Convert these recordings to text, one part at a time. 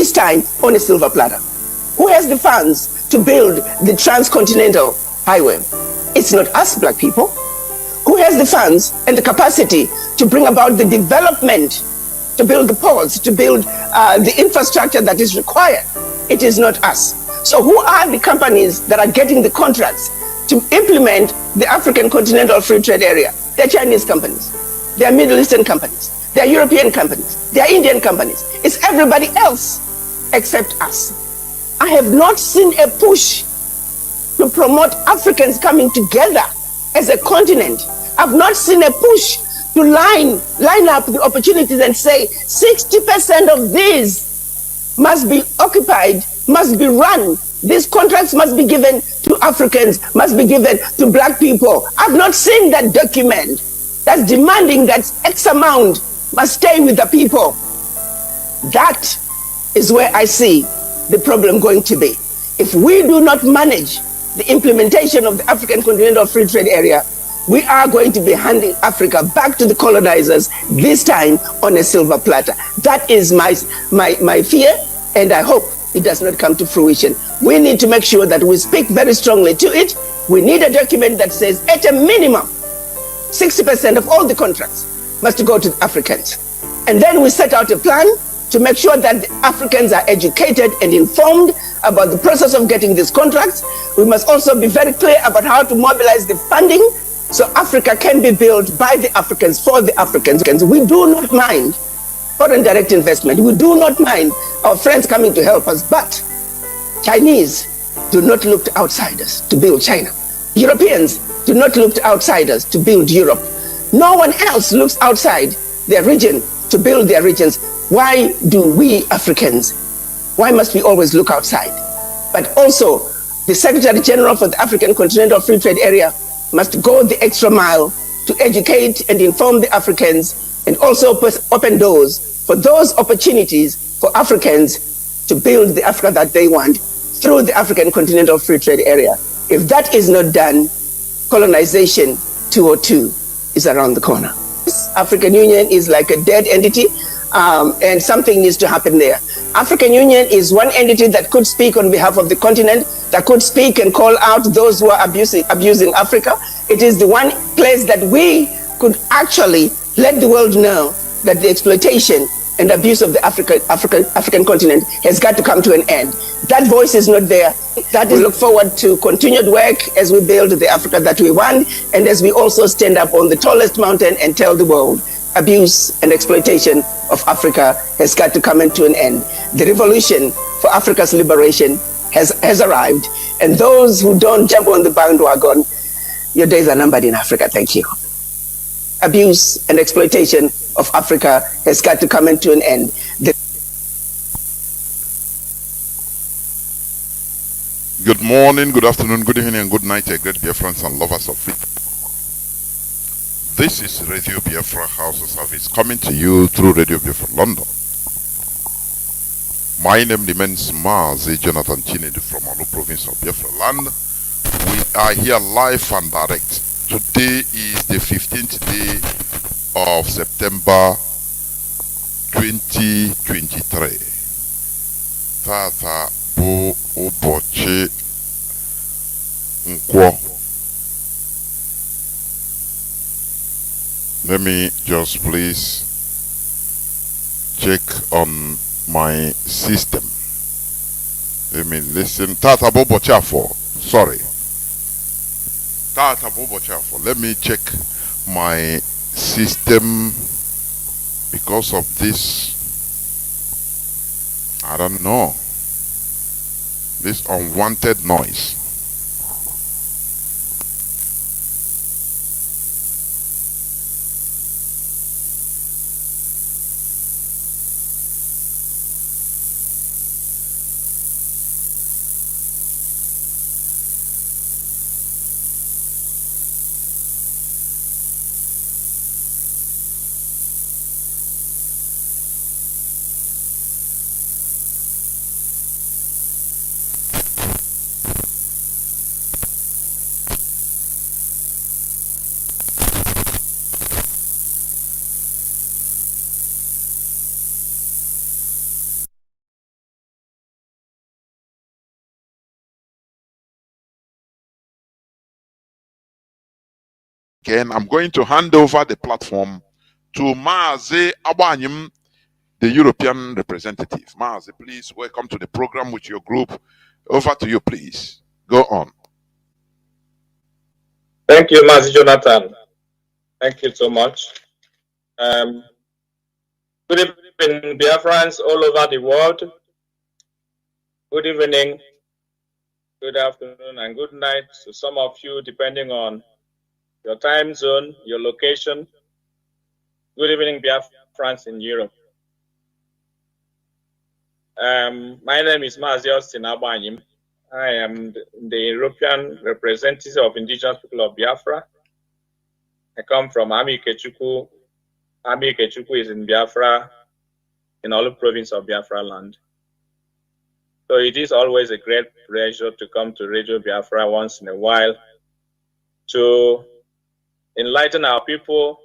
this time on a silver platter. Who has the funds to build the transcontinental highway? It's not us, black people. Who has the funds and the capacity to bring about the development, to build the ports, to build the infrastructure that is required? It is not us. So who are the companies that are getting the contracts to implement the African Continental Free Trade Area? They're Chinese companies. They're Middle Eastern companies. They're European companies. They're Indian companies. It's everybody else except us. I have not seen a push to promote Africans coming together as a continent. I've not seen a push to line up the opportunities and say 60% of these must be occupied, must be run. These contracts must be given to Africans, must be given to black people. I've not seen that document that's demanding that X amount must stay with the people. That is where I see the problem going to be. If we do not manage the implementation of the African Continental Free Trade Area, we are going to be handing Africa back to the colonizers, this time on a silver platter. That is my fear, and I hope it does not come to fruition. We need to make sure that we speak very strongly to it. We need a document that says, at a minimum, 60% of all the contracts must go to Africans. And then we set out a plan to make sure that the Africans are educated and informed about the process of getting these contracts. We must also be very clear about how to mobilize the funding so Africa can be built by the Africans, for the Africans. We do not mind foreign direct investment. We do not mind our friends coming to help us, but Chinese do not look to outsiders to build China. Europeans do not look to outsiders to build Europe. No one else looks outside their region to build their regions. Why do we Africans, why must we always look outside? But also, the Secretary General for the African Continental Free Trade Area must go the extra mile to educate and inform the Africans, and also open doors for those opportunities for Africans to build the Africa that they want through the African Continental Free Trade Area. If that is not done, colonization 202 is around the corner. This African Union is like a dead entity, and something needs to happen there. African Union is one entity that could speak on behalf of the continent, that could speak and call out those who are abusing Africa. It is the one place that we could actually let the world know that the exploitation and abuse of the African continent has got to come to an end. That voice is not there. That we look forward to continued work as we build the Africa that we want, and as we also stand up on the tallest mountain and tell the world, abuse and exploitation of Africa has got to come into an end. The revolution for Africa's liberation has arrived, and those who don't jump on the bandwagon, your days are numbered in Africa. Thank you. Abuse and exploitation of Africa has got to come into an end. Good morning, good afternoon, good evening, and good night, great Biafrans and lovers of it. This is Radio Biafra Hausa-Service, coming to you through Radio Biafra London. My name remains Mazi Jonathan Chinedu from Olu province of Biafra land. We are here live and direct. Today is the 15th day of September 2023. Tata bu ụbọchị Nkwọ. Let me just please check on my system. Let me listen. Tata bu ụbọchị Afọ. Sorry. Tata bu ụbọchị Afọ. Let me check my system because of this. I don't know. This unwanted noise. again, I'm going to hand over the platform to Mazi Abanyim, the European representative. Mazi, please welcome to the program with your group. Over to you, please. Go on. Thank you, Mazi Jonathan. Thank you so much. Good evening, Biafrans all over the world. Good evening, good afternoon, and good night to some of you, depending on your time zone, your location. Good evening, Biafrans in Europe. My name is Mazi Abanyim. I am the European representative of indigenous people of Biafra. I come from Ami Kechuku. Ami Kechuku is in Biafra, in all the province of Biafra land. So it is always a great pleasure to come to Radio Biafra once in a while to enlighten our people,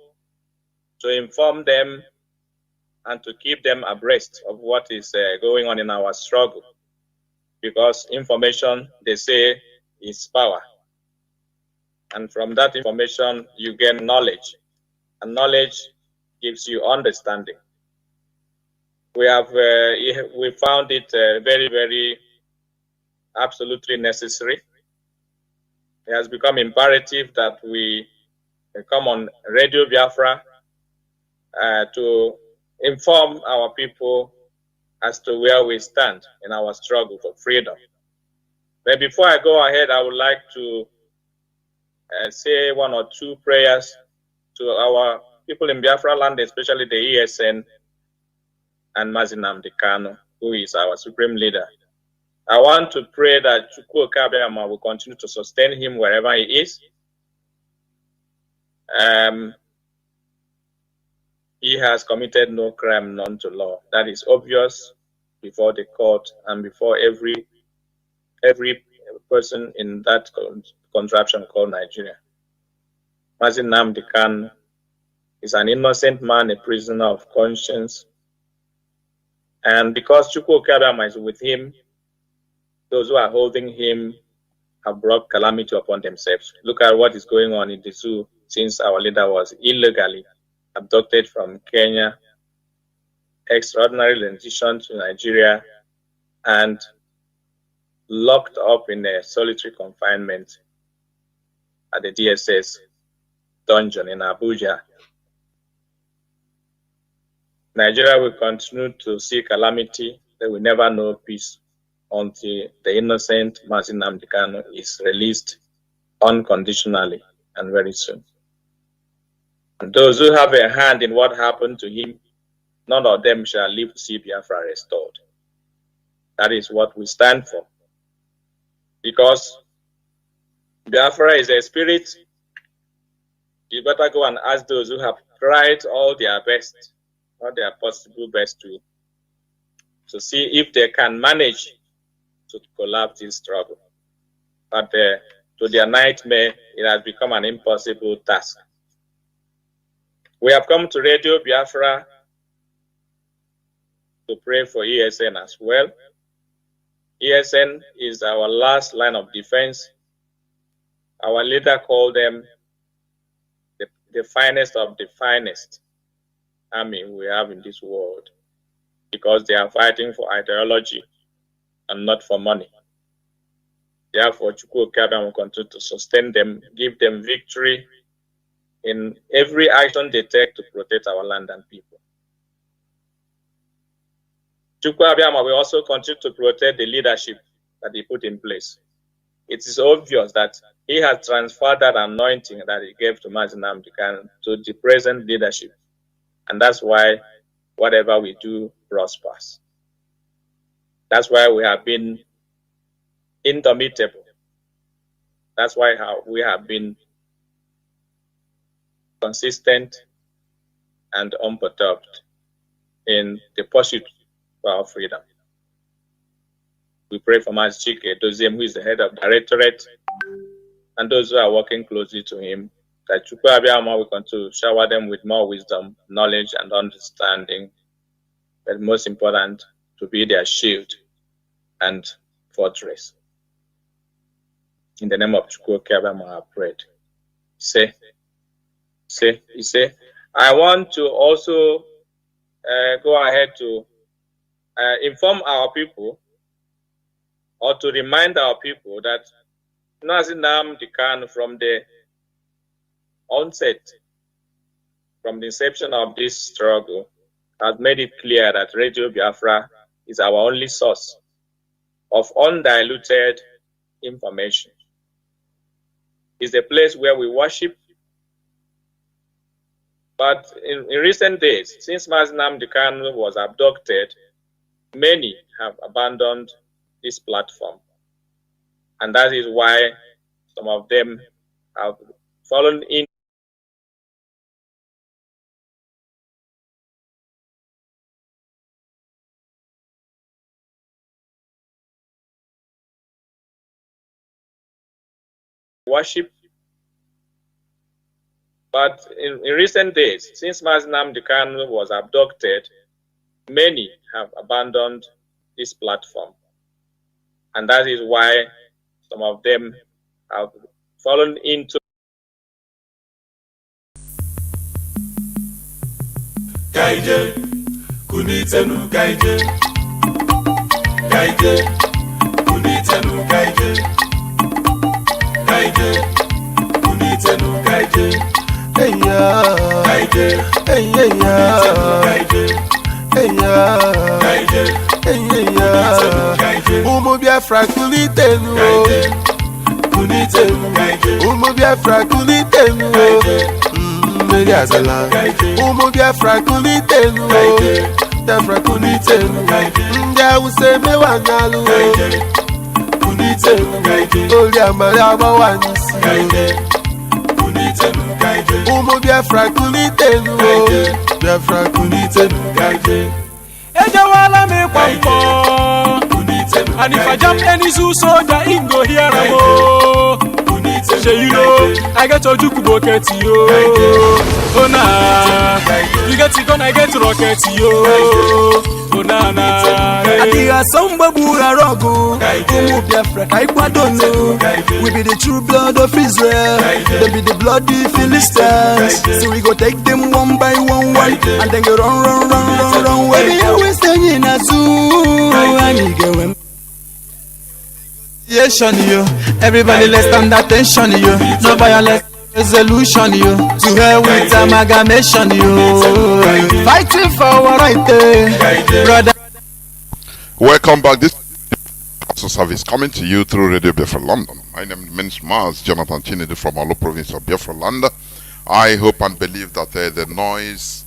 to inform them, and to keep them abreast of what is going on in our struggle. Because information, they say, is power. And from that information, you gain knowledge. And knowledge gives you understanding. We found it very, very absolutely necessary. It has become imperative that we come on Radio Biafra to inform our people as to where we stand in our struggle for freedom. But before I go ahead, I would like to say one or two prayers to our people in Biafra land, especially the ESN and Mazi Nnamdi Kanu, who is our supreme leader. I want to pray that Chukwu Okabiyama will continue to sustain him wherever he is. He has committed no crime known to law. That is obvious before the court and before every person in that contraption called Nigeria. Mazi Nnamdi Kanu is an innocent man, a prisoner of conscience. And because Chukwu Okabiyama is with him, those who are holding him have brought calamity upon themselves. Look at what is going on in the zoo since our leader was illegally abducted from Kenya, extraordinary rendition to Nigeria, and locked up in a solitary confinement at the DSS dungeon in Abuja. Nigeria will continue to see calamity. They will never know peace until the innocent Mazi Nnamdi Kanu is released unconditionally and very soon. And those who have a hand in what happened to him, none of them shall live to see Biafra restored. That is what we stand for. Because Biafra is a spirit, you better go and ask those who have tried all their best, all their possible best to see if they can manage to collapse this struggle. But to their nightmare, it has become an impossible task. We have come to Radio Biafra to pray for ESN as well. ESN is our last line of defense. Our leader called them the finest of the finest army we have in this world, because they are fighting for ideology and not for money. Therefore, Chukwu Okabiyama will continue to sustain them, give them victory in every action they take to protect our land and people. Chukwu Okabiyama will also continue to protect the leadership that he put in place. It is obvious that he has transferred that anointing that he gave to Mazi Nnamdi Kanu to the present leadership. And that's why whatever we do prospers. That's why we have been indomitable. That's why we have been consistent and unperturbed in the pursuit for our freedom. We pray for Mazi Chinedu, who is the head of the directorate, and those who are working closely to him, that Chukwu Okabiyama will continue to shower them with more wisdom, knowledge, and understanding, but most important, to be their shield and fortress. In the name of Chukwu Okabiyama, I have prayed. Say, I want to also go ahead to inform our people, or to remind our people, that Nnamdi Kanu, from the onset, from the inception of this struggle, has made it clear that Radio Biafra is our only source of undiluted information. It's a place where we worship. But in recent days, since Mazi Nnamdi Kanu was abducted, many have abandoned this platform. And that is why some of them have fallen in worship. But in recent days, since Mazi Nnamdi Kanu was abducted, many have abandoned this platform. And that is why some of them have fallen into Kaije, kunitenu kaije, kaije, kunitenu kaije, kaije, kunitenu kaije, hey ya, kaije, hey ya, kaije, hey ya, kaije, hey ya, kaije, umu Biafra kunitenu, kunitenu kaije, umu Biafra kunitenu, umu Biafra kunitenu, Biafra kunitenu, nja useme wangalu, kunitenu, oli amara wanisi, kunitenu, umu Biafra kunitenu, Biafra kunitenu, eja wala me kwampo, and if I jump any zoo soldier, he go hear am. Say, you know, I get a juke bucket, yo. Oh, nah. You get it on, I get rocket, yo. Oh, nah, nah. I think some babura rogo. Biafra, I don't know. We be the true blood of Israel. They be the bloody Philistines. So we go take them one by one, and then go run. Where we always stay in a zoo. And you go. You. Everybody let's stand attention, you. No violence, resolution, you. To hell with amalgamation, you. Fighting for our right, brother. Welcome back. This Hausa-Service coming to you through Radio Biafra London. My name is Mazi Jonathan Chinedu from Alo province of Biafra land. I hope and believe that the noise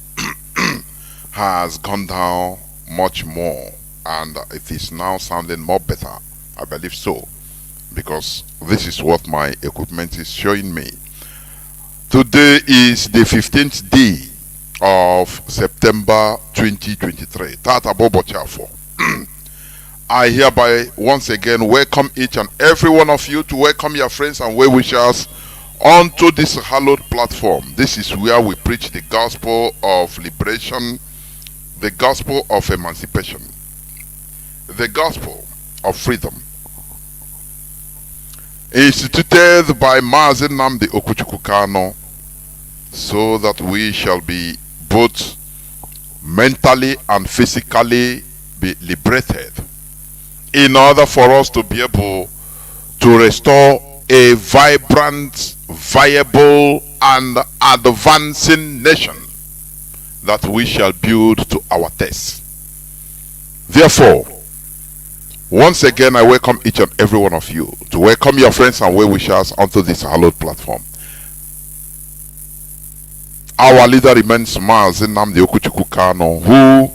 has gone down much more, and it is now sounding more better. I believe so, because this is what my equipment is showing me. Today is the 15th day of September 2023. Tata Bobo Chafo. I hereby once again welcome each and every one of you to welcome your friends and well-wishers onto this hallowed platform. This is where we preach the gospel of liberation, the gospel of emancipation, the gospel of freedom, instituted by Mazi Nnamdi Kanu, so that we shall be both mentally and physically be liberated, in order for us to be able to restore a vibrant, viable, and advancing nation that we shall build to our taste. Therefore, once again, I welcome each and every one of you to welcome your friends and well-wishers onto this hallowed platform. Our leader remains Mazi Nnamdi Kanu, who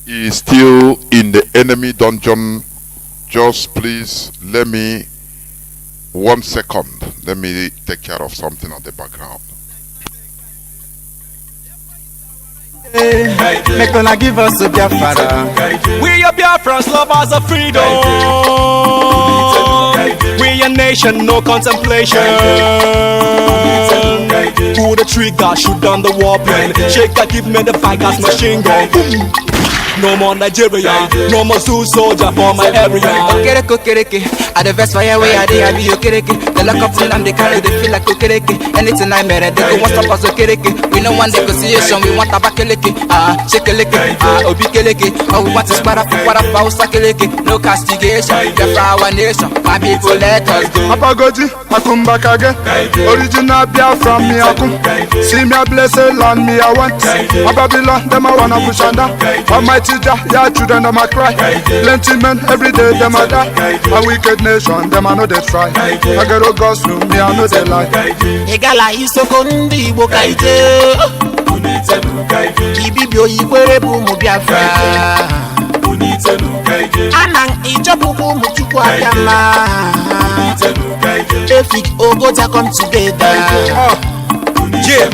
is still in the enemy dungeon. Just please let me 1 second. Let me take care of something at the background. Make gonna give us a Biafra. We are Biafrans, lovers of freedom. We a nation, no contemplation. Pull the trigger, shoot down the warplane. Shake that, give me the fighters machine gun. Boom. No more Nigeria, no more Sioux soldier for my area. Okereke, I the best fire way I be okereke. They lock up Nnamdi Kanu, they feel like okereke. Anything I made, they go want stop us okereke. We no want negotiation, we want tabakeleke. Shekeleke, obikeleke. All we want is para Hausa-Service. No castigation, Biafra our nation. My people let us go. Apagoji, akum back again. Original Biafra me akum. See me a blessed land me I want. A Babylon, them I wanna push under. Almighty Jah, yeah children them I cry. Plenty men every day them I die. A wicked nation, them I know they try. I get a gospel, me I know they lie. Egala isoko ndi Igbo kaije. Ibibio ikwere bu mu Biafra. Anang ijobuku mu chukwu abịama. Efik Ogota come together. Yeah,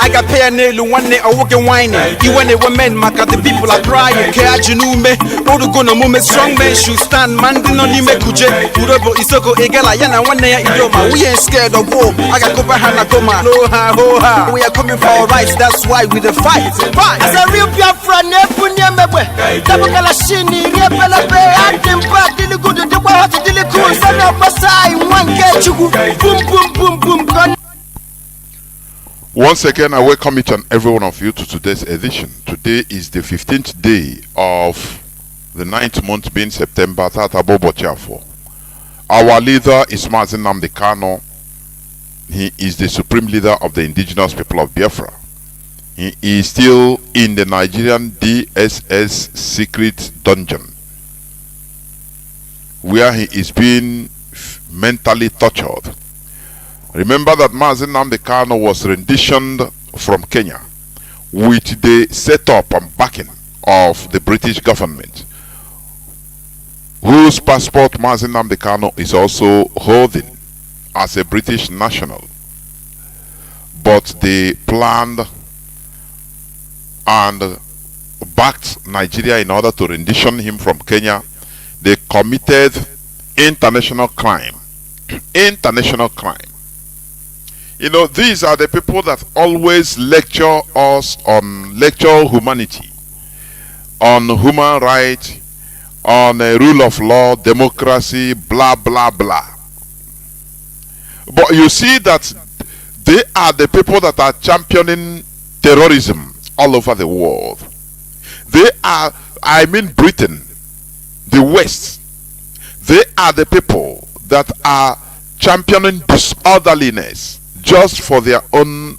I got pay a nail one day, I walk and whining. You when they were men, maka the people are crying. Care you me, all the gonna move strong men should stand. Man, did not even kuje. Urobo isoko egala yana one day idoma. We ain't scared of war. I got cover hana goma. No ha ho ha. We are coming for our rights. That's why we the fight. As a real Biafra, nepunya mebwe. Tabukala shini, riepela be. Adimba, dili good, the way to dili cool. Son of Masai, one get you. Boom, boom, boom, boom. Once again, I welcome each and every one of you to today's edition. Today is the 15th day of the 9th month, being September. Our leader is Mazi Nnamdi Kanu. He is the supreme leader of the indigenous people of Biafra. He is still in the Nigerian DSS secret dungeon, where he is being mentally tortured. Remember that Mazi Nnamdi Kanu was renditioned from Kenya with the setup and backing of the British government, whose passport Mazi Nnamdi Kanu is also holding as a British national. But they planned and backed Nigeria in order to rendition him from Kenya. They committed international crime. International crime. You know, these are the people that always lecture us on humanity, on human rights, on rule of law, democracy, blah, blah, blah. But you see that they are the people that are championing terrorism all over the world. They are, I mean Britain, the West. They are the people that are championing disorderliness just for their own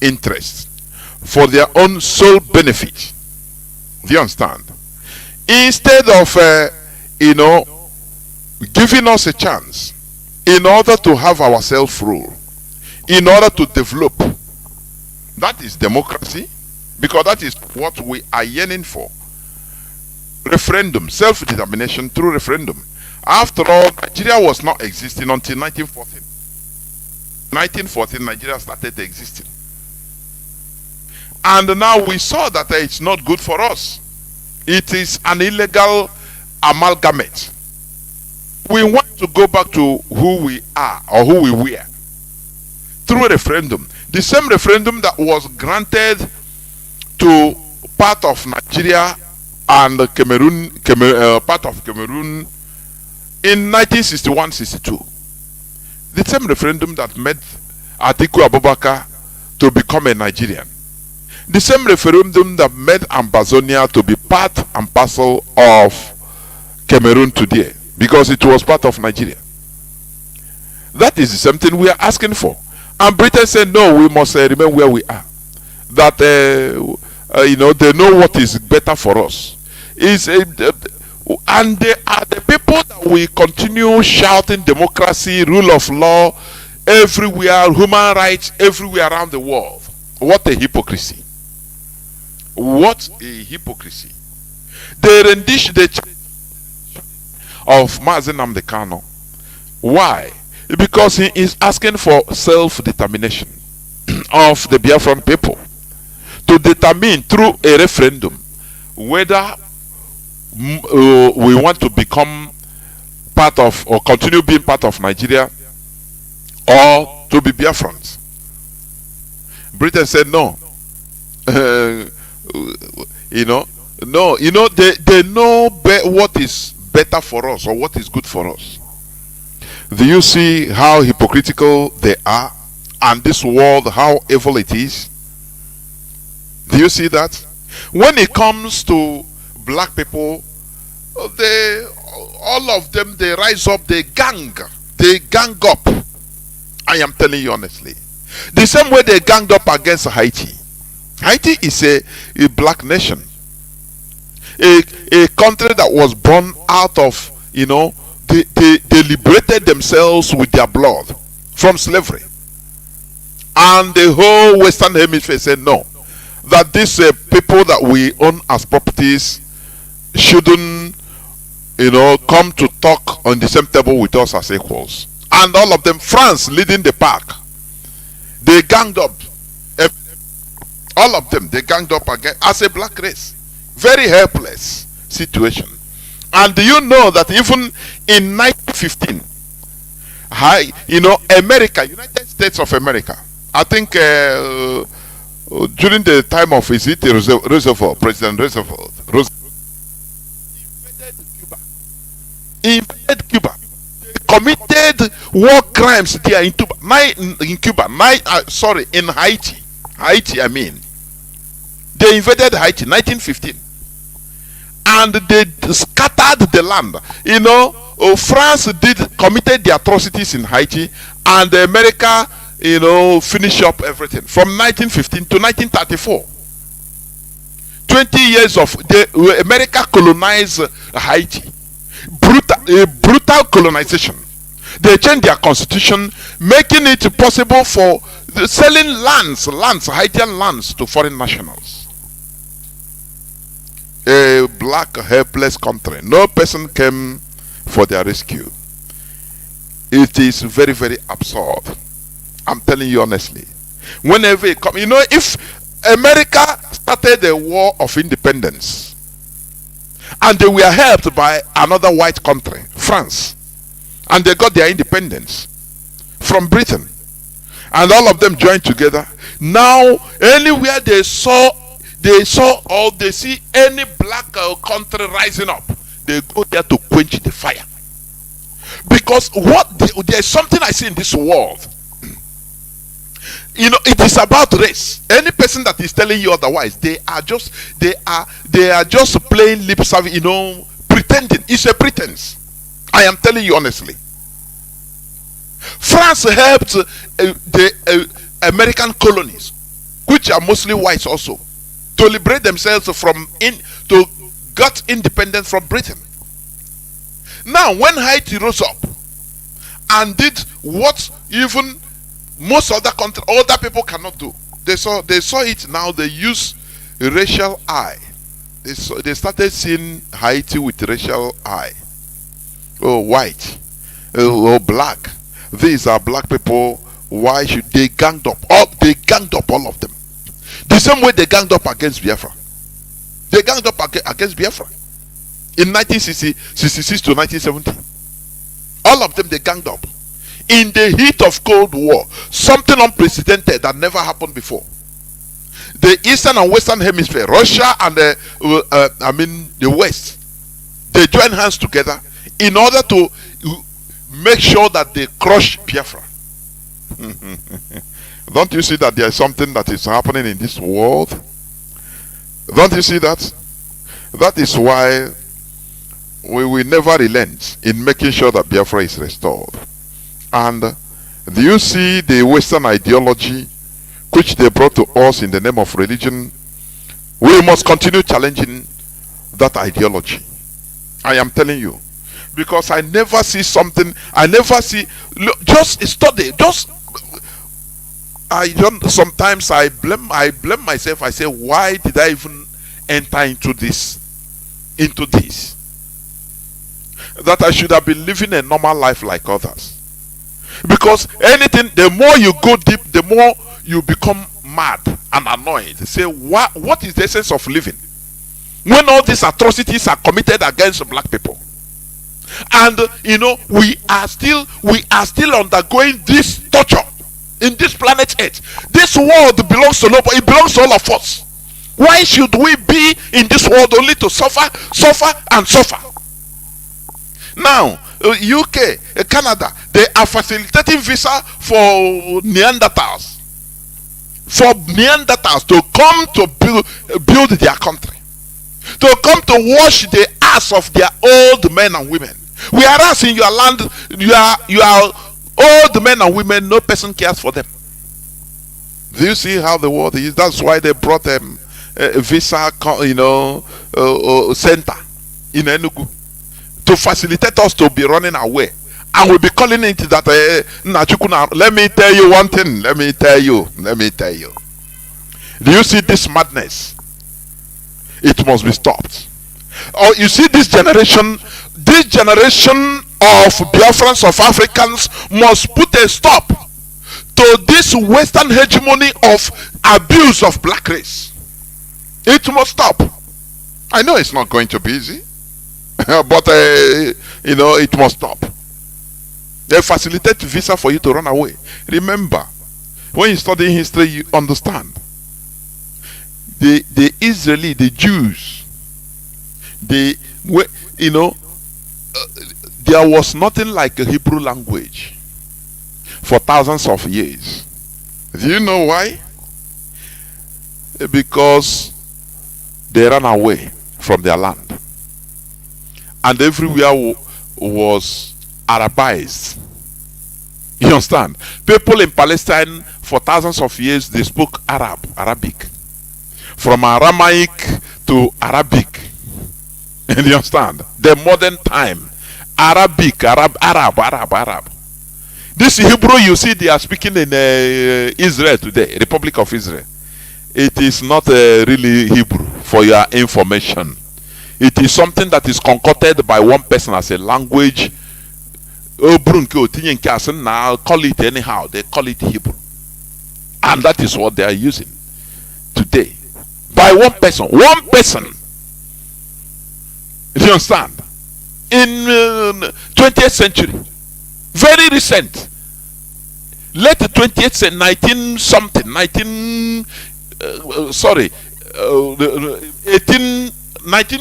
interest, for their own sole benefit. Do you understand? Instead of, giving us a chance in order to have our self-rule, in order to develop. That is democracy, because that is what we are yearning for. Referendum, self-determination through referendum. After all, Nigeria was not existing until 1914. 1914, Nigeria started existing. And now we saw that it's not good for us. It is an illegal amalgamate. We want to go back to who we are or who we were through a referendum. The same referendum that was granted to part of Nigeria and Cameroon, part of Cameroon in 1961-62. The same referendum that made Atiku Abubakar to become a Nigerian. The same referendum that made Ambazonia to be part and parcel of Cameroon today, because it was part of Nigeria. That is the same thing we are asking for. And Britain said, no, we must remain where we are. That, they know what is better for us. And they are the people that we continue shouting democracy, rule of law, everywhere, human rights, everywhere around the world. What a hypocrisy. What a hypocrisy. The rendition of Mazi Nnamdi Kanu. Why? Because he is asking for self-determination of the Biafran people, to determine through a referendum whether we want to become part of or continue being part of Nigeria or to be Biafrans. Britain said no. They know what is better for us or what is good for us. Do you see how hypocritical they are? And this world, how evil it is? Do you see that? When it comes to black people, all of them, they rise up, they gang up. I am telling you honestly. The same way they ganged up against Haiti. Haiti is a black nation. A country that was born out of, they liberated themselves with their blood from slavery. And the whole Western Hemisphere said no. That these people that we own as properties shouldn't, come to talk on the same table with us as equals. And all of them, France leading the pack, they ganged up. All of them, they ganged up again as a black race. Very helpless situation. And do you know that even in 1915, America, United States of America, I think during the time of Roosevelt, President Roosevelt, invaded Cuba. They committed war crimes there in Haiti. They invaded Haiti 1915. And they scattered the land. France committed the atrocities in Haiti, and America, finished up everything from 1915 to 1934. 20 years of America colonized Haiti. Brutal colonization. They changed their constitution, making it possible for selling Haitian lands to foreign nationals. A black helpless country. No person came for their rescue. It is very, very absurd. I'm telling you honestly. Whenever it comes, if America started a war of independence and they were helped by another white country, France, and they got their independence from Britain, and all of them joined together, now anywhere they see any black country rising up, they go there to quench the fire. Because there's something I see in this world. It is about race. Any person that is telling you otherwise, they are just playing lip service, pretending. It's a pretense. I am telling you honestly. France helped the American colonies, which are mostly whites also, to liberate themselves to get independence from Britain. Now, when Haiti rose up and did what even most other people cannot do, they saw it now. They use racial eye. They started seeing Haiti with racial eye. Oh, white. Oh, black. These are black people. Why should they ganged up? They ganged up, all of them. The same way they ganged up against Biafra. They ganged up against Biafra in 1966 to 1970. All of them, they ganged up in the heat of Cold War. Something unprecedented that never happened before. The Eastern and Western Hemisphere, Russia and the West, they joined hands together in order to make sure that they crush Biafra. Don't you see that there is something that is happening in this world? Don't you see that? That is why we will never relent in making sure that Biafra is restored. And do you see the Western ideology which they brought to us in the name of religion? We must continue challenging that ideology. I am telling you. Because I never see something, just study, sometimes I blame myself. I say, why did I even enter into this? That I should have been living a normal life like others. Because the more you go deep, the more you become mad and annoyed. Say, what is the essence of living when all these atrocities are committed against black people? And we are still undergoing this torture in this planet Earth. This world belongs to nobody. It belongs to all of us. Why should we be in this world only to suffer and suffer? Now, UK, Canada, They are facilitating visa for Neanderthals. For Neanderthals to come to build their country. To come to wash the ass of their old men and women. Whereas in your land, you are old men and women, no person cares for them. Do you see how the world is? That's why they brought them a visa, center in Enugu to facilitate us to be running away. And we'll be calling it that, let me tell you one thing. Let me tell you. Do you see this madness? It must be stopped. Or you see this generation of Biafrans, of Africans, must put a stop to this Western hegemony of abuse of black race. It must stop. I know it's not going to be easy, but it must stop. They facilitate visa for you to run away. Remember, when you study history, you understand. The Israeli, the Jews, there was nothing like a Hebrew language for thousands of years. Do you know why? Because they ran away from their land, and everywhere was Arabized. You understand? People in Palestine for thousands of years, they spoke Arabic. From Aramaic to Arabic. You understand? The modern time. Arabic, Arab. This Hebrew you see they are speaking in Israel today, Republic of Israel. It is not really Hebrew, for your information. It is something that is concocted by one person as a language. Call it anyhow. They call it Hebrew. And that is what they are using today. By one person. Do you understand? In 20th century. Very recent. Late 20th century, 19th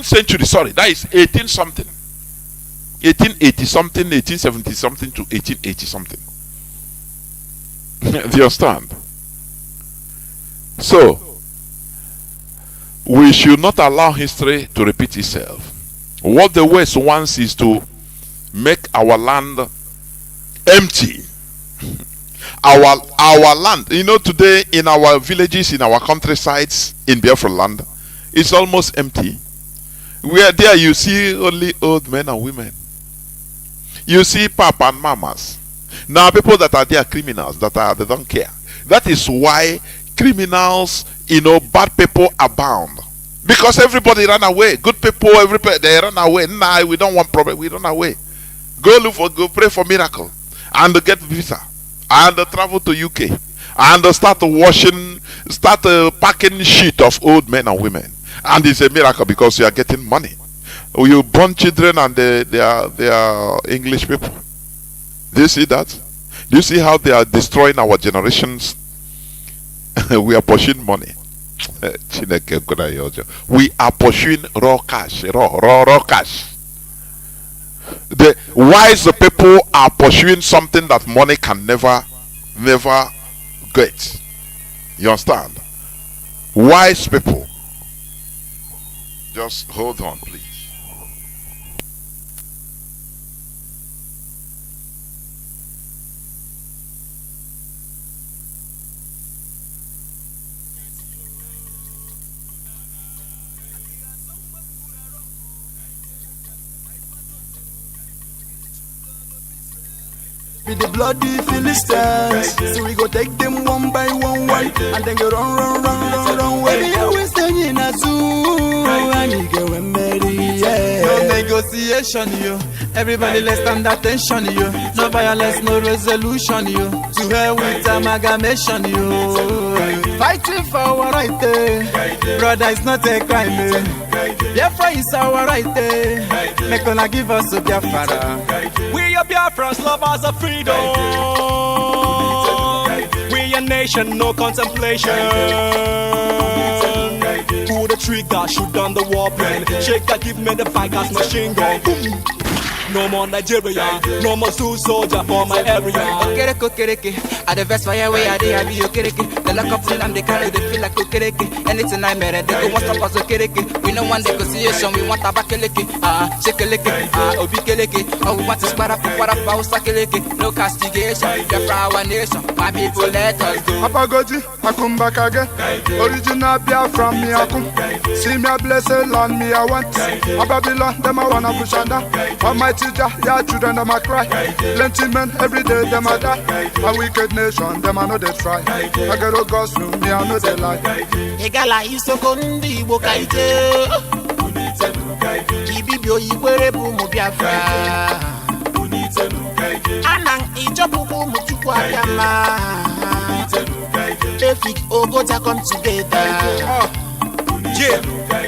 century, sorry, that is 18 something. 1880 something, 1870 something to 1880 something. Do you understand? So, we should not allow history to repeat itself. What the West wants is to make our land empty. Our land, today in our villages, in our countrysides, in Biafra land, it's almost empty. Where there you see only old men and women. You see papa and mamas. Now people that are there criminals, they don't care. That is why criminals, bad people abound. Because everybody ran away. Good people, everybody, they run away. Nah, we don't want problem. We run away. Go pray for miracle. And get visa. And travel to UK. And start packing shit of old men and women. And it's a miracle because you are getting money. You born children and they are English people. Do you see that? Do you see how they are destroying our generations? We are pursuing money. We are pursuing raw cash. Raw cash. The wise people are pursuing something that money can never get. You understand? Wise people. Just hold on, please. With the bloody Philistines, so we go take them one by one, and then go run. Where we always staying in a zoo, and you go and marry, yeah. No negotiation, yo. Everybody let's stand attention, yo. No violence, no resolution, yo. To hell with amalgamation, yo. Fighting for our right, brother, it's not a crime, Biafra is our right, Make gonna give us a Biafra. We are Biafrans, lovers of freedom. We a nation, no contemplation. Pull the trigger, shoot down the weapon. Shake that, give me the Vikings machine gun. Boom. No more Nigeria, no more Sioux soldier for my area. Okereke, I the best fire way I dey, I be okereke. The lock up till I'm the Kanu, they feel like okereke. Anything I made, they go want stop us okereke. We no want negotiation, we want tabakeleke. Shekeleke, obikeleke. All we want is para Hausa-Service. No castigation, Biafra our nation. My people let us go. Apagoji, I come back again. Original Biafran me I come. See me a blessed land me I want. A Babylon, them I wanna push under. Almighty Jah, yeah, children them I cry. Plenty men every day them I die. A wicked nation, them I know they try. I get a gospel, me I know they lie. Egala isoko ndi Igbo kaite. Ibibio ikwere bụ ụmụ Biafra. Anang ijopuku ụmụ Chukwu abịama. Efik Ogota come together. Yeah,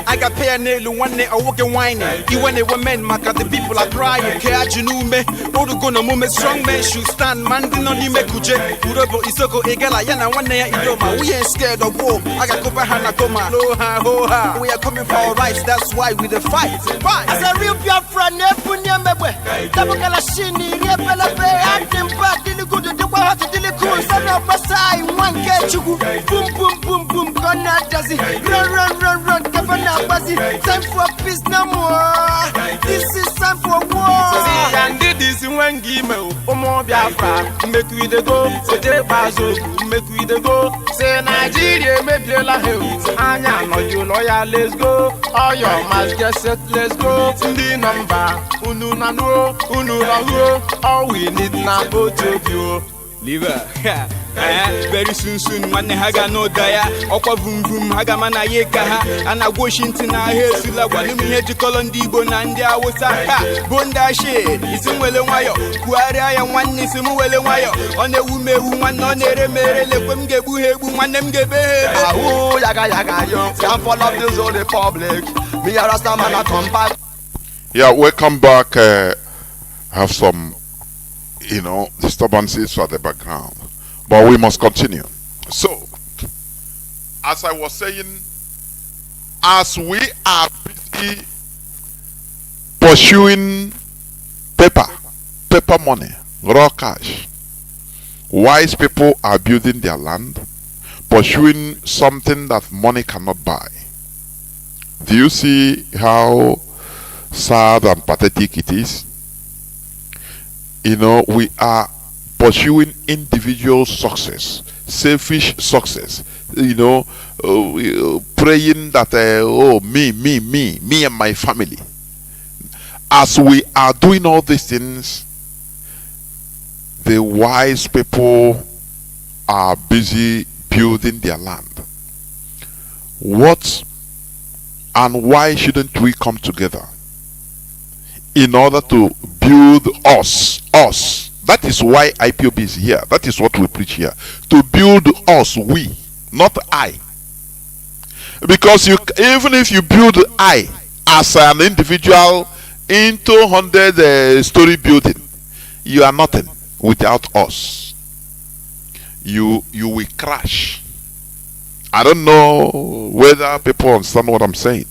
I got pay a nail one day I walk and whining. Even they were men, maka the people are crying. Care Junume, Odu gonna moment strong men should stand. Man did not nime kuje. Urobo isoko egala yana one day idoma. We ain't scared of war. I got kopa hana koma. Lo ha ho ha. We are coming for our rights. That's why we the fight. As a real Biafra, nepunya mebwe. Tabukala shini, repela pe, antimpa, diligudu, dikwa hatu diliku. Sana pasai, wanke chugu. Boom, boom, boom, boom, gonna does it. Run, Governor Mazi. Time for peace no more. This is time for war. See, and this when give me more Biafra. Make we the go, so they bazo. Make we the go. Say Nigeria, maybe la hell. Anya no you loyal, let's go. All your mask get set, let's go. The number, unu na no, unu la ho. All we need now go to you. Liver, very soon, one haga no daya, okwa vum vum, haga mana yeka, and a Washington, I hear Silla, one minute to Colondi Bonandia was a Bonda shade, it's in Wellewayo, Kuaria and one is in Wellewayo, on the woman, on the mere, let them get one them get Oh, yaga, yo, can't follow this all the public. Me a Rasta man, I come back. Yeah, welcome back. Have some, disturbances at the background, but we must continue. So, as I was saying, as we are busy pursuing paper money, raw cash, wise people are building their land, pursuing something that money cannot buy. Do you see how sad and pathetic it is? We are pursuing individual success, selfish success, praying that, me and my family. As we are doing all these things, the wise people are busy building their land. What and why shouldn't we come together in order to build us? That is why IPOB is here. That is what we preach here. To build us, we, not I. Because even if you build I as an individual into 100-story building, you are nothing without us. You will crash. I don't know whether people understand what I'm saying.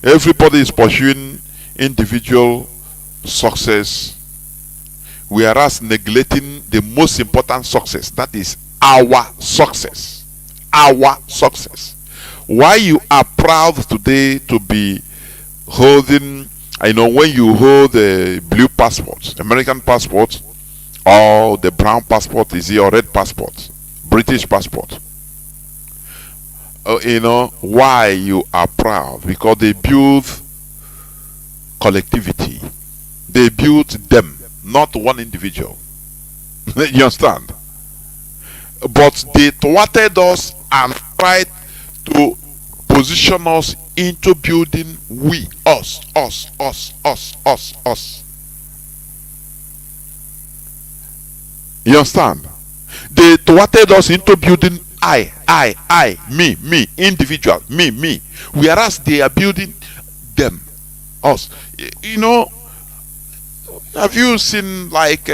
Everybody is pursuing individual success, whereas neglecting the most important success, that is our success. Why you are proud today to be holding, when you hold the blue passport, American passport, or the brown passport, is your red passport, British passport. Why you are proud? Because they build collectivity. They built them, not one individual. You understand? But they thwarted us and tried to position us into building we, us. You understand? They thwarted us into building I, me, individual, me. Whereas they are building them, us. Have you seen like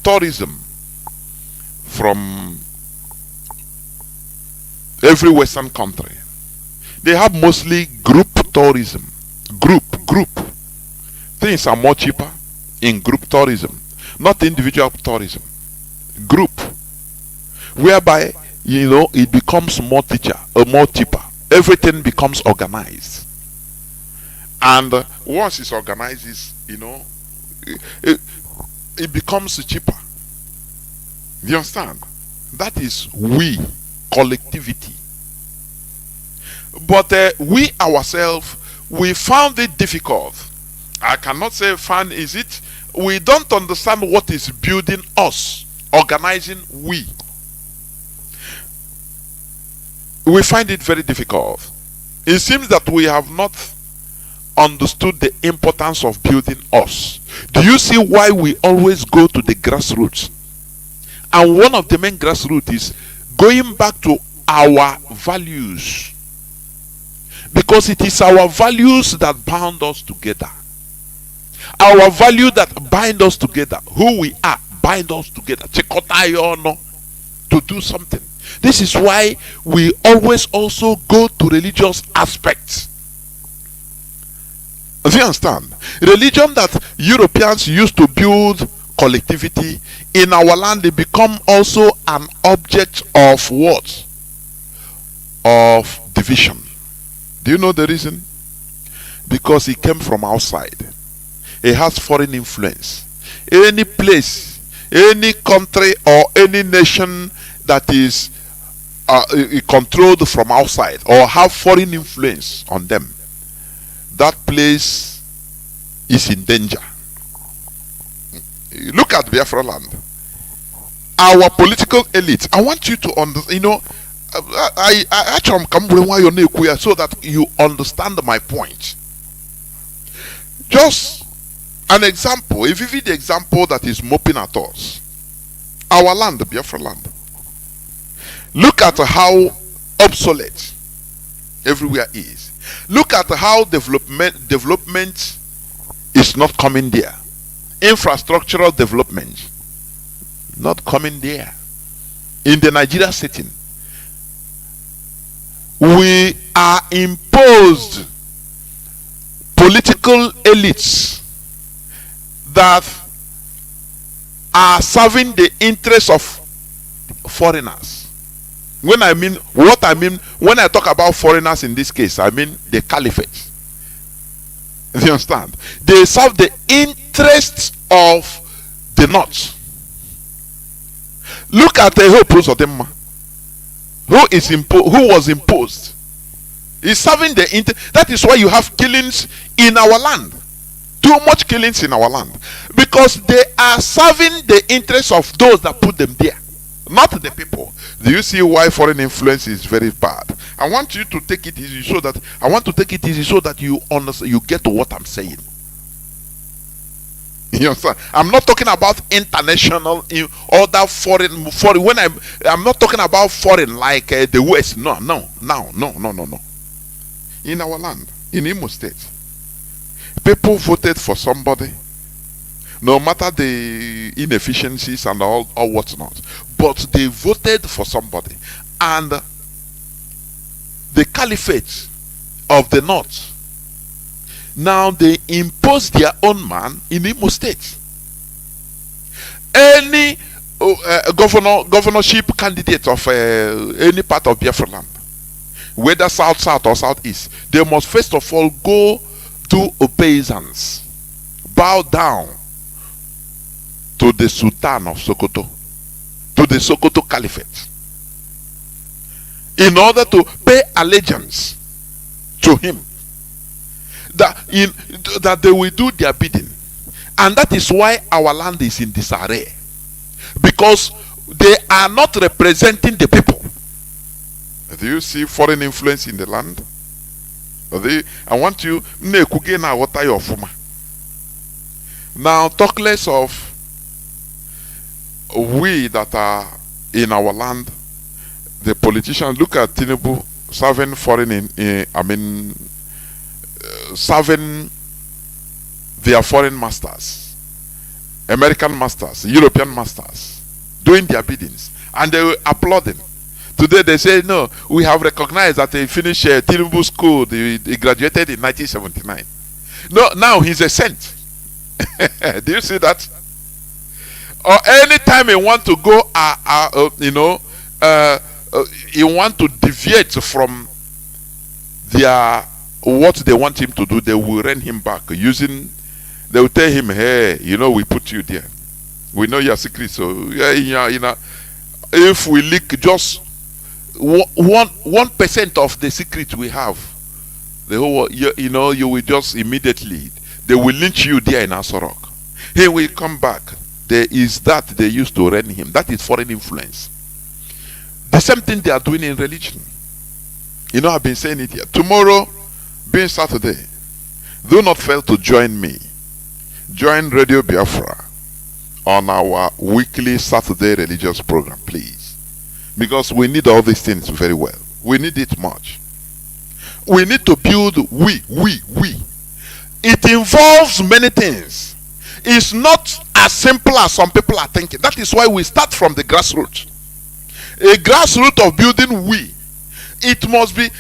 tourism from every Western country? They have mostly group tourism. things are more cheaper in group tourism, not individual tourism. Group, whereby it becomes more cheaper. Everything becomes organized, and once it's organized, it becomes cheaper. You understand? That is collectivity. But we ourselves, we found it difficult. I cannot say fun is it. We don't understand what is building us, organizing we. We find it very difficult. It seems that we have not understood the importance of building us. Do you see why we always go to the grassroots? And one of the main grassroots is going back to our values. Because it is our values that bound us together. Our value that bind us together. Who we are bind us together. To do something. This is why we always also go to religious aspects. Do you understand? Religion that Europeans used to build collectivity, in our land they become also an object of what? Of division. Do you know the reason? Because it came from outside. It has foreign influence. Any place, any country or any nation that is controlled from outside or have foreign influence on them, that place is in danger. Look at Biafra land. Our political elite. I want you to understand. I actually come so that you understand my point. Just an example, a vivid example that is moping at us. Our land, the Biafra land. Look at how obsolete everywhere is. Look at how development is not coming there. Infrastructural development not coming there. In the Nigeria setting, we are imposed political elites that are serving the interests of foreigners. When I talk about foreigners in this case, I mean the caliphate. Do you understand? They serve the interests of the North. Look at the whole who was imposed. He's serving the interest. That is why you have killings in our land. Too much killings in our land. Because they are serving the interests of those that put them there, not the people. Do you see why foreign influence is very bad? I want you to take it easy so that you understand, you get to what I'm saying. You understand? I'm not talking about international, other foreign. When I'm not talking about foreign like the West. No. In our land, in Imo State, people voted for somebody, no matter the inefficiencies and all what's not, but they voted for somebody, and the caliphate of the North, now they impose their own man in Imo State. Any governorship candidate of any part of Biafra land, whether south or southeast, they must first of all go do obeisance, bow down to the Sultan of Sokoto, to the Sokoto Caliphate, in order to pay allegiance to him, that they will do their bidding. And that is why our land is in disarray, because they are not representing the people. Do you see foreign influence in the land? I want you now talk less of we that are in our land. The politicians, look at Tinubu serving serving their foreign masters, American masters, European masters, doing their biddings, and they were applauding. Today they say, no, we have recognized that they finished Tinubu school, he graduated in 1979. No, now he's a saint. Do you see that? Or anytime you want to go, you want to deviate from their what they want him to do, they will run him back using. They will tell him, "Hey, we put you there. We know your secret. So if we leak just 1% of the secret we have, the whole you will just immediately they will lynch you there in Asorok. He will come back. There is that they used to run him. That is foreign influence. The same thing they are doing in religion. I've been saying it here. Tomorrow, being Saturday, do not fail to join me. Join Radio Biafra on our weekly Saturday religious program, please. Because we need all these things very well. We need it much. We need to build we. It involves many things. It's not as simple as some people are thinking. That is why we start from the grassroots. A grassroots of building we.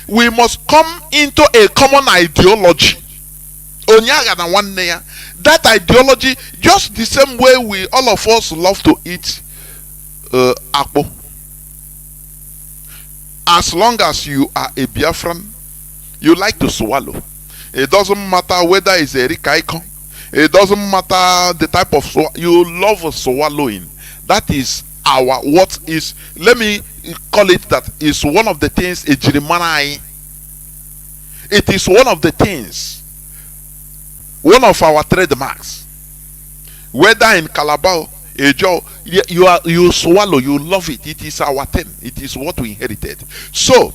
We must come into a common ideology. That ideology, just the same way all of us love to eat akpo. As long as you are a Biafran, you like to swallow. It doesn't matter whether it's a rikaiko. It doesn't matter the type of you love swallowing. That is let me call it that is one of the things a Jeremiah. It is one of the things, one of our trademarks. Whether in Calabar, you swallow, you love it. It is our thing. It is what we inherited. So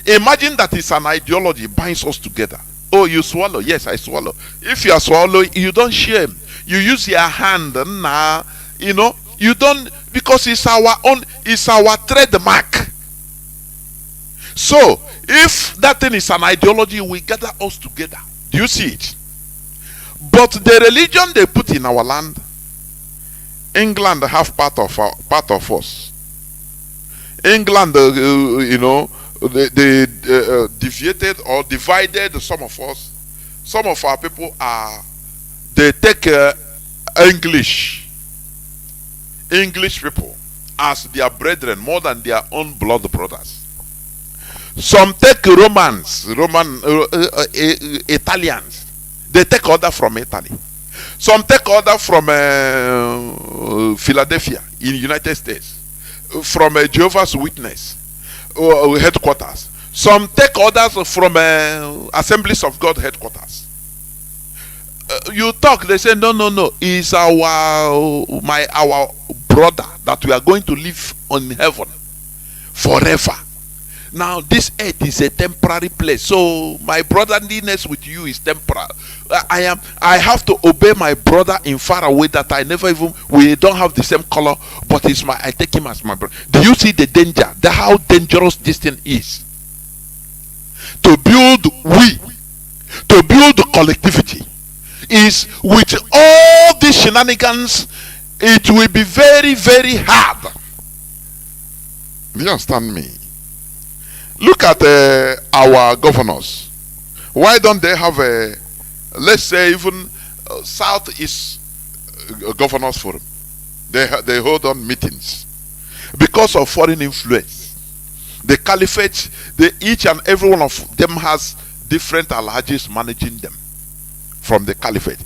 imagine that it's an ideology binds us together. Oh, you swallow? Yes, I swallow. If you are swallowing, you don't share. You use your hand. You don't, because it's our own, it's our trademark. So if that thing is an ideology, we gather us together. Do you see it? But the religion they put in our land, England have part of us. England, they deviated or divided some of us. Some of our people they take English people as their brethren more than their own blood brothers. Some take Italians. They take order from Italy. Some take order from Philadelphia in the United States, from Jehovah's Witness headquarters. Some take orders from Assemblies of God headquarters. You talk, they say no. It's our brother that we are going to live on heaven forever. Now this earth is a temporary place, so my brotherliness with you is temporal. I have to obey my brother in far away that we don't have the same color, but I take him as my brother. Do you see the danger? How dangerous this thing is? To build collectivity is with all these shenanigans. It will be very, very hard. You understand me? Look at our governors. Why don't they have let's say even Southeast Governors Forum? They hold on meetings because of foreign influence. The caliphate, each and every one of them has different alhajis managing them from the caliphate.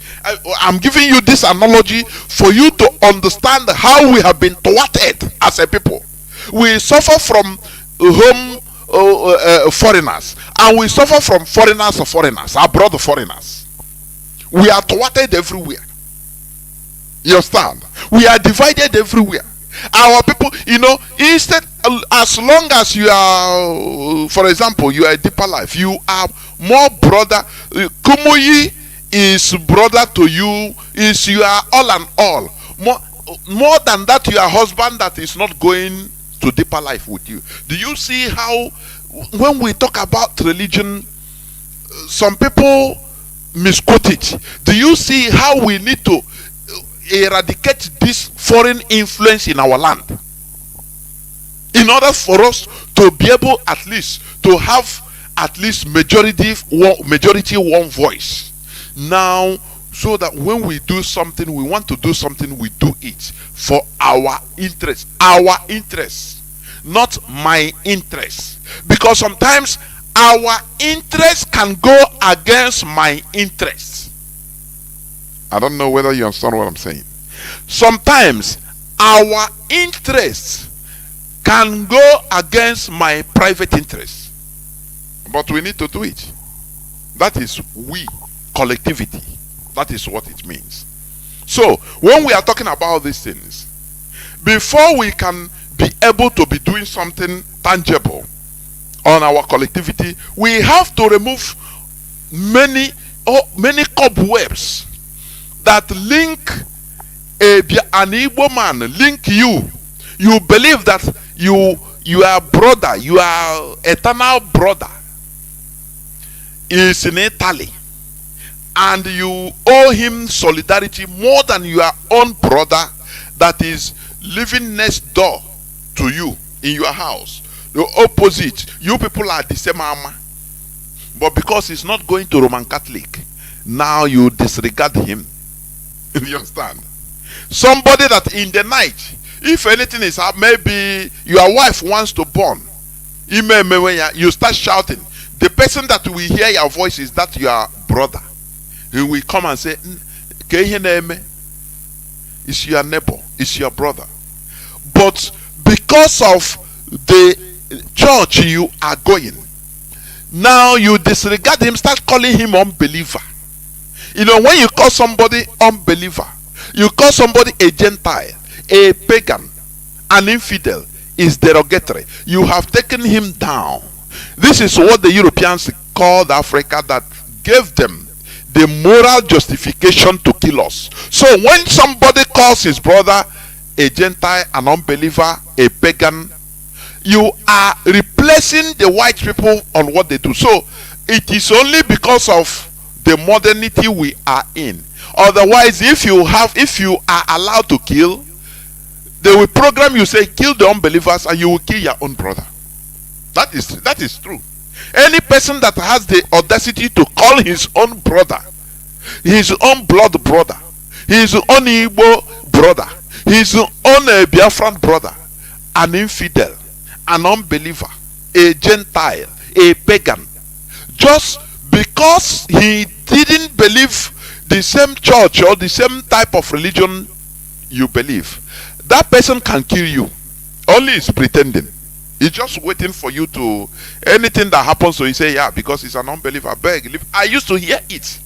I'm giving you this analogy for you to understand how we have been thwarted as a people. We suffer from home foreigners, and we suffer from foreigners, abroad foreigners. We are thwarted everywhere. You understand? We are divided everywhere. Our people, instead, as long as you are, for example, you are a deeper life, you are more brother. Kumuyi is brother to you, you are all and all. More than that, you are husband that is not going to deeper life with you. Do you see how when we talk about religion, some people misquote it? Do you see how we need to eradicate this foreign influence in our land in order for us to be able at least to have at least majority one voice? Now So that when we do something, we want to do something, we do it for our interest. Our interest, not my interest. Because sometimes our interest can go against my interest. I don't know whether you understand what I'm saying. Sometimes our interest can go against my private interest. But we need to do it. That is we, collectivity. That is what it means. So, when we are talking about these things, before we can be able to be doing something tangible on our collectivity, we have to remove many cobwebs that link an Igbo man, link you. You believe that you are brother, you are eternal brother is in Italy, and you owe him solidarity more than your own brother that is living next door to you in your house. The opposite, you people are the same armor, but because he's not going to Roman Catholic, now you disregard him. You understand? Somebody that in the night, if anything is up, maybe your wife wants to born, you start shouting. The person that will hear your voice is that your brother. He will come and say, it's your neighbor, it's your brother. But because of the church you are going, now you disregard him, start calling him unbeliever. You know, when you call somebody unbeliever, you call somebody a Gentile, a pagan, an infidel, is derogatory. You have taken him down. This is what the Europeans called Africa, that gave them the moral justification to kill us. So when somebody calls his brother a Gentile, an unbeliever, a pagan, you are replacing the white people on what they do. So it is only because of the modernity we are in. Otherwise, if you are allowed to kill, they will program you, say kill the unbelievers, and you will kill your own brother. That is true. Any person that has the audacity to call his own brother, his own blood brother, his own Igbo brother, his own Biafran brother, an infidel, an unbeliever, a Gentile, a pagan, just because he didn't believe the same church or the same type of religion you believe, that person can kill you. Only is pretending. He's just waiting for you to, anything that happens to you, say, yeah, because he's an unbeliever. Beg. I used to hear it.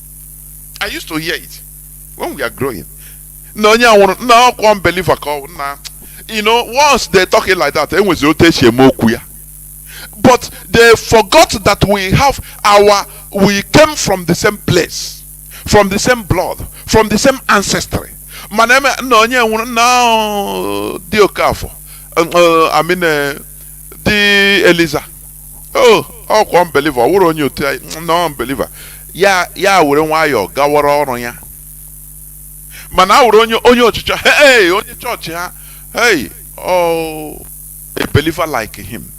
When we are growing. No, unbeliever. You know, once they're talking like that, but they forgot that we came from the same place, from the same blood, from the same ancestry. My name no Diokafo. The Eliza. Oh, unbeliever. We're on you. No unbeliever. Yeah, we're on why you're gawara on ya. Mana we're on your church. Hey, on your church, yeah. Hey, a believer like him,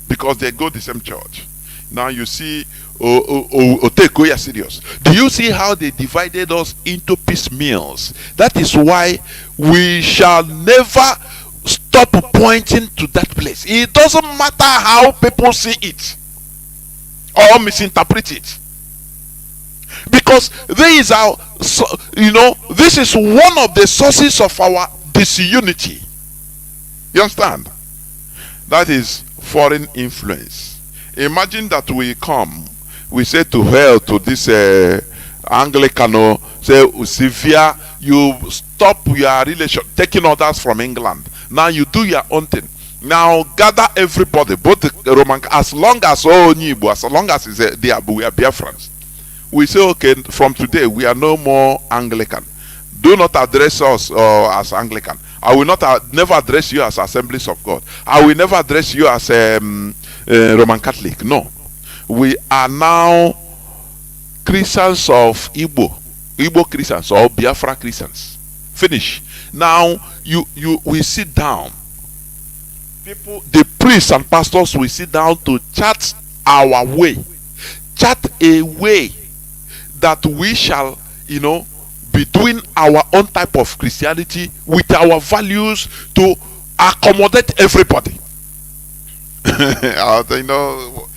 because they go the same church. Now you see, Otekoya serious. Do you see how they divided us into piecemeals? That is why we shall never stop pointing to that place. It doesn't matter how people see it or misinterpret it, because this is one of the sources of our disunity. You understand? That is foreign influence. Imagine that we say to hell to this Anglican, say, Sylvia, you stop your relation, taking orders from England. Now you do your own thing. Now gather everybody, both the Roman, as long as we are Biafrans. We say, okay, from today we are no more Anglican. Do not address us as Anglican. I will never address you as Assemblies of God. I will never address you as Roman Catholic. No, we are now Christians of Igbo Christians or Biafra Christians. Finish. Now we sit down. People, the priests and pastors will sit down to chart our way, chart a way that we shall, be doing our own type of Christianity with our values to accommodate everybody. You know,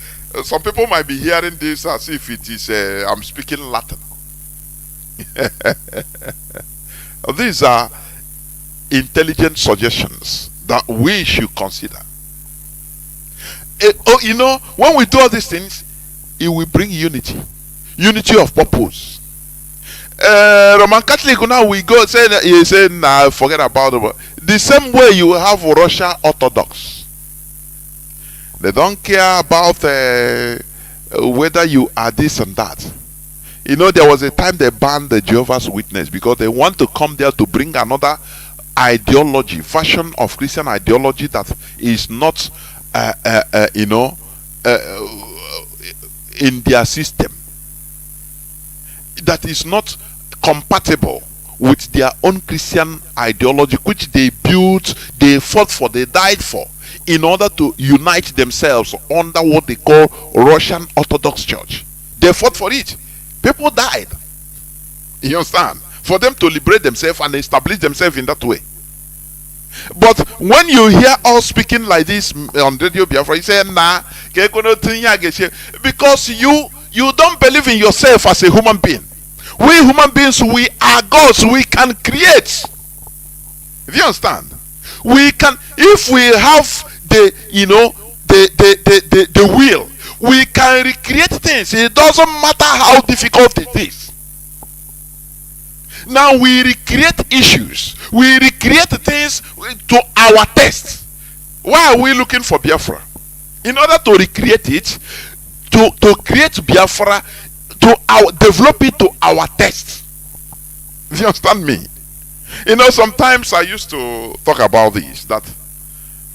some people might be hearing this as if it is I'm speaking Latin. These are intelligent suggestions that we should consider. You know, when we do all these things, it will bring unity of purpose. Roman Catholic, now we go say nah, forget about it. The same way you have Russia Orthodox. They don't care about whether you are this and that. You know, there was a time they banned the Jehovah's Witness because they want to come there to bring another ideology, version of Christian ideology that is not, you know, in their system, that is not compatible with their own Christian ideology, which they built, they fought for, they died for, in order to unite themselves under what they call Russian Orthodox Church. They fought for it. People died. You understand? For them to liberate themselves and establish themselves in that way. But when you hear us speaking like this on Radio Biafra, you say, nah, because you don't believe in yourself as a human being. We human beings, we are gods. We can create. Do you understand? We can, if we have the, you know, the will, we can recreate things. It doesn't matter how difficult it is. Now we recreate issues. We recreate things to our taste. Why are we looking for Biafra? In order to recreate it, to create Biafra, develop it to our taste. Do you understand me? You know, sometimes I used to talk about this, that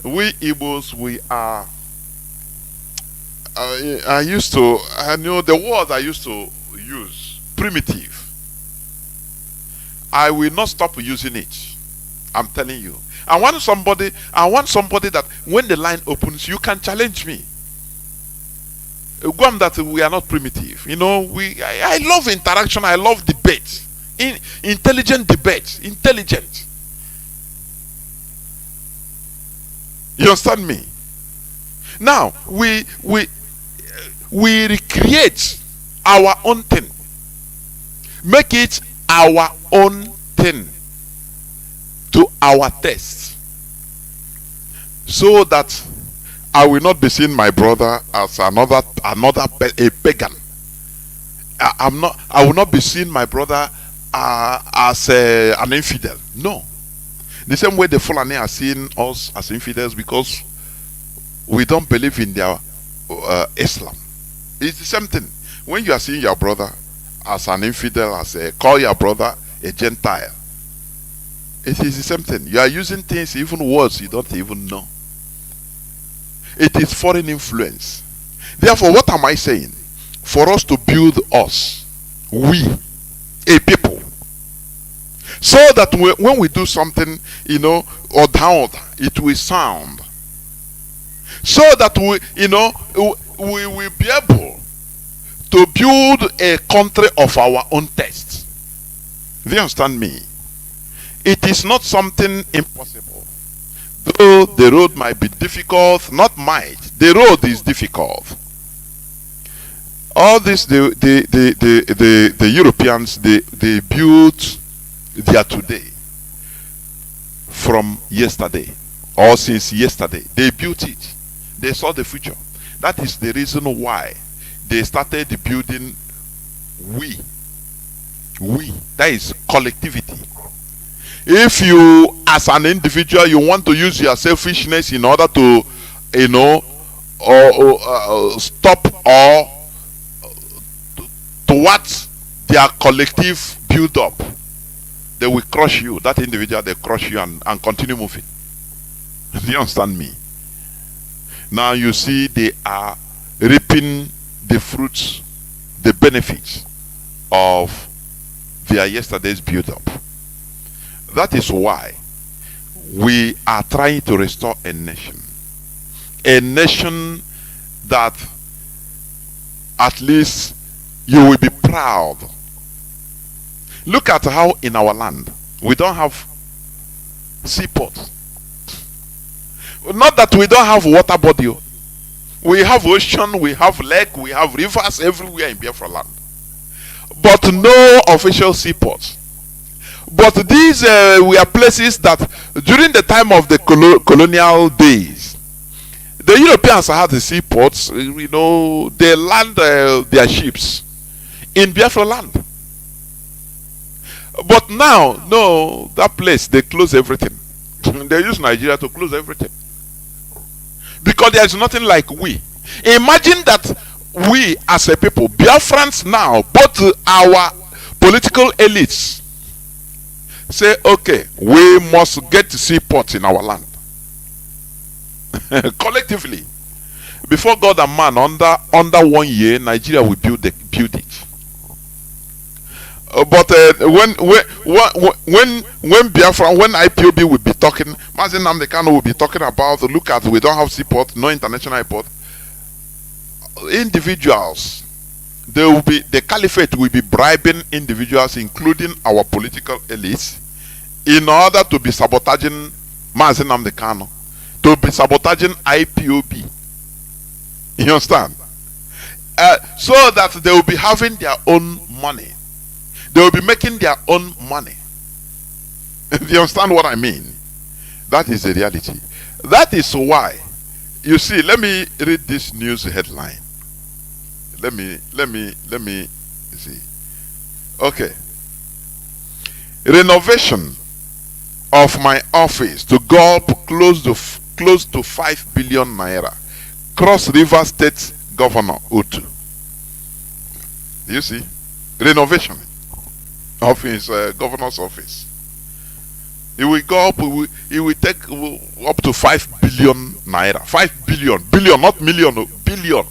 we Igbos, we are, I know the word I used to use, primitive. I will not stop using it. I'm telling you. I want somebody that when the line opens, you can challenge me. Guam, that we are not primitive. You know, I love interaction, I love debate. Intelligent debate. Intelligent. You understand me? Now we recreate our own thing. Make it our own thing to our taste, so that I will not be seeing my brother as a pagan. I will not be seeing my brother as an infidel. No. The same way the Fulani are seeing us as infidels because we don't believe in their Islam. It's the same thing. When you are seeing your brother as an infidel, call your brother a Gentile, it is the same thing. You are using things, even words you don't even know. It is foreign influence. Therefore, what am I saying? For us to build us, we, a people, so that when we do something, you know, or down, it will sound. So that we will be able to build a country of our own taste. Do you understand me? It is not something impossible. Though the road might be difficult, not might, the road is difficult. All this, the Europeans, they built their today from yesterday, or since yesterday. They built it. They saw the future. That is the reason why they started building we. That is collectivity. If you, as an individual, you want to use your selfishness in order to, you know, stop or to what their collective build up, they will crush you. That individual, they crush you and continue moving. Do you understand me? Now you see they are reaping the fruits, the benefits of their yesterday's build up. That is why we are trying to restore a nation. A nation that at least you will be proud. Look at how in our land we don't have seaports. Not that we don't have water body. We have ocean, we have lake, we have rivers everywhere in Biafra land. But no official seaports. But these were places that during the time of the colonial days, the Europeans had the seaports, you know, they land their ships in Biafra land. But now, no, that place, they close everything. They use Nigeria to close everything. Because there is nothing like we. Imagine that we as a people, Biafrans now, both our political elites, say, okay, we must get seaports in our land. Collectively. Before God and man, under 1 year, Nigeria will build it. But when Biafra, when IPOB will be talking, Mazi Nnamdi Kanu will be talking about, look at, we don't have seaport, no international airport. Individuals, the caliphate will be bribing individuals, including our political elites, in order to be sabotaging Mazi Nnamdi Kanu, to be sabotaging IPOB. You understand? So that they will be having their own money. They will be making their own money. Do you understand what I mean? That is the reality. That is why, you see, let me read this news headline. Let me see. Okay. Renovation of my office to gulp close to 5 billion naira. Cross River State Governor Utu. Do you see? Renovation of his governor's office. It will go up, it will take up to 5 billion naira. 5 billion, not million, billion.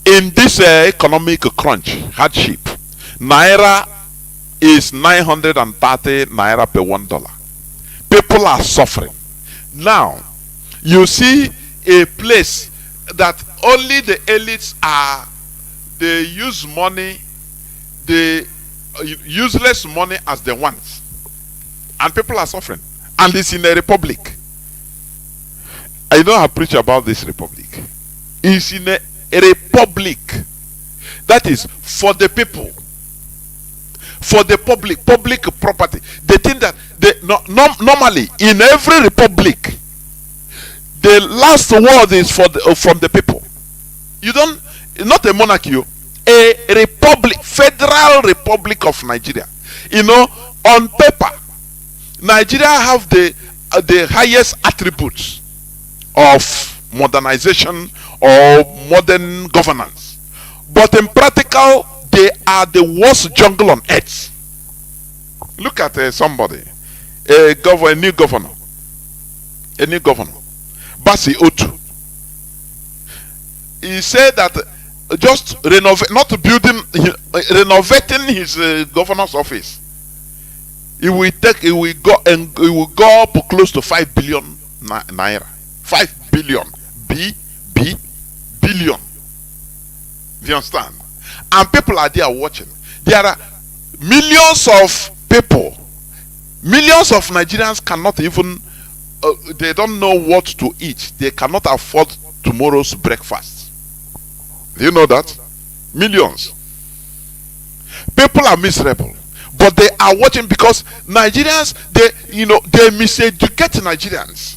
In this economic crunch, hardship, naira is 930 naira per $1. People are suffering. Now, you see a place that only the elites they use money, the useless money as they want, and people are suffering, and it's in a republic. I know I preach about this republic. It's in a republic that is for the people, for the public property. They think that normally in every republic the last word is from the people. You don't, not a monarchy, a republic, Federal Republic of Nigeria. You know, on paper, Nigeria have the highest attributes of modernization or modern governance, but in practical, they are the worst jungle on earth. Look at somebody, a new governor, Basi Otu. He said that just renovating his governor's office, it will go up close to 5 billion naira. 5 billion, billion. Do you understand? And people are there watching. There are millions of people, millions of Nigerians cannot even, they don't know what to eat. They cannot afford tomorrow's breakfast. Do you know that? Millions. People are miserable, but they are watching because Nigerians, they miseducate Nigerians.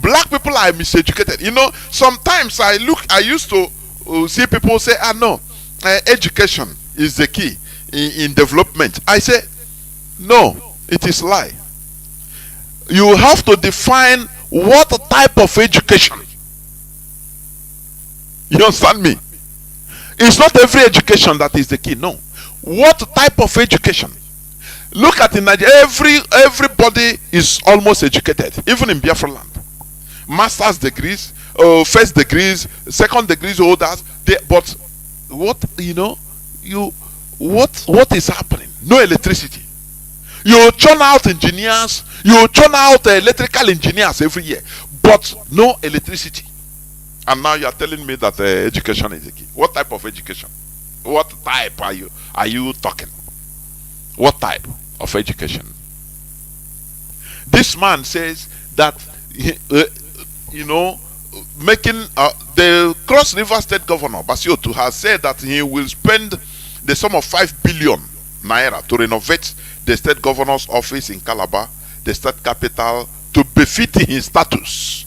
Black people are miseducated. You know, sometimes I used to see people say, no, education is the key in development. I say, no, it is lie. You have to define what type of education. You understand me? It's not every education that is the key. No. What type of education? Look at in Nigeria, everybody is almost educated, even in Biafra land. Master's degrees, first degrees, second degrees, all that. But what is happening? No electricity. You churn out engineers, you churn out electrical engineers every year, but no electricity. And now you are telling me that education is the key. What type of education? What type are you talking? What type of education? This man says that, making the Cross River State Governor Basiotu has said that he will spend the sum of 5 billion naira to renovate the state governor's office in Calabar, the state capital, to befit his status.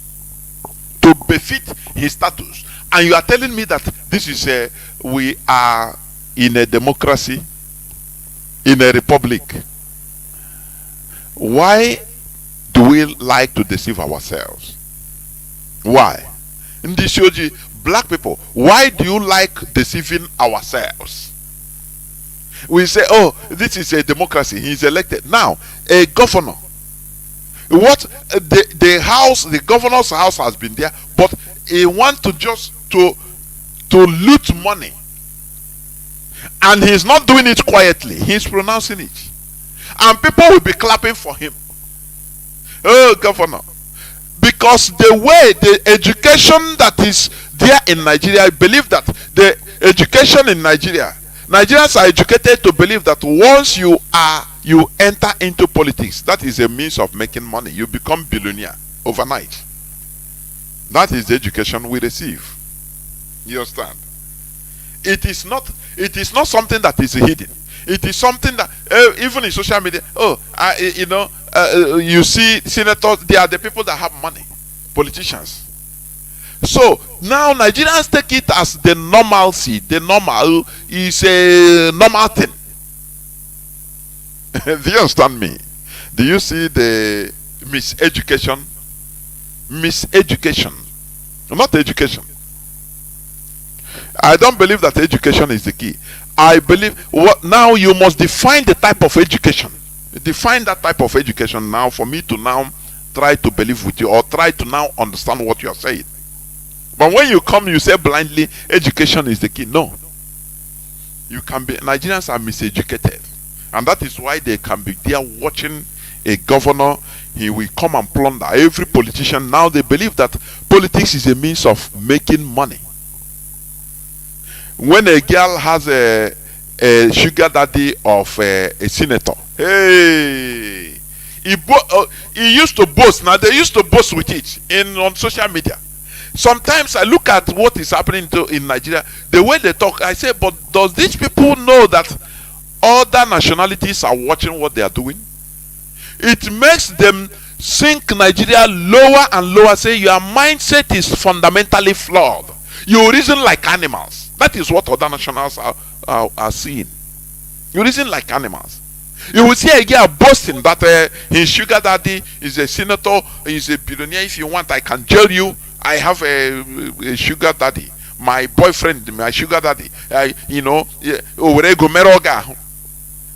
To befit his status. And you are telling me that this is we are in a democracy, in a republic. Why do we like to deceive ourselves? Why? In this shoji, black people, why do you like deceiving ourselves? We say, oh, this is a democracy, he is elected. Now, a governor, what the governor's house has been there, but he wants to just to loot money, and he's not doing it quietly, he's pronouncing it, and people will be clapping for him. Oh, governor, because the way the education that is there in Nigeria, I believe that the education in Nigeria, Nigerians are educated to believe that once you enter into politics, that is a means of making money. You become billionaire overnight. That is the education we receive. You understand? It is not something that is hidden. It is something that even in social media, you see senators, they are the people that have money, politicians. So now Nigerians take it as the normalcy. The normal is a normal thing. Do you understand me? Do you see the miseducation? Miseducation, not education. I don't believe that education is the key. I believe now you must define the type of education. Define that type of education now for me to now try to believe with you, or try to now understand what you are saying. But when you come, you say blindly, education is the key. No. Nigerians are miseducated. And that is why they can be there watching a governor. He will come and plunder every politician. Now they believe that politics is a means of making money. When a girl has a sugar daddy of a senator, hey, he used to boast. Now they used to boast with it on social media. Sometimes I look at what is happening in Nigeria, the way they talk, I say, but does these people know that other nationalities are watching what they are doing? It makes them sink Nigeria lower and lower, say your mindset is fundamentally flawed. You reason like animals. That is what other nationals are seeing. You reason like animals. You will see a girl boasting that his sugar daddy is a senator, is a billionaire. If you want, I can tell you, I have a sugar daddy. My boyfriend, my sugar daddy.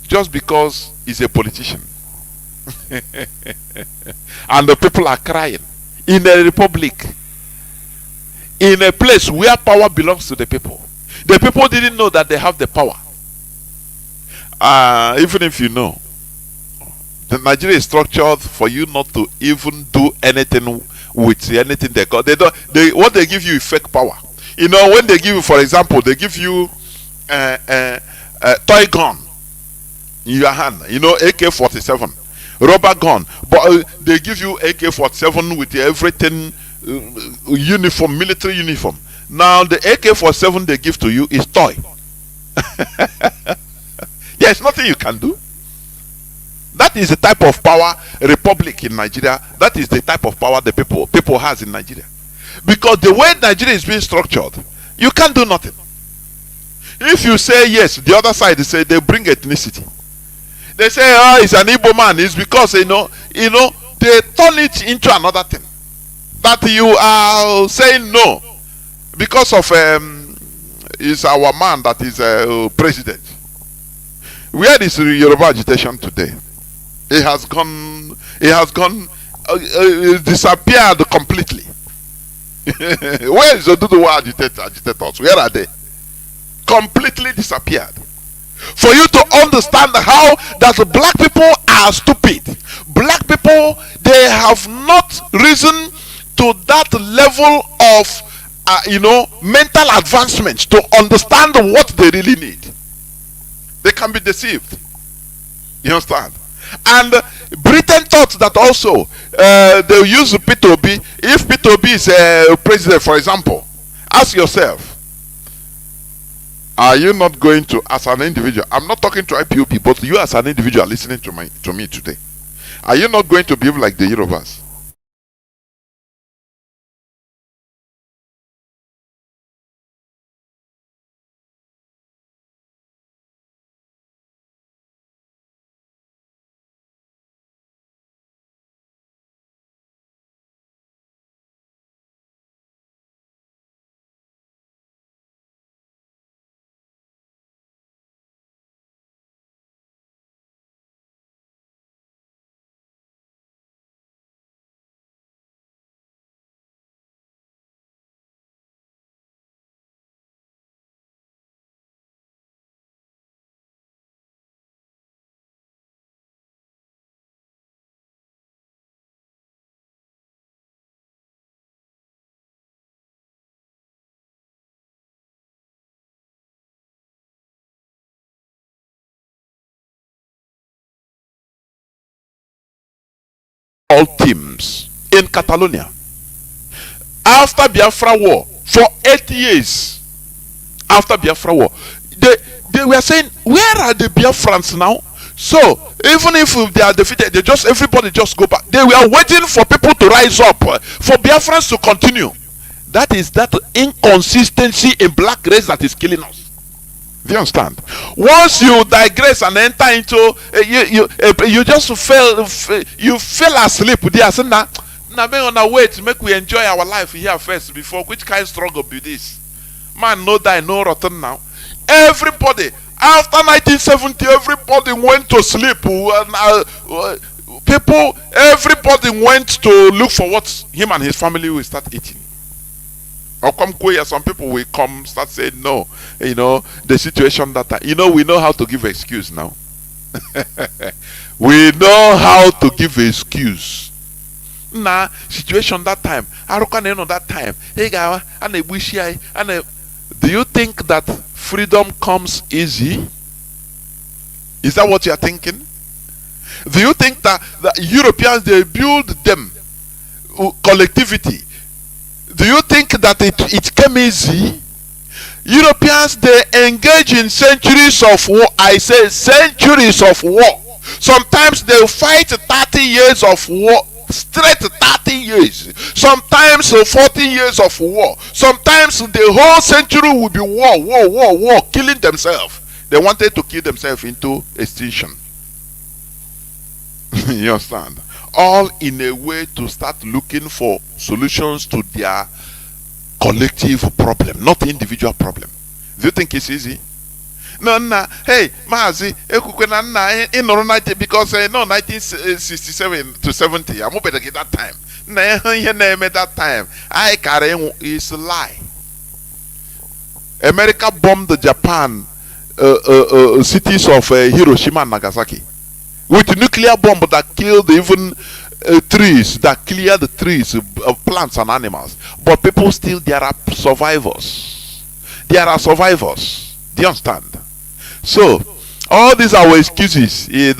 Just because he's a politician. And the people are crying. In a republic, in a place where power belongs to the people. The people didn't know that they have the power. Even if you know, the Nigeria is structured for you not to even do anything with anything they got. What they give you is fake power. You know, when they give you, for example, they give you a toy gun in your hand, AK-47, rubber gun, but they give you AK-47 with everything, uniform, military uniform. Now the AK-47 they give to you is toy. There's nothing you can do. That is the type of power republic in Nigeria. That is the type of power the people has in Nigeria. Because the way Nigeria is being structured, you can't do nothing. If you say yes, the other side, they say they bring ethnicity. They say, oh, it's an Igbo man. It's because they turn it into another thing. That you are saying no because of is our man that is president. Where is Yoruba agitation today? It has gone disappeared completely. Where is the Oduduwa agitators? Where are they? Completely disappeared. For you to understand how that black people are stupid. Black people, they have not risen to that level of mental advancement to understand what they really need. They can be deceived. You understand? And Britain thought that also they'll use P2B. If P2B is a president, for example, ask yourself, are you not going to, as an individual, I'm not talking to IPOB, but you as an individual listening to me today, are you not going to behave like the Yorubas? All teams in Catalonia. After Biafra war, for 8 years, after Biafra war, they were saying, where are the Biafrans now? So even if they are defeated, everybody just go back. They were waiting for people to rise up, for Biafrans to continue. That is that inconsistency in black race that is killing us. Do you understand? Once you digress and enter into you just fell asleep there. So now on our way to make we enjoy our life here first before which kind of struggle be this? Man, no die, no rotten now. Everybody after 1970, everybody went to sleep. Everybody went to look for what him and his family will start eating. Or some people will come start saying no, the situation that we know how to give excuse now. We know how to give excuse. Nah, situation that time. That time. Do you think that freedom comes easy? Is that what you are thinking? Do you think that the Europeans, they build them collectivity? Do you think that it came easy? Europeans, they engage in centuries of war. I say centuries of war. Sometimes they fight 30 years of war, straight 30 years. Sometimes 40 years of war. Sometimes the whole century will be war, killing themselves. They wanted to kill themselves into extinction. You understand? All in a way to start looking for solutions to their collective problem, not individual problem. Do you think it's easy? No, hey, Mazi, because 1967 to 70, I'm better get that time. That time, I carry is a lie. America bombed the Japan cities of Hiroshima and Nagasaki with a nuclear bomb that killed even trees, that cleared the trees of plants and animals. But people still, there are survivors. There are survivors. Do you understand? So all these are our excuses. We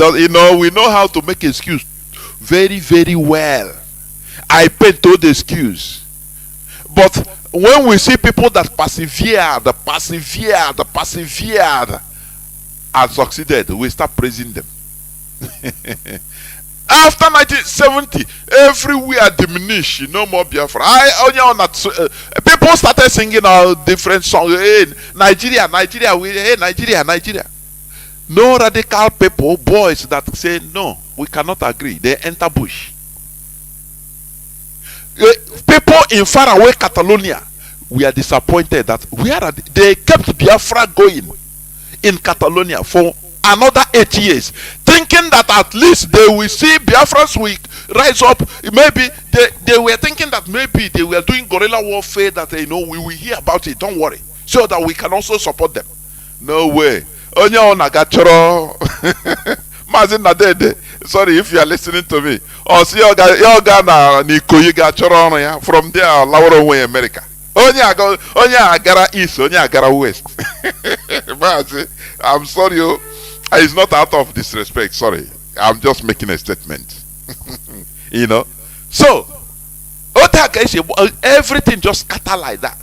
know how to make excuse very, very well. I paid to the excuse. But when we see people that persevered and succeeded, we start praising them. After 1970, everywhere diminished. No more Biafra. People started singing all different songs. Hey, Nigeria. Nigeria. No radical people, boys that say no, we cannot agree. They enter bush. People in faraway Catalonia, we are disappointed that they kept Biafra going in Catalonia for another 8 years, thinking that at least they will see Biafrans will rise up. Maybe they were thinking that maybe they were doing guerrilla warfare, that we will hear about it, don't worry, so that we can also support them. No way. Mazi Nadede, sorry if you are listening to me. Or see your Ghana Nikoyiga Chorono from there, Laura way America. Onya agara east, onya agara west. Mazi, I'm sorry. It's not out of disrespect, sorry. I'm just making a statement. You know? So, everything just scatter like that.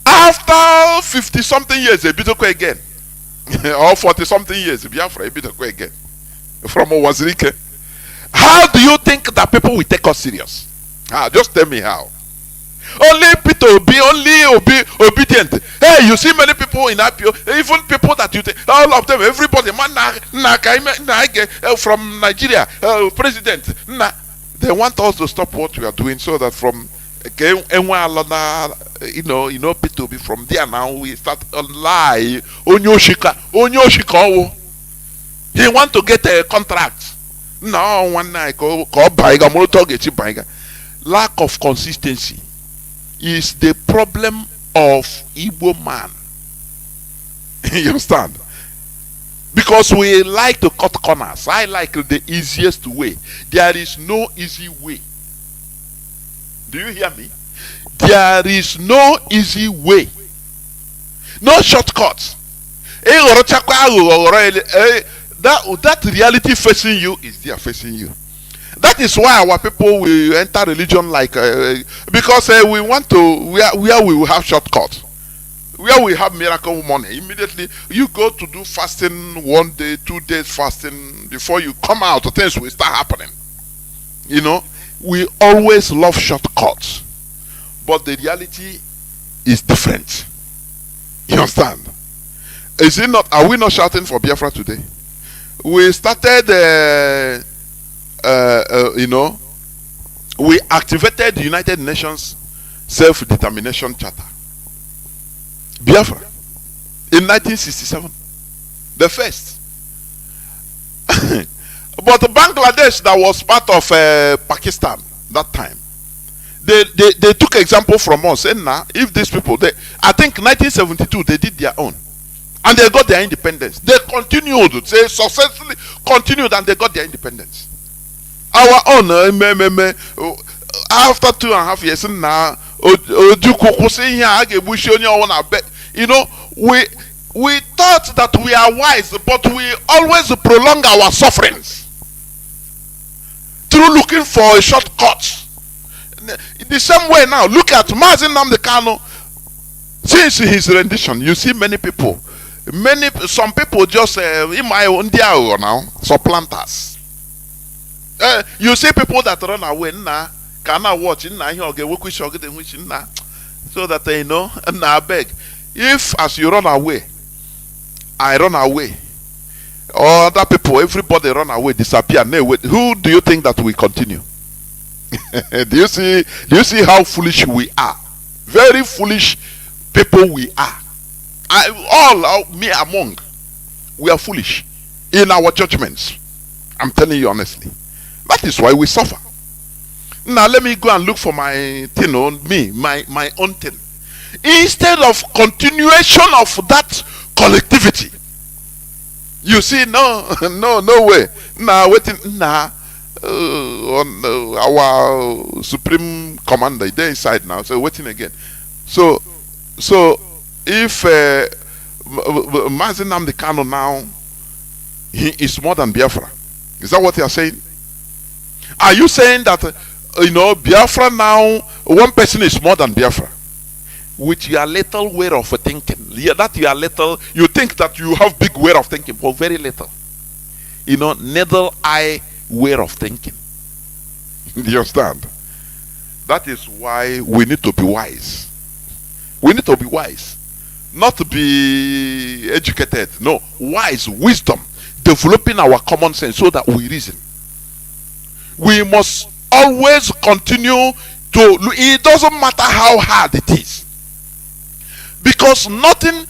After 50 something years, a bit again. Or 40 something years, Biafra, a bit again. From Owazirike. How do you think that people will take us serious? Just tell me how. Only people be obedient. Hey, you see many people in IPO, even people that you take, all of them, everybody, man, from Nigeria, president, they want us to stop what we are doing so that from people be from there now we start a lie. Onyoshika. He want to get a contract. No, one night lack of consistency is the problem of Igbo man. You understand? Because we like to cut corners. I like the easiest way. There is no easy way. Do you hear me? There is no easy way. No shortcuts. That reality facing you is there facing you. That is why our people will enter religion like because we want to where we will have shortcuts, where we have miracle money. Immediately you go to do fasting 1 day, 2 days fasting before you come out. Things will start happening. You know, we always love shortcuts, but the reality is different. You understand? Is it not? Are we not shouting for Biafra today? We started. We activated the United Nations Self-Determination Charter. Biafra in 1967, the first. But Bangladesh, that was part of Pakistan that time, they took example from us. And now, if these people, I think 1972 they did their own, and they got their independence. They continued, they successfully continued, and they got their independence. Our own after 2.5 years now, you know, we thought that we are wise, but we always prolong our sufferings through looking for a shortcut. The same way now, look at Mazi Nnamdi Kanu. Since his rendition, you see many people, some people just in my own dia now, supplanters. You see people that run away now, cannot watch in now, so that they know. And I beg, if as you run away, I run away, or other people, everybody run away, disappear. Who do you think that we continue? Do you see how foolish we are? Very foolish people we are. Me among, we are foolish in our judgments. I'm telling you honestly. That is why we suffer. Now let me go and look for my thing on me, my own thing. Instead of continuation of that collectivity. You see, no way. Now waiting. Our supreme commander, they're inside now. So waiting again. So if Mazi Nnamdi Kanu now, he is more than Biafra. Is that what you are saying? Are you saying that Biafra now, one person is more than Biafra? With your little way of thinking, you think that you have big way of thinking, but very little. Needle eye way of thinking. Do you understand? That is why we need to be wise. We need to be wise, not to be educated. No, wise, wisdom, developing our common sense so that we reason. We must always continue to. It doesn't matter how hard it is, because nothing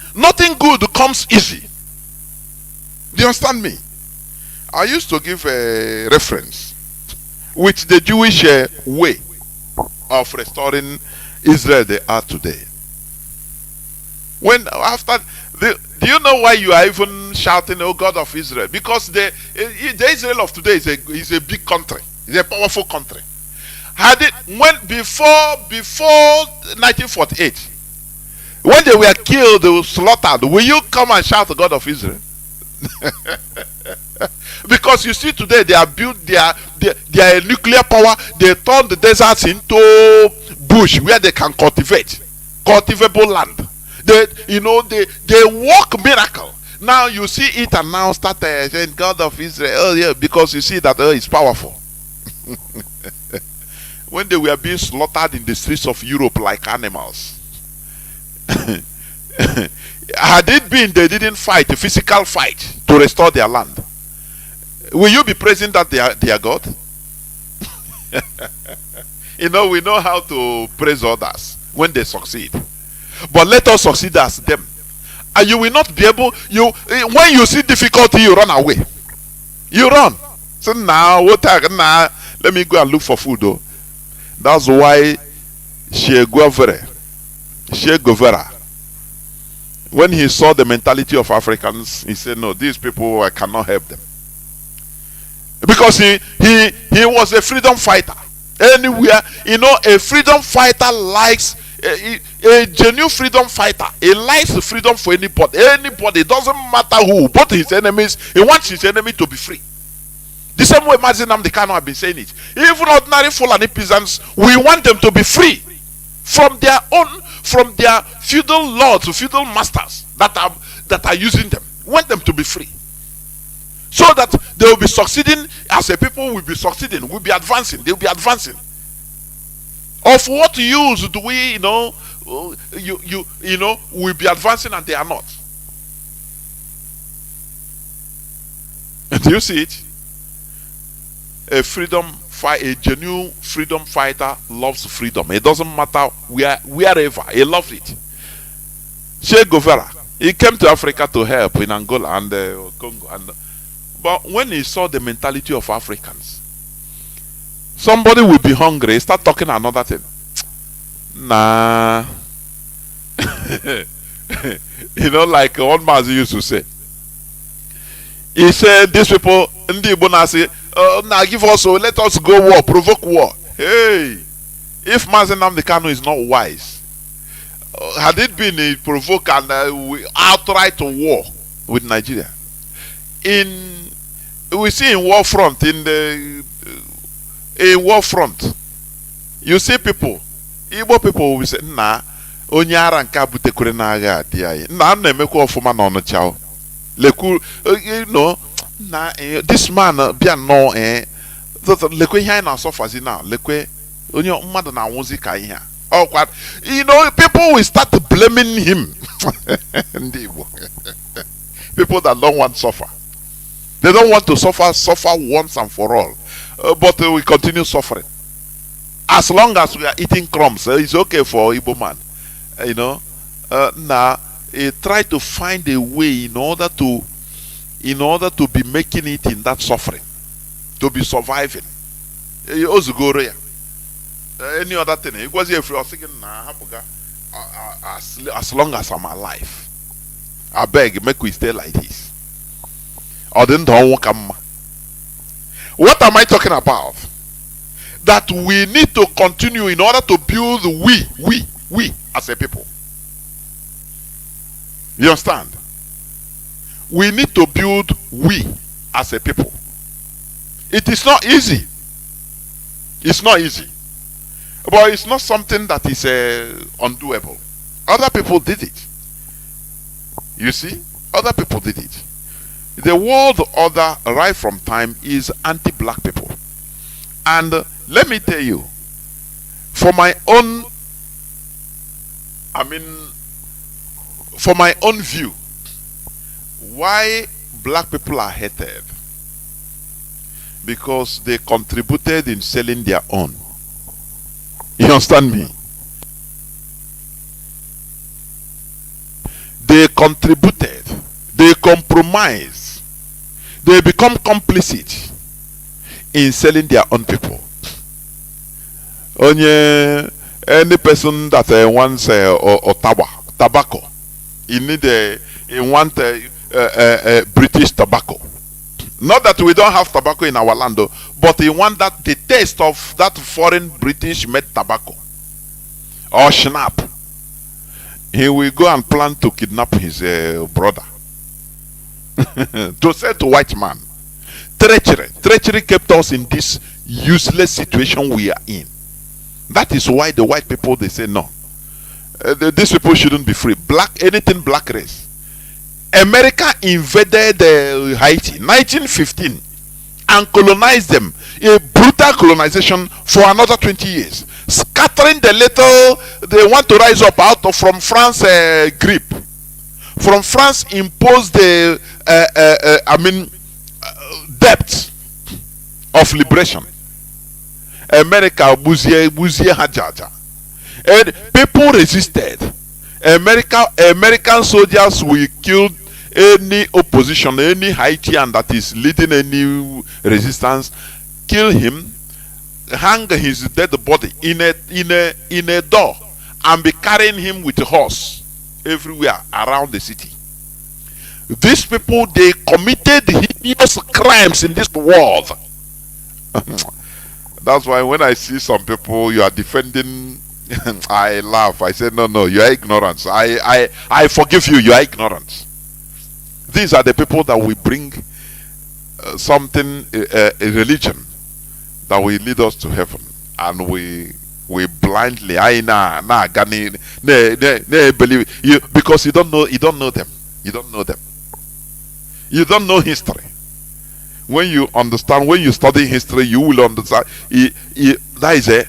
good comes easy. Do you understand me? I used to give a reference with the Jewish way of restoring Israel they are today. Do you know why you are even shouting, "Oh God of Israel"? Because the Israel of today is a big country. It's a powerful country. Before 1948, when they were killed, they were slaughtered, will you come and shout the God of Israel? Because you see today they are built, they are nuclear power. They turn the deserts into bush where they can cultivable land. They work miracle. Now you see it and now start saying God of Israel. Oh yeah, because you see that it's powerful. When they were being slaughtered in the streets of Europe like animals. Had it been they didn't fight a physical fight to restore their land, will you be praising that they are God? We know how to praise others when they succeed, but let us succeed as them, and you will not be able. When you see difficulty, you run away. You run. So now, let me go and look for food. Though. That's why Che Guevara, when he saw the mentality of Africans, he said, no, these people, I cannot help them. Because he was a freedom fighter. Anywhere, a freedom fighter likes, a genuine freedom fighter, he likes the freedom for anybody. Anybody, it doesn't matter who, both his enemies, he wants his enemy to be free. The same way Mazi Nnamdi Kanu have been saying it. Even ordinary Fulani peasants, we want them to be free from their feudal lords, feudal masters that are using them. We want them to be free, so that they will be succeeding as a people. Will be succeeding. Will be advancing. They will be advancing. Of what use do we, will be advancing and they are not? Do you see it? A genuine freedom fighter loves freedom. It doesn't matter wherever. He loves it. Che Guevara, he came to Africa to help in Angola and Congo. But when he saw the mentality of Africans, somebody will be hungry, start talking another thing. Nah. Like one Mazi used to say. He said, these people, Ndi Bonasi, now give us, let us go war, provoke war. Hey, if Mazi Nnamdi Kanu is not wise, had it been a provoke and we outright war with Nigeria, we see in war front, in war front, you see people, Igbo people will say, nah, onye ara nka butekwere na agha adi ayi. Na na-emekwa ofuma na onu chao. This man bia no lekwe ihe anyị na-asọfazi now, lekwe onye mmadụ na-anwụzi ka ihe a. People will start blaming him. People that don't want to suffer. They don't want to suffer once and for all. But we continue suffering. As long as we are eating crumbs, it's okay for Igbo man. Now try to find a way in order to be making it in that suffering, to be surviving. Any other thing, it was if you are thinking, as long as I'm alive, I beg, make we stay like this. Or then don't come. What am I talking about? That we need to continue in order to build we as a people. You understand? We need to build we as a people. It is not easy. It's not easy. But it's not something that is undoable. Other people did it. You see? Other people did it. The world order right from time is anti-black people. And let me tell you, for my own view, why black people are hated? Because they contributed in selling their own. You understand me? They contributed, they compromised, they become complicit in selling their own people. Any person that wants tobacco, he want British tobacco. Not that we don't have tobacco in our land, but he want the taste of that foreign British made tobacco or schnapp. He will go and plan to kidnap his brother. to say to white man, treachery kept us in this useless situation we are in. That is why the white people, they say no, these people shouldn't be free. Anything black race. America invaded Haiti 1915 and colonized them, a brutal colonization for another 20 years, scattering the little they want to rise up out of from France grip. From France imposed the depth of liberation. America buzie hajaja, and people resisted. American soldiers will kill any opposition, any Haitian that is leading any resistance, kill him, hang his dead body in a door, and be carrying him with a horse everywhere around the city. These people, they committed heinous crimes in this world. That's why when I see some people you are defending, I laugh. I say, no, you are ignorant. I forgive you. You are ignorant. These are the people that will bring something, a religion that will lead us to heaven, and we blindly believe you because you don't know them. You don't know them. You don't know history. When you understand, when you study history, you will understand. That is it.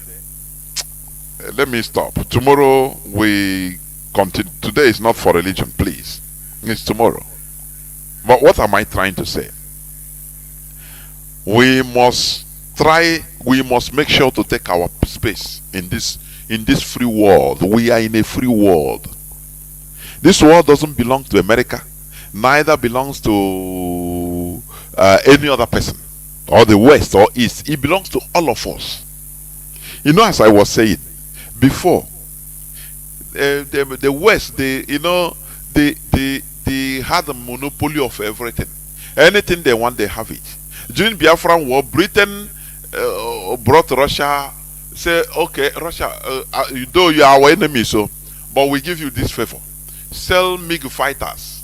Let me stop. Tomorrow we continue. Today is not for religion, please. It's tomorrow. But what am I trying to say? We must make sure to take our space in this free world. We are in a free world. This world doesn't belong to America, neither belongs to any other person, or the West or East. It belongs to all of us. You know, as I was saying before, the West, they had a monopoly of everything. Anything they want, they have it. During Biafran War, Britain brought Russia. Say, okay, Russia, though you are our enemy, but we give you this favor: sell MiG fighters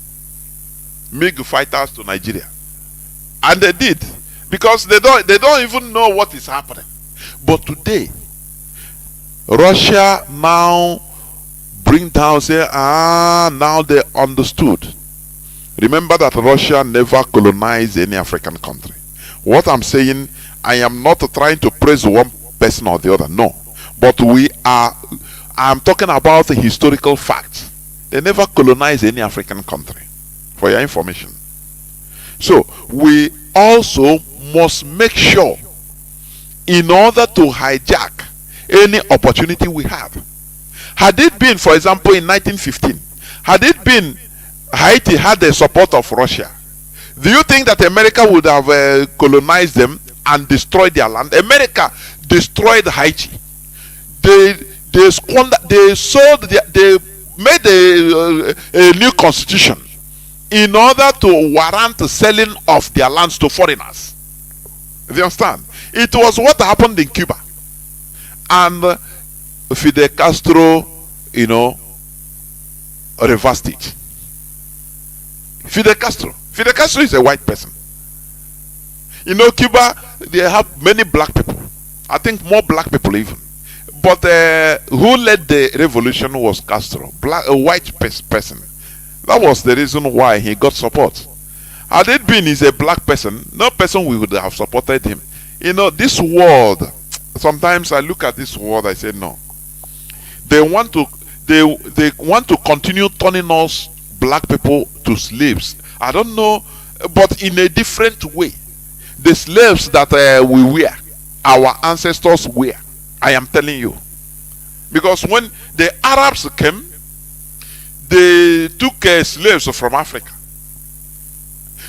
to Nigeria. And they did, because they don't even know what is happening. But today, Russia now bring down, say, now they understood. Remember that Russia never colonized any African country. What I'm saying, I am not trying to praise one person or the other, no. But I'm talking about the historical facts. They never colonized any African country, for your information. So we also must make sure, in order to hijack any opportunity we have. Had it been, for example, in 1915, had it been Haiti had the support of Russia, do you think that America would have colonized them and destroyed their land? America destroyed Haiti. They made a new constitution in order to warrant the selling of their lands to foreigners. Do you understand? It was what happened in Cuba. And Fidel Castro, reversed it. Fidel Castro is a white person. Cuba, they have many black people. I think more black people even. But who led the revolution was Castro, a white person. That was the reason why he got support. Had it been he's a black person, no person would have supported him. This world, sometimes I look at this world, I say no. They want to continue turning us black people to slaves. I don't know, but in a different way. The slaves that we wear, our ancestors wear. I am telling you. Because when the Arabs came, they took slaves from Africa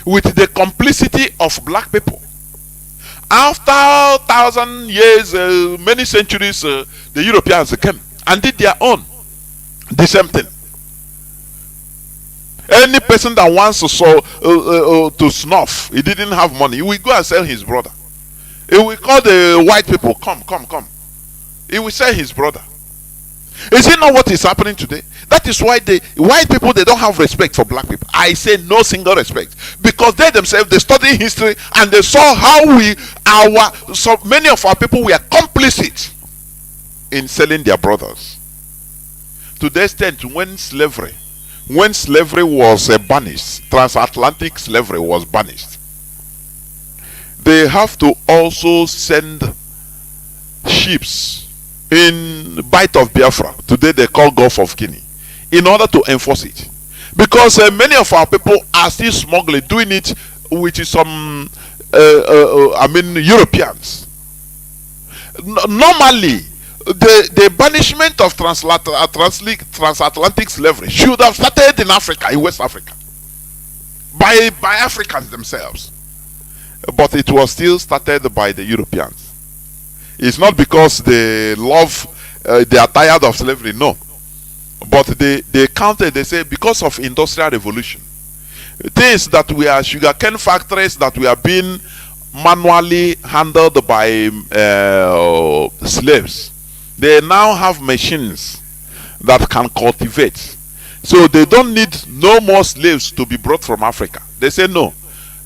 with the complicity of black people. After 1,000 years, many centuries, the Europeans came and did their own. The same thing. Any person that wants to snuff, he didn't have money, he will go and sell his brother. He will call the white people, come. He will sell his brother. Is it not what is happening today? That is why the white people, they don't have respect for black people. I say no single respect, because they themselves, they study history and they saw how so many of our people were complicit in selling their brothers, to the extent when slavery was banished, transatlantic slavery was banished, they have to also send ships in Bight of Biafra, today they call Gulf of Guinea, in order to enforce it, because many of our people are still smuggling, doing it with some Europeans. Normally the banishment of transatlantic slavery should have started in Africa, in West Africa, by Africans themselves, but it was still started by the Europeans. It's not because they are tired of slavery, no, but they counted, they say, because of industrial revolution, things that we are sugarcane factories that we are being manually handled by slaves, they now have machines that can cultivate, so they don't need no more slaves to be brought from Africa. They say no,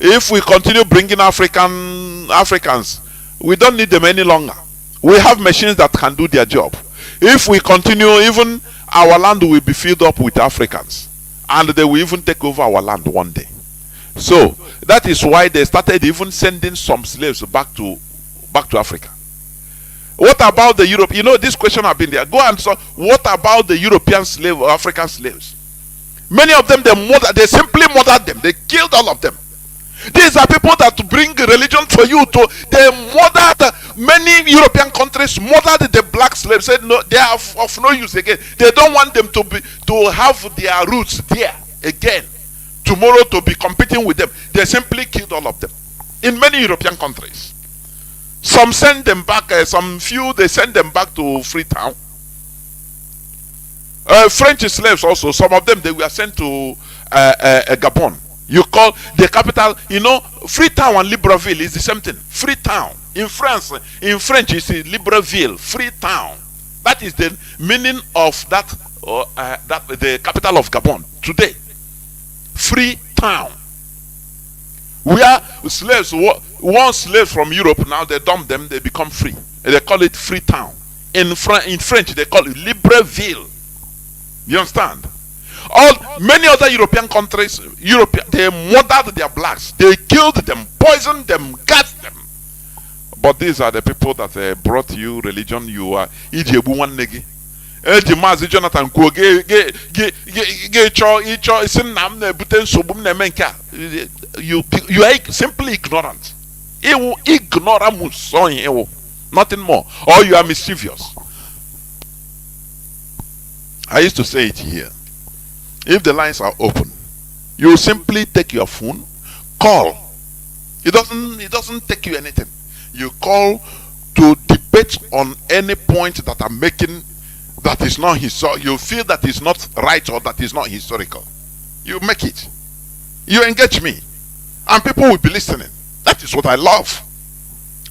if we continue bringing Africans, we don't need them any longer. We have machines that can do their job. If we continue, even our land will be filled up with Africans, and they will even take over our land one day. So that is why they started even sending some slaves back to Africa. What about the Europe? You know, this question have been there. Go and so. What about the European slave or African slaves? Many of them, they simply murdered them. They killed all of them. These are people that bring religion for you to. They murdered many European countries. Murdered the black slaves. Said no, they are of no use again. They don't want them to have their roots there again. Tomorrow to be competing with them. They simply killed all of them in many European countries. Some send them back, some few they send them back to Freetown. French slaves also, some of them they were sent to Gabon. You call the capital, you know, Freetown and Libreville is the same thing. Freetown in France, in French is Libreville, Freetown. That is the meaning of that the capital of Gabon today. Freetown. Where slaves, once slaves from Europe, now they dump them, they become free. They call it Freetown. In French, they call it Libreville. You understand? Many other European countries, they murdered their blacks. They killed them, poisoned them, gassed them. But these are the people that brought you religion. You are Ijebu one negi. Mazi Jonathan you are simply ignorant. Nothing more. Or you are mischievous. I used to say it here. If the lines are open, you simply take your phone, call. It doesn't take you anything. You call to debate on any point that I'm making that is not you feel that is not right or that is not historical. You make it. You engage me. And people will be listening. That is what I love.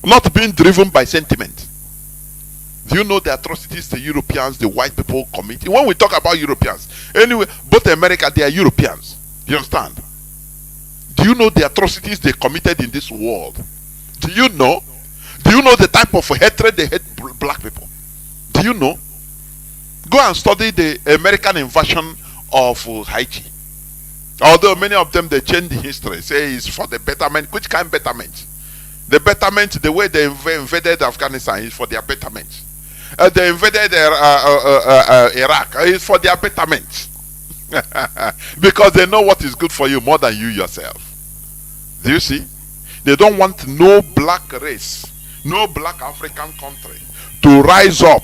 Not being driven by sentiment. Do you know the atrocities the Europeans, the white people commit? When we talk about Europeans, anyway, both America, they are Europeans. You understand? Do you know the atrocities they committed in this world? Do you know? Do you know the type of hatred they hate black people? Do you know? Go and study the American invasion of Haiti. Although many of them, they change the history, say it's for the betterment. Which kind of betterment? The betterment, the way they invaded Afghanistan is for their betterment. They invaded Iraq is for their betterment. Because they know what is good for you more than you yourself. Do you see? They don't want no black race, no black African country to rise up,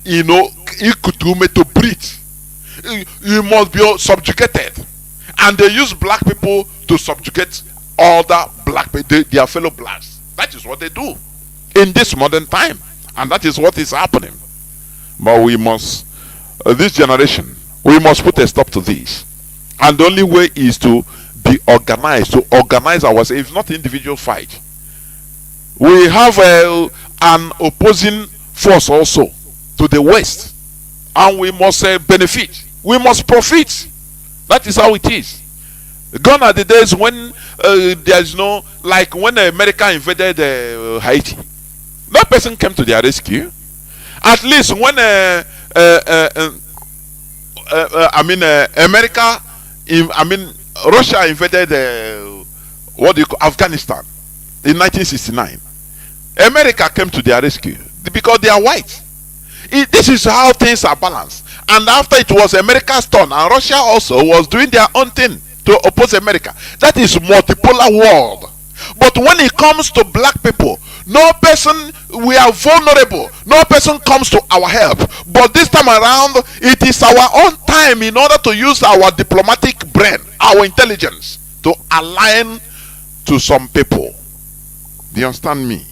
you know, to breathe. You must be subjugated. And they use black people to subjugate other black people, their fellow blacks. That is what they do in this modern time. And that is what is happening. But we must, this generation, we must put a stop to this. And the only way is to be organized, to organize ourselves. It's not individual fight. We have an opposing force also to the West. And we must benefit. We must profit. That is how it is. Gone are the days when there's no, like when America invaded Haiti. No person came to their rescue. At least when America, Russia invaded Afghanistan in 1969. America came to their rescue because they are white. This is how things are balanced. And after it was America's turn, and Russia also was doing their own thing to oppose America. That is multipolar world. But when it comes to black people, no person, we are vulnerable. No person comes to our help. But this time around, it is our own time in order to use our diplomatic brain, our intelligence, to align to some people. Do you understand me?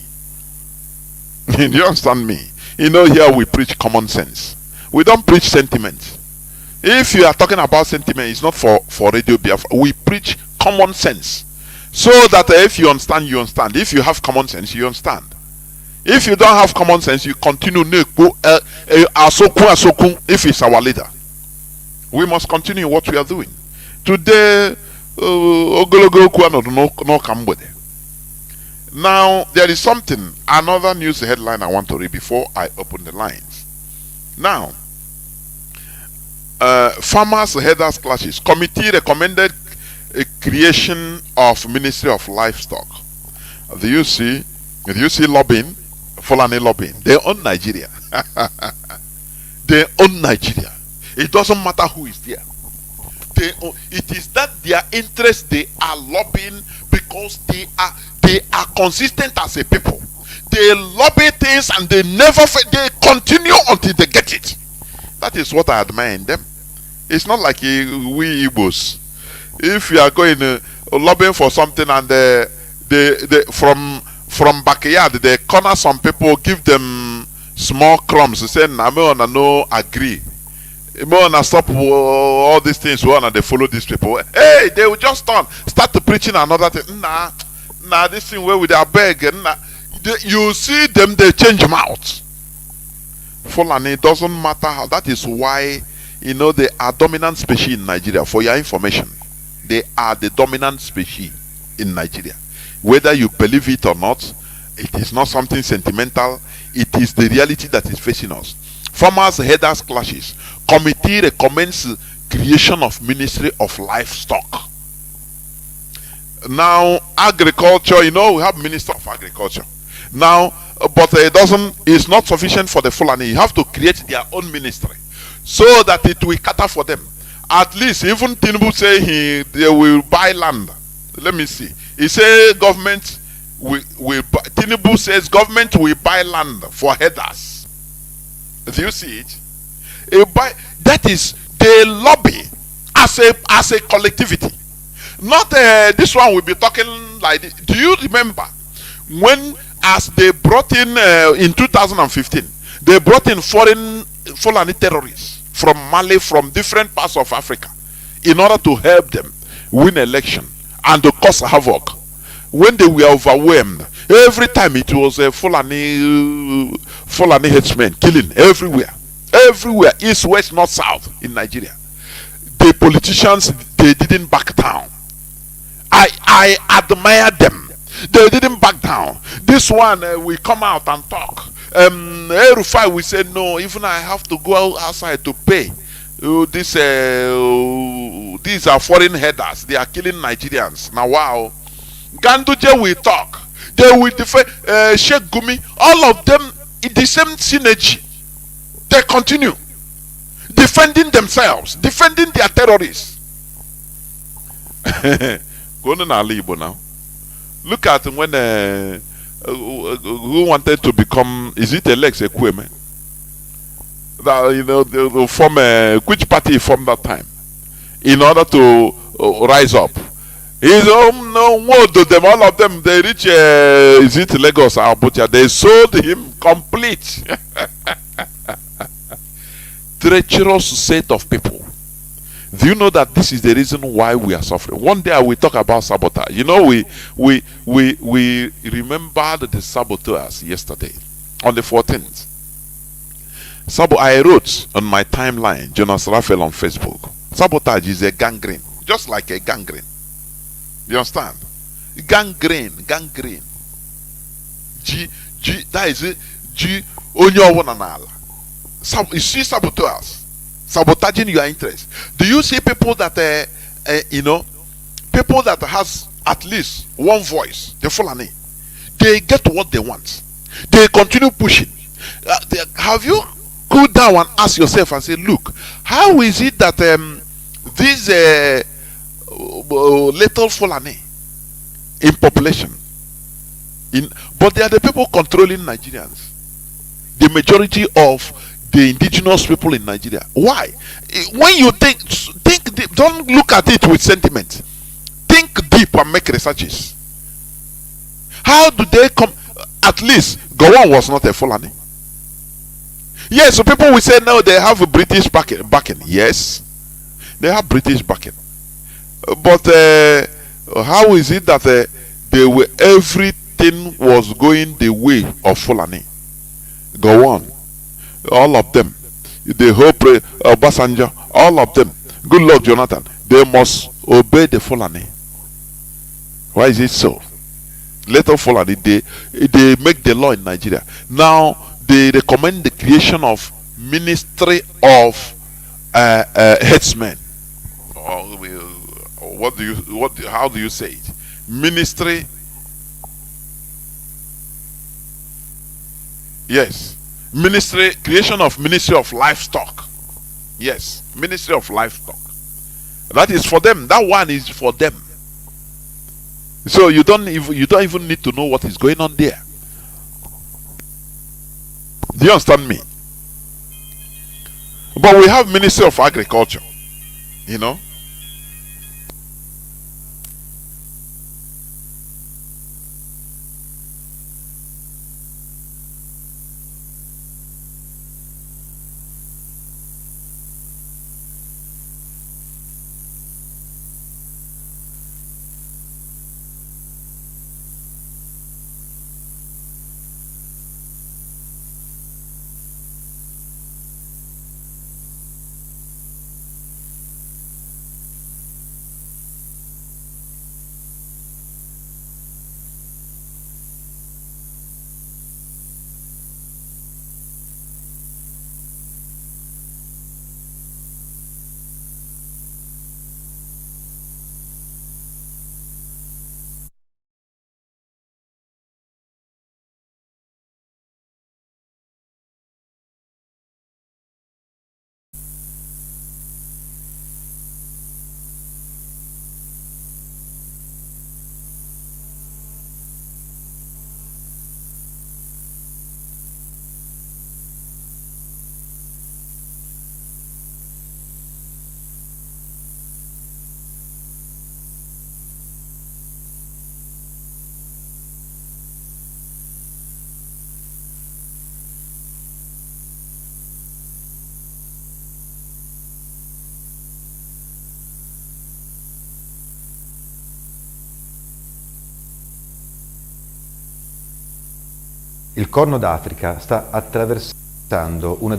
Do you understand me? You know, here we preach common sense. We don't preach sentiment. If you are talking about sentiment, it's not for Radio Biafra. We preach common sense. So that if you understand, you understand. If you have common sense, you understand. If you don't have common sense, you continue if it's our leader. We must continue what we are doing. Today, now, there is something, another news headline I want to read before I open the lines. Now, farmers headers clashes. Committee recommended a creation of Ministry of Livestock. Do you see lobbying? Fulani lobbying. They own Nigeria. They own Nigeria. It doesn't matter who is there. It is that their interest they are lobbying because they are consistent as a people. They lobby things and they continue until they get it. That is what I admire in them. It's not like we Igbos. If you are going lobbying for something and they from backyard they corner some people, give them small crumbs, say no agree. Stop all these things. They follow these people. Hey, they will just start to preaching another thing. Nah, this thing where with their beg. You see them, they change mouth. Fulani, it doesn't matter how. That is why, they are dominant species in Nigeria. For your information, they are the dominant species in Nigeria. Whether you believe it or not, it is not something sentimental. It is the reality that is facing us. Farmers headers clashes. Committee recommends creation of Ministry of Livestock. Now, agriculture, we have Minister of Agriculture. Now, but it's not sufficient for the Fulani. You have to create their own ministry so that it will cater for them. At least, even Tinubu say they will buy land. Let me see. He say government will buy. Tinubu says government will buy land for headers. Do you see it? That is, they lobby as a collectivity. Not this one will be talking like this. Do you remember when, as they brought in 2015, they brought in foreign Fulani terrorists from Mali, from different parts of Africa, in order to help them win election and to cause havoc. When they were overwhelmed, every time it was a Fulani headsmen killing everywhere, east, west, north, south in Nigeria. The politicians, they didn't back down. I admire them. They didn't back down. This one we come out and talk. Rufai we say no. Even I have to go outside to pay. These are foreign headers. They are killing Nigerians. Now wow. Ganduje we talk. They will defend Sheikh Gumi. All of them in the same synergy. They continue defending themselves, defending their terrorists. Going on Alibo now. Look at when who wanted to become, is it Alex Ekweme? That form which party from that time in order to rise up. His own no word to them, all of them they reach is it Lagos or Abuja? They sold him complete. Treacherous set of people. Do you know that this is the reason why we are suffering? One day I will talk about sabotage. We remembered the saboteurs yesterday on the 14th. I wrote on my timeline, Jonas Raphael on Facebook, sabotage is a gangrene, just like a gangrene. You understand? Gangrene. That is it. You see saboteurs sabotaging your interest. Do you see people that people that has at least one voice, the Fulani, they get what they want, they continue pushing. Have you cool down and ask yourself and say, look, how is it that these little Fulani in population, but they are the people controlling Nigerians, the majority of the indigenous people in Nigeria? Why? When you think deep, don't look at it with sentiment. Think deep and make researches. How do they come? At least Gowon was not a Fulani. Yes, so people will say no, they have a British backing. Yes, they have British backing. But how is it that they were, everything was going the way of Fulani? Go on, all of them, the whole Obasanjo, all of them. Good Lord, Jonathan, they must obey the Fulani. Why is it so? Little Fulani, they make the law in Nigeria. Now they recommend the creation of Ministry of Headsmen. How do you say it? Ministry. Yes, ministry, creation of Ministry of Livestock. Yes, Ministry of Livestock. That is for them. That one is for them. So you don't even need to know what is going on there. Do you understand me? But we have Ministry of Agriculture. You know. Il Corno d'Africa sta attraversando una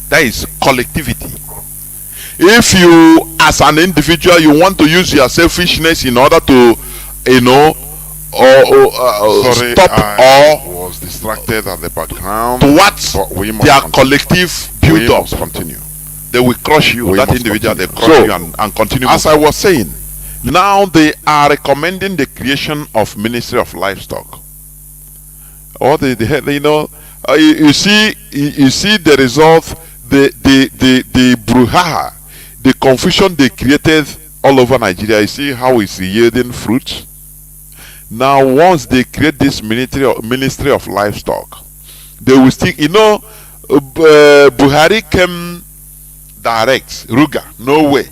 that is collectivity. If you as an individual you want to use your selfishness in order to Sorry, stop I or was distracted at the background. towards their collective build up, continue. they will crush you. That individual, they crush So, you and continue. As I was saying, Now they are recommending the creation of Ministry of Livestock. Or you see the result, the brouhaha, the confusion they created all over Nigeria. You see how it's yielding fruit. Now, once they create this ministry of livestock, they will still, Buhari came direct, Ruga, no way.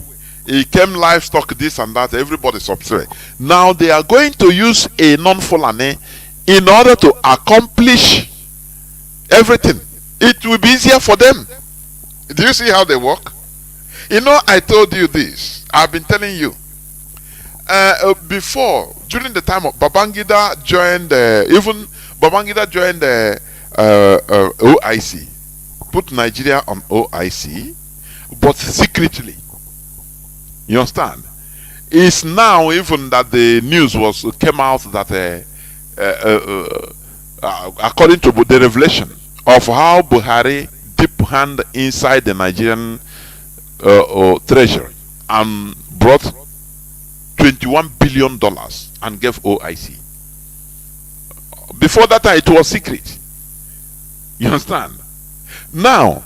He came livestock, this and that, everybody subscribe. Now they are going to use a non-Fulani in order to accomplish everything. It will be easier for them. Do you see how they work? I told you this. I've been telling you. Before, during the time of Babangida joined, OIC, put Nigeria on OIC, but secretly. You understand? It's now even that the news came out that according to the revelation of how Buhari deep hand inside the Nigerian treasury and brought $21 billion and gave OIC. Before that time, it was secret. You understand? Now,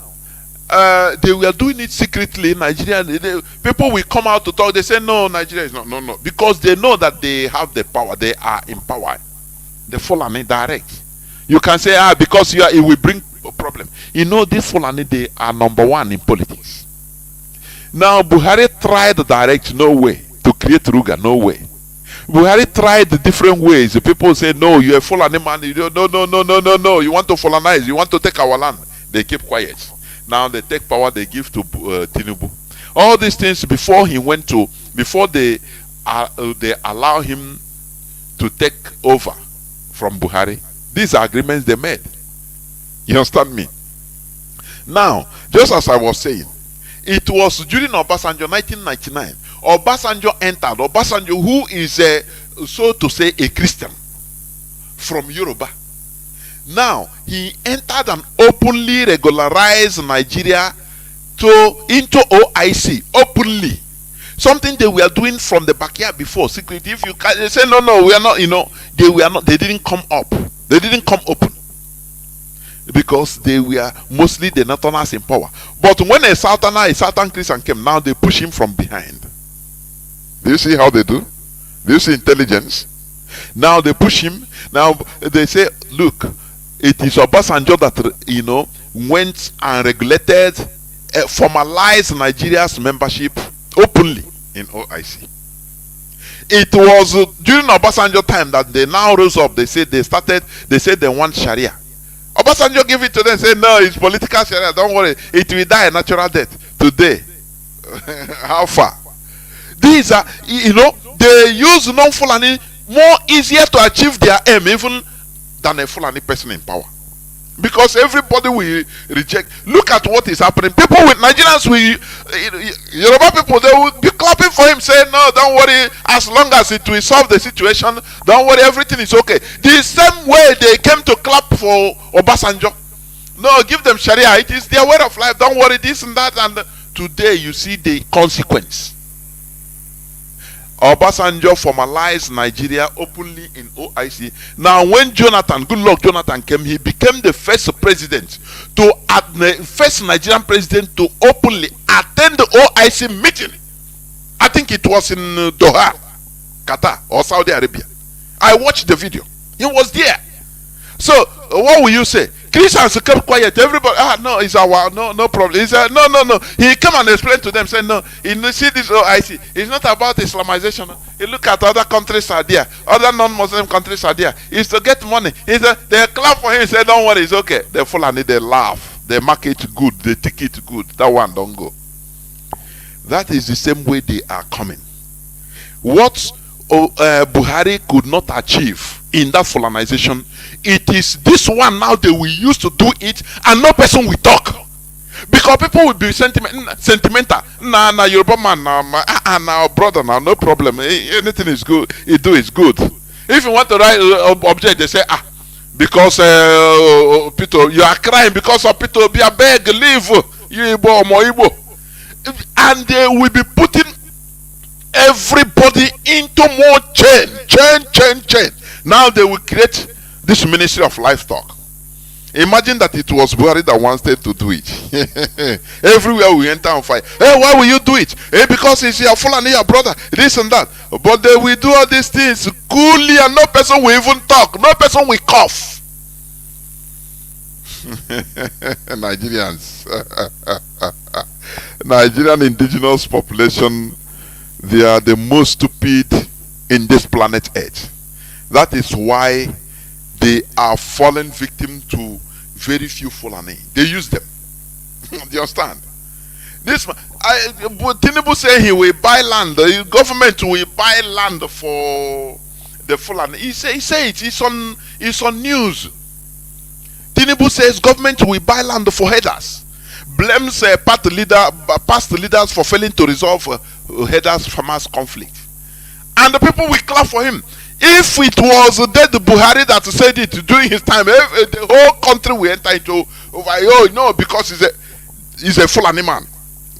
they were doing it secretly in Nigeria. People will come out to talk. They say, no, Nigeria is not. No. Because they know that they have the power. They are in power. The Fulani direct. You can say, because it will bring a problem. These Fulani, they are number one in politics. Now, Buhari tried direct, no way. To create Ruga, no way. Buhari tried different ways. The people say, no, you're a Fulani man. No. You want to Fulanize. You want to take our land. They keep quiet. Now they take power, they give to Tinubu. All these things before they allow him to take over from Buhari. These are agreements they made. You understand me? Now, just as I was saying, it was during Obasanjo 1999. Obasanjo entered. Obasanjo, who is so to say a Christian from Yoruba. Now, he entered and openly regularized Nigeria into OIC, openly. Something they were doing from the backyard before, secretly. If you can say, no, we are not, they didn't come up. They didn't come open. Because they were mostly the Northerners in power. But when a Southern Christian came, now they push him from behind. Do you see how they do? Do you see intelligence? Now they push him. Now they say, look, it is Obasanjo that went and regulated, formalized Nigeria's membership openly in OIC. It was during Obasanjo time that they now rose up. They said they want Sharia. Obasanjo gave it to them. Say no, it's political Sharia. Don't worry, it will die a natural death today. How far? These are they use non-Fulani more easier to achieve their aim even than a Fulani person in power, because everybody will reject. Look at what is happening. People with Nigerians, Yoruba people, they will be clapping for him, saying, no, don't worry, as long as it will solve the situation, don't worry, everything is okay. The same way they came to clap for Obasanjo. No, give them Sharia, it is their way of life, don't worry, this and that. And today you see the consequence. Obasanjo formalized Nigeria openly in OIC. Now, when Goodluck Jonathan came, he became the first Nigerian president to openly attend the OIC meeting. I think it was in Doha, Qatar, or Saudi Arabia. I watched the video. He was there. So, what will you say? Christians kept quiet. Everybody, no, it's no problem. He said, no. He came and explained to them, said, no, you see this OIC, it's not about Islamization. You look at other countries are there, other non-Muslim countries are there. It's to get money. He said, they clap for him, he said, don't worry, it's okay. They Fulani, they laugh. They mark it good, they take it good. That one don't go. That is the same way they are coming. What Buhari could not achieve in that Fulanization, it is this one now they will use to do it, and no person will talk, because people will be sentimental. Nah, Yoruba man, now brother, now no problem. Anything is good, you do is good. If you want to write object, they say because Peter, you are crying because of Peter. Be a beg, leave you Igbo or Igbo, and they will be putting everybody into more chain. Now they will create this ministry of livestock. Imagine that it was Buhari that wanted to do it. Everywhere we enter and fight. Hey, why will you do it? Hey, because it's your Fulani, your brother, this and that. But they will do all these things coolly and no person will even talk. No person will cough. Nigerians. Nigerian indigenous population, they are the most stupid in this planet Earth. That is why they are fallen victim to very few Fulani. They use them. Do you understand? This Tinubu say he will buy land. The government will buy land for the Fulani. He say it. It's on news. Tinubu says government will buy land for headers. Blames past leaders for failing to resolve headers farmers conflict. And the people will clap for him. If it was dead Buhari that said it during his time, the whole country will enter into because he's a Fulani man.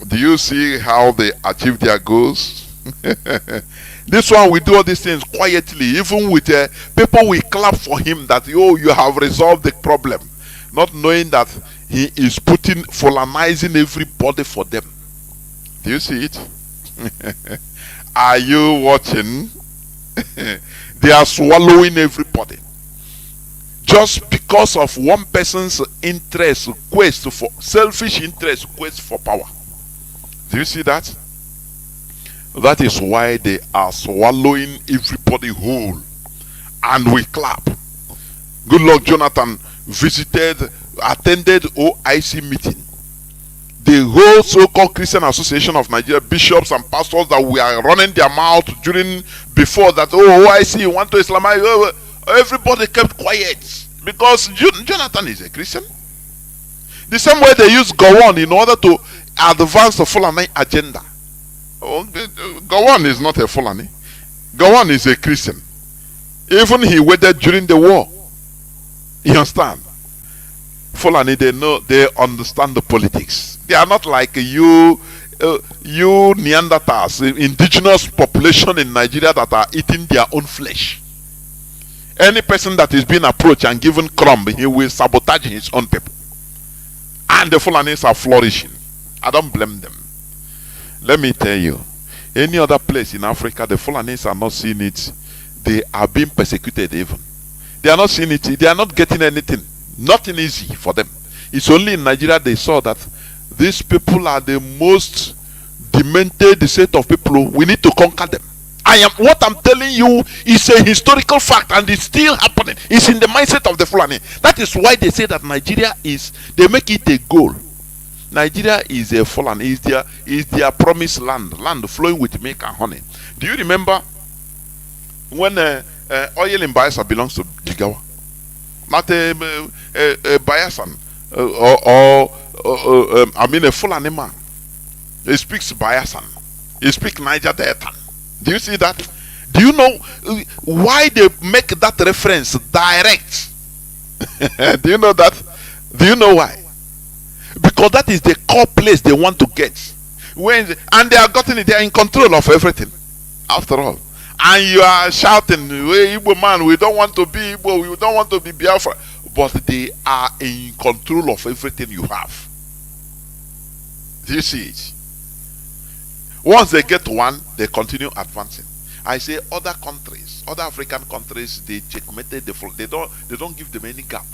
Do you see how they achieve their goals? This one will do all these things quietly, even with people will clap for him that you have resolved the problem, not knowing that he is Fulanizing everybody for them. Do you see it? Are you watching? They are swallowing everybody just because of one person's interest, selfish interest, quest for power. Do you see that? That is why they are swallowing everybody whole. And we clap. Good luck, Jonathan attended OIC meeting. The whole so-called Christian Association of Nigeria, bishops and pastors that we are running their mouth before that, OIC, you want to Islamize, everybody kept quiet because Jonathan is a Christian. The same way they use Gowon in order to advance the Fulani agenda. Gowon is not a Fulani. Gowon is a Christian. Even he waited during the war. You understand? Fulani, they understand the politics. They are not like you Neanderthals, indigenous population in Nigeria that are eating their own flesh. Any person that is being approached and given crumb, he will sabotage his own people. And the Fulanis are flourishing. I don't blame them. Let me tell you, any other place in Africa, the Fulanis are not seeing it. They are being persecuted even. They are not seeing it. They are not getting anything. Nothing easy for them. It's only in Nigeria they saw that these people are the most demented set of people. We need to conquer them. What I'm telling you is a historical fact and it's still happening. It's in the mindset of the Fulani. That is why they say that Nigeria they make it a goal. Nigeria is a Fulani, is their promised land flowing with milk and honey. Do you remember when oil in Biafra belongs to Jigawa? Not a Bayasan a Fulani man. He speaks Bayasan. He speaks Niger Delta. Do you see that? Do you know why they make that reference direct? Do you know that? Do you know why? Because that is the core place they want to get. And they are gotten it. They are in control of everything. After all. And you are shouting, "Hey, Igbo man, we don't want to be Igbo, we don't want to be Biafra." But they are in control of everything you have. Do you see it? Once they get one, they continue advancing. I say other countries, other African countries, they checkmated they don't give them any gap.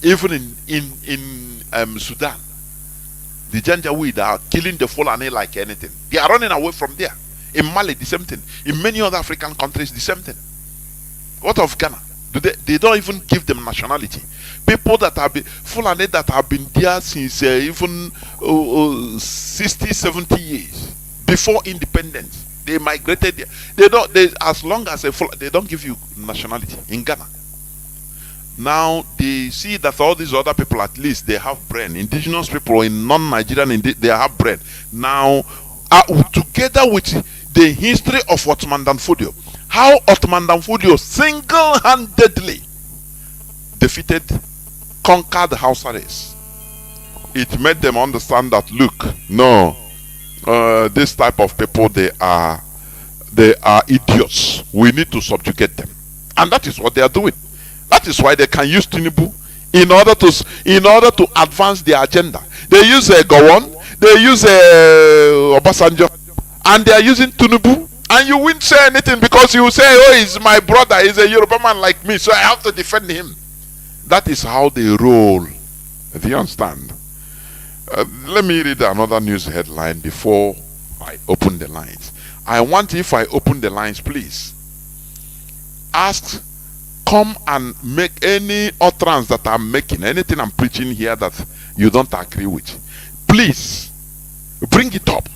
Even in Sudan, the Janjaweed are killing the Fulani like anything. They are running away from there. In Mali, the same thing. In many other African countries, the same thing. What of Ghana? They don't even give them nationality. People that have been Fulani that have been there since even 60, 70 years before independence. They migrated there. As long as they don't give you nationality in Ghana. Now they see that all these other people, at least they have brain. Indigenous people in non-Nigerian, they have brain. Now, together with the history of Ottoman Danfodio, how Ottoman Danfodio single-handedly conquered the Hausa-Service. It made them understand that, look, no, this type of people, they are idiots. We need to subjugate them. And that is what they are doing. That is why they can use Tinubu in order to advance their agenda. They use Gowon, they use Obasanjo, and they are using Tinubu. And you won't say anything because you say, oh, he's my brother, he's a Yoruba man like me, so I have to defend him. That is how they roll. Do you understand? Let me read another news headline before I open the lines. I want, if I open the lines, please come and make any utterance that I'm making, anything I'm preaching here that you don't agree with. Please bring it up.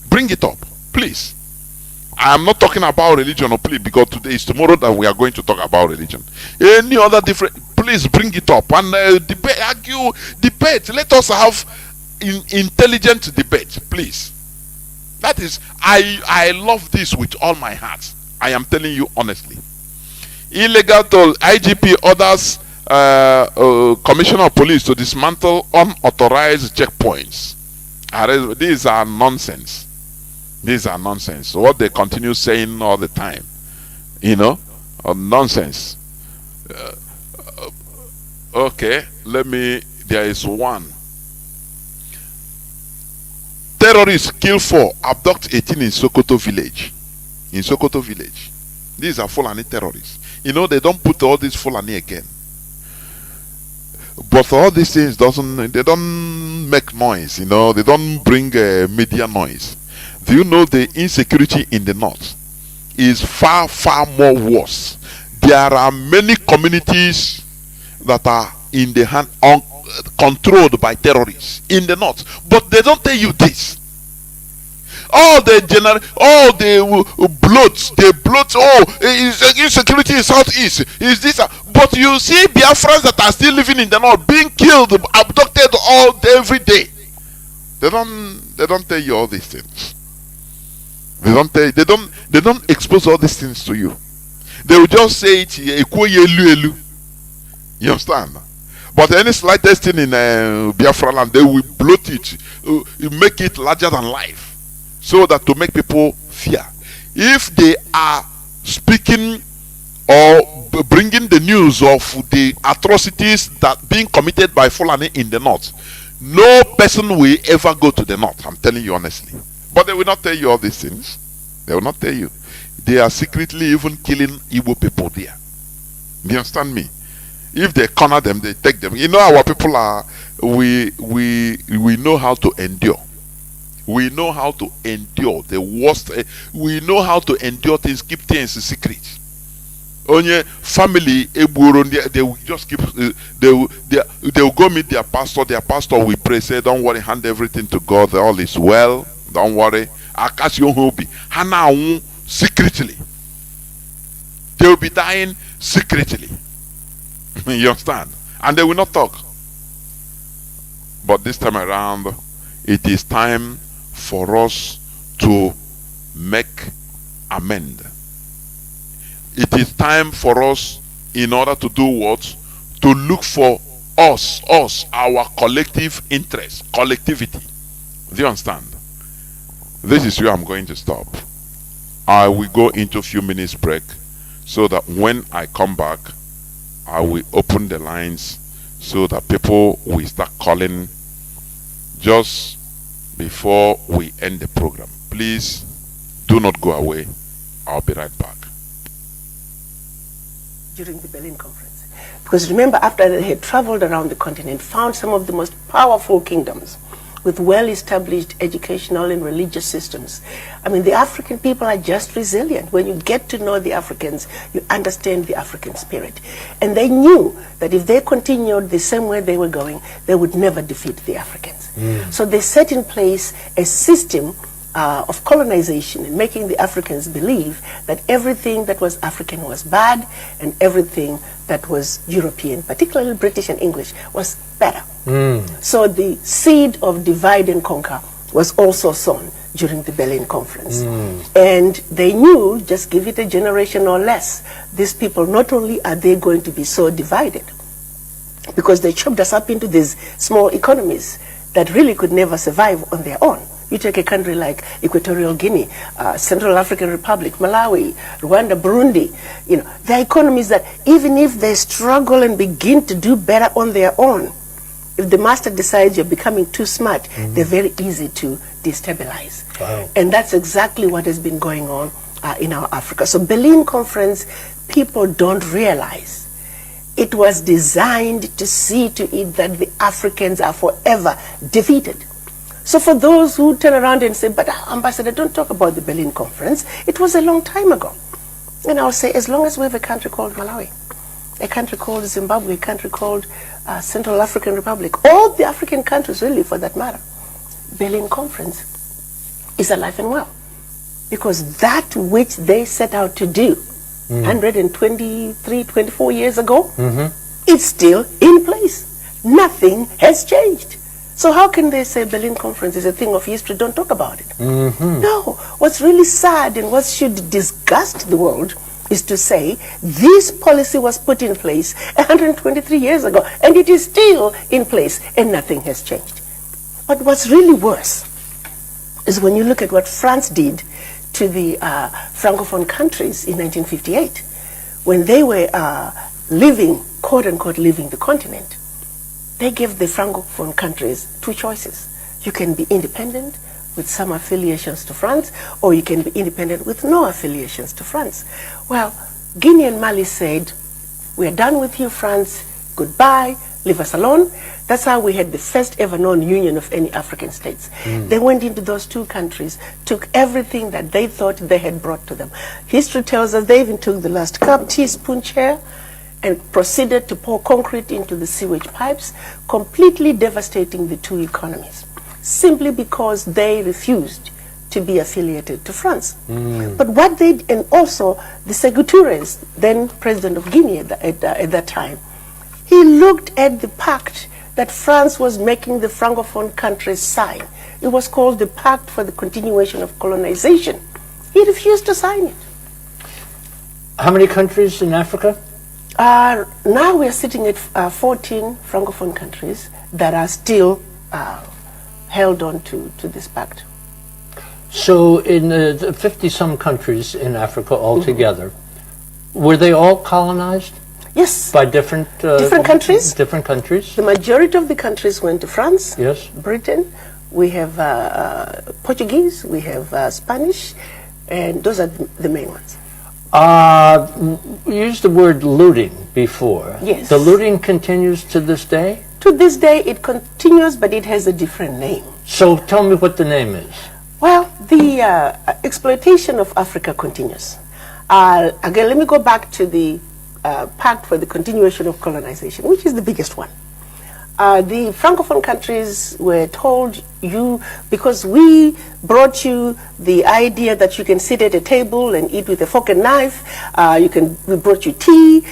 Bring it up, please. I'm not talking about religion, or please, because today is tomorrow that we are going to talk about religion. Any other different, please bring it up and debate, argue, debate. Let us have intelligent debate, please. That is, I love this with all my heart. I am telling you honestly. Illegal toll. IGP orders Commissioner of Police to dismantle unauthorized checkpoints. These are nonsense. These are nonsense. What they continue saying all the time, you know, nonsense. Okay, there is one. Terrorists kill 4, abduct 18 in Sokoto village. In Sokoto village. These are Fulani terrorists. You know, they don't put all this Fulani again. But all these things they don't make noise, you know, they don't bring media noise. Do you know the insecurity in the north is far, far more worse? There are many communities that are in the hand, controlled by terrorists in the north, but they don't tell you this. All the bloats, insecurity in southeast is this, but you see Biafrans that are still living in the north being killed, abducted every day. They don't tell you all these things. They don't expose all these things to you. They will just say it. You understand? But any slightest thing in Biafra land, they will bloat it, make it larger than life, so that to make people fear. If they are speaking or bringing the news of the atrocities that being committed by Fulani in the north, no person will ever go to the north. I'm telling you honestly. But they will not tell you all these things. They will not tell you. They are secretly even killing Igbo people there. Do you understand me? If they corner them, they take them. You know, our people are, we know how to endure. We know how to endure the worst. We know how to endure things, keep things secret. Only family, they will just keep, they will go meet their pastor. Their pastor will pray, say, don't worry, hand everything to God, all is well. Don't worry. Secretly. They will be dying secretly. You understand? And they will not talk. But this time around, it is time for us to make amend. It is time for us, in order to do what? To look for us, our collective interest, collectivity. Do you understand? This is where I'm going to stop. I will go into a few minutes break, so that when I come back, I will open the lines so that people will start calling just before we end the program. Please do not go away. I'll be right back. During the Berlin Conference. Because remember, after they had traveled around the continent, found some of the most powerful kingdoms with well-established educational and religious systems. I mean, the African people are just resilient. When you get to know the Africans, you understand the African spirit. And they knew that if they continued the same way they were going, they would never defeat the Africans. So they set in place a system of colonization and making the Africans believe that everything that was African was bad and everything that was European, particularly British and English, was better. So the seed of divide and conquer was also sown during the Berlin Conference. And they knew, just give it a generation or less, these people, not only are they going to be so divided, because they chopped us up into these small economies that really could never survive on their own. You take a country like Equatorial Guinea, Central African Republic, Malawi, Rwanda, Burundi, they're economies that even if they struggle and begin to do better on their own, if the master decides you're becoming too smart, they're very easy to destabilize. Wow. And that's exactly what has been going on in our Africa. So Berlin Conference, people don't realize it was designed to see to it that the Africans are forever defeated. So for those who turn around and say, but Ambassador, don't talk about the Berlin Conference, it was a long time ago. And I'll say, as long as we have a country called Malawi, a country called Zimbabwe, a country called Central African Republic, all the African countries really for that matter, Berlin Conference is alive and well. Because that which they set out to do 123, 24 years ago, it's still in place. Nothing has changed. So how can they say Berlin Conference is a thing of history, don't talk about it? No, what's really sad and what should disgust the world is to say this policy was put in place 123 years ago and it is still in place and nothing has changed. But what's really worse is when you look at what France did to the Francophone countries in 1958, when they were living, quote unquote, leaving the continent. They gave the Francophone countries two choices. You can be independent with some affiliations to France, or you can be independent with no affiliations to France. Well, Guinea and Mali said, we are done with you, France, goodbye, leave us alone. That's how we had the first ever known union of any African states. They went into those two countries, took everything that they thought they had brought to them. History tells us they even took the last cup, teaspoon, chair, and proceeded to pour concrete into the sewage pipes, completely devastating the two economies, simply because they refused to be affiliated to France. But what they, and also the Sékou Touré, then president of Guinea at that time, he looked at the pact that France was making the Francophone countries sign. It was called the Pact for the Continuation of Colonization. He refused to sign it. How many countries in Africa? Now we are sitting at 14 Francophone countries that are still held on to this pact. So in the 50-some countries in Africa altogether, were they all colonized? Yes. By different countries? Different countries. The majority of the countries went to France, yes, Britain. We have Portuguese, we have Spanish, and those are the main ones. We used the word looting before. Yes. The looting continues to this day? To this day it continues, but it has a different name. So tell me what the name is. Well, the exploitation of Africa continues. Again, let me go back to the Pact for the Continuation of Colonization, which is the biggest one. The Francophone countries were told, because we brought you the idea that you can sit at a table and eat with a fork and knife, we brought you tea,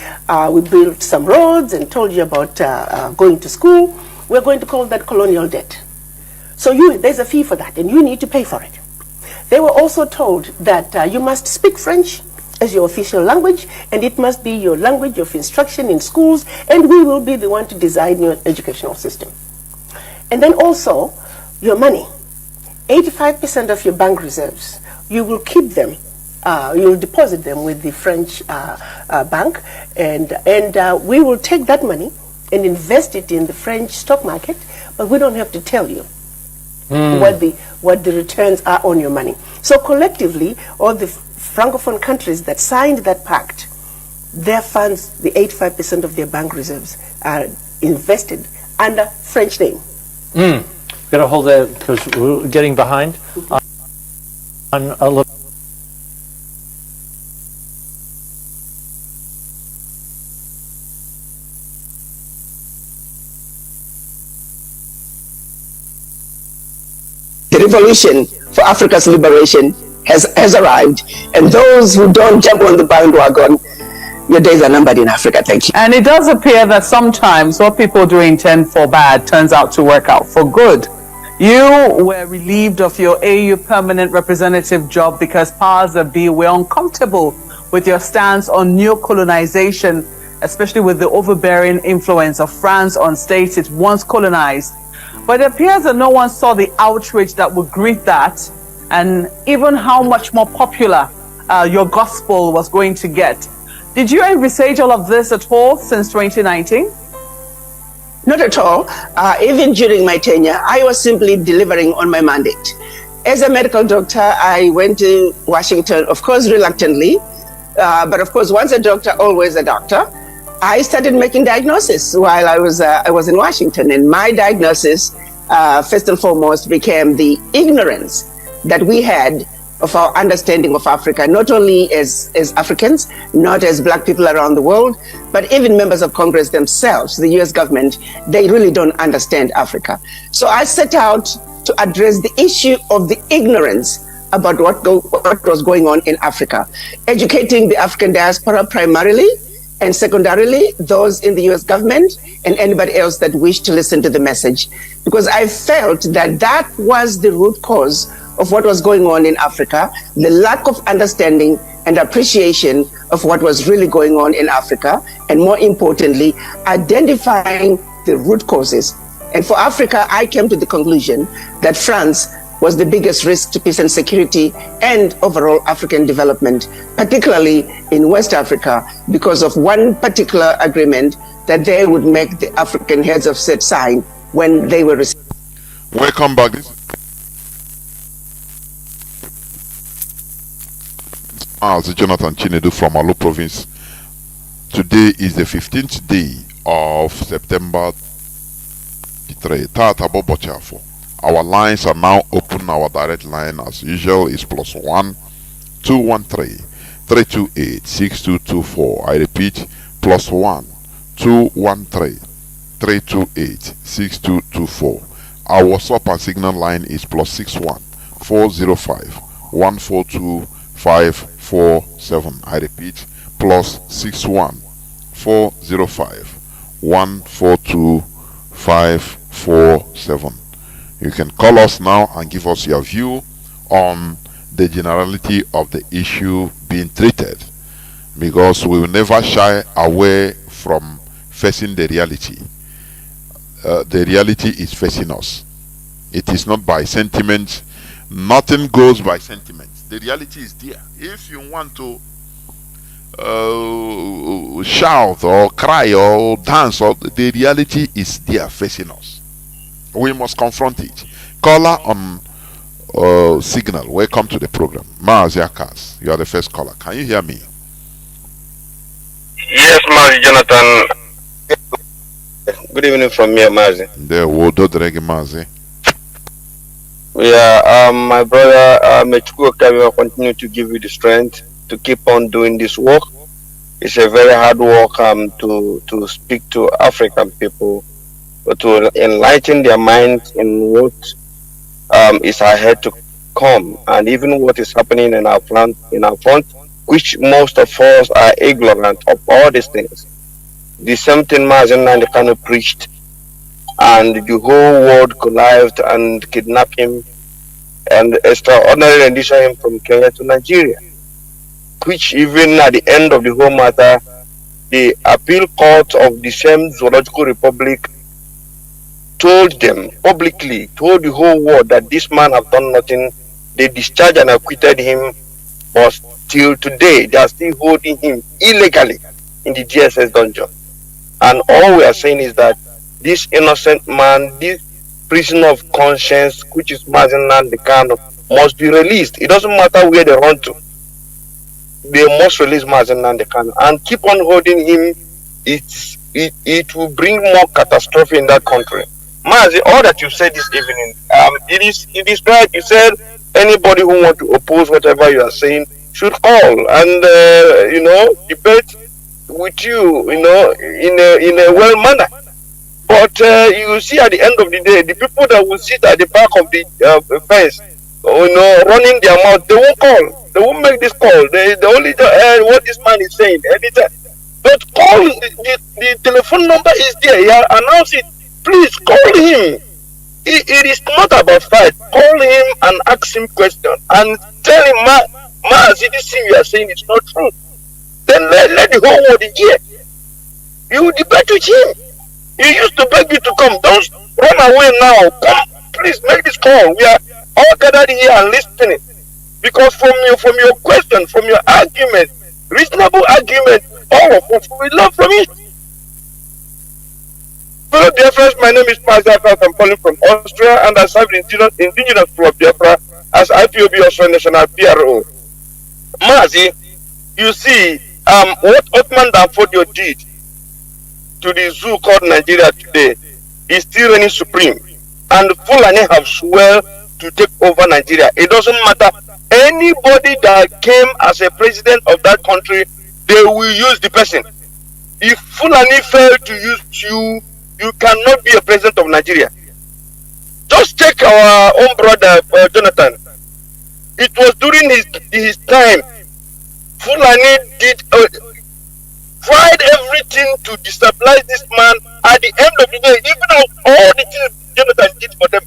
we built some roads and told you about going to school, we're going to call that colonial debt. So there's a fee for that and you need to pay for it. They were also told that you must speak French as your official language, and it must be your language of instruction in schools, and we will be the one to design your educational system. And then also, your money, 85% of your bank reserves, you will keep them, you will deposit them with the French bank, and we will take that money and invest it in the French stock market, but we don't have to tell you what the returns are on your money. So collectively, all the Francophone countries that signed that pact, their funds, the 85% of their bank reserves, are invested under French name. Gotta hold that because we're getting behind on a little. The revolution for Africa's liberation has arrived, and those who don't jump on the bandwagon, your days are numbered in Africa. Thank you. And it does appear that sometimes what people do intend for bad turns out to work out for good. You were relieved of your AU permanent representative job because powers that be were uncomfortable with your stance on neo-colonization, especially with the overbearing influence of France on states it once colonized. But it appears that no one saw the outrage that would greet that, and even how much more popular your gospel was going to get. Did you envisage all of this at all since 2019? Not at all. Even during my tenure, I was simply delivering on my mandate. As a medical doctor, I went to Washington, of course, reluctantly. But of course, once a doctor, always a doctor. I started making diagnosis while I was in Washington. And my diagnosis, first and foremost, became the ignorance that we had of our understanding of Africa, not only as Africans, not as Black people around the world, but even members of Congress themselves, the US government, they really don't understand Africa. So I set out to address the issue of the ignorance about what was going on in Africa, educating the African diaspora primarily, and secondarily, those in the US government and anybody else that wished to listen to the message. Because I felt that that was the root cause of what was going on in Africa, the lack of understanding and appreciation of what was really going on in Africa, and more importantly, identifying the root causes. And for Africa, I came to the conclusion that France was the biggest risk to peace and security and overall African development, particularly in West Africa, because of one particular agreement that they would make the African heads of state sign when they were received. Welcome back. Mazi Jonathan Chinedu from Alu province. Today is the 15th day of September 3. Our lines are now open. Our direct line as usual is +1 213 328 6224. I repeat, +1 213 328 6224. Our WhatsApp and Signal line is +61 405 142 547. I repeat, +61 405 142 547. You can call us now and give us your view on the generality of the issue being treated, because we will never shy away from facing the reality. The reality is facing us. It is not by sentiment. Nothing goes by sentiment. The reality is there. If you want to shout or cry or dance, the reality is there facing us. We must confront it. Caller on Signal, welcome to the program. Mazi, you are the first caller. Can you hear me? Yes, Mazi Jonathan. Good evening from me, Mazi. There, Mazi. Yeah, my brother, Mechuku will continue to give you the strength to keep on doing this work. It's a very hard work to speak to African people, but to enlighten their minds in what is ahead to come, and even what is happening in our front, which most of us are ignorant of all these things. The same thing Mazi and Kanu preached, and the whole world connived and kidnapped him and extraordinarily rendition him from Kenya to Nigeria, which even at the end of the whole matter, the appeal court of the same zoological republic told them publicly, told the whole world that this man have done nothing. They discharged and acquitted him, but till today they are still holding him illegally in the DSS dungeon. And all we are saying is that this innocent man, this prisoner of conscience, which is Mazi Nnamdi Kanu, must be released. It doesn't matter where they run to. They must release Mazi Nnamdi Kanu and keep on holding him. It will bring more catastrophe in that country. Mazi, all that you said this evening, it is right. You said anybody who want to oppose whatever you are saying should call and debate with you, in a well manner. But you see, at the end of the day, the people that will sit at the back of the fence, running their mouth, they won't call. They won't make this call. They only hear what this man is saying anytime. But call, the telephone number is there. He announced it. Please call him. It is not about fight. Call him and ask him questions and tell him, Mazi, this thing you are saying is not true. Then let the whole world hear. You debate with him. He used to beg you to come. run away now. Come, please make this call. We are all gathered here and listening. Because from your question, from your argument, reasonable argument, all of us we learn from it. Hello, Biafrans. My name is Mazi. I'm calling from Austria, and I serve the indigenous people of Biafra as IPOB Austrian National PRO. Mazi, you see, what Ottoman Danfodio did to the zoo called Nigeria today is still reigning supreme, and Fulani have sworn to take over Nigeria. It doesn't matter. Anybody that came as a president of that country, they will use the person. If Fulani fail to use you, you cannot be a president of Nigeria. Just take our own brother Jonathan. It was during his time. Fulani did tried everything to destabilize this man. At the end of the day, even all the things Jonathan did for them,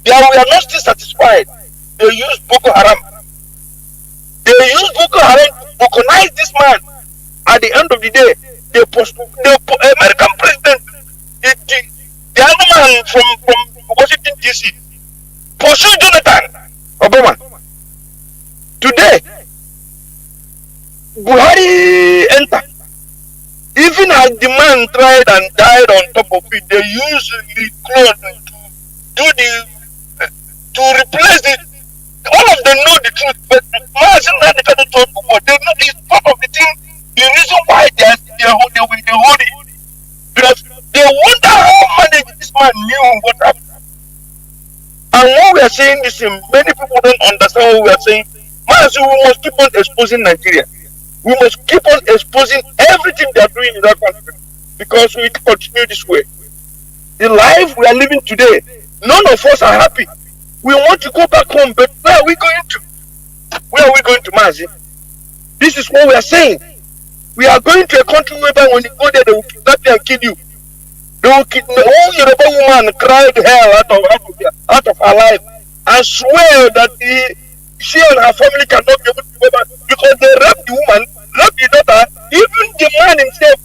they were not still satisfied. They used Boko Haram. They used Boko Haram to colonize this man. At the end of the day, the American president, the other man from Washington DC, pursued Jonathan Obama. Today, Buhari enter. Even as the man tried and died on top of it, they used the clone to replace it. All of them know the truth, but Mazi Nnamdi Kanu told before, they know it's part of the thing, the reason why they hold it. Because they wonder how this man knew what happened. And when we are saying this, many people don't understand what we are saying. Mazi, we must keep on exposing Nigeria. We must keep on exposing everything they are doing in that country, because we continue this way. The life we are living today, none of us are happy. We want to go back home, but where are we going to? Where are we going to, Mazi? This is what we are saying. We are going to a country whereby when you go there, they will kidnap you and kill you. They will kill the whole Yoruba woman cried hell out of her life and swear that she and her family cannot be able to go back because they raped the woman, raped the daughter, even the man himself.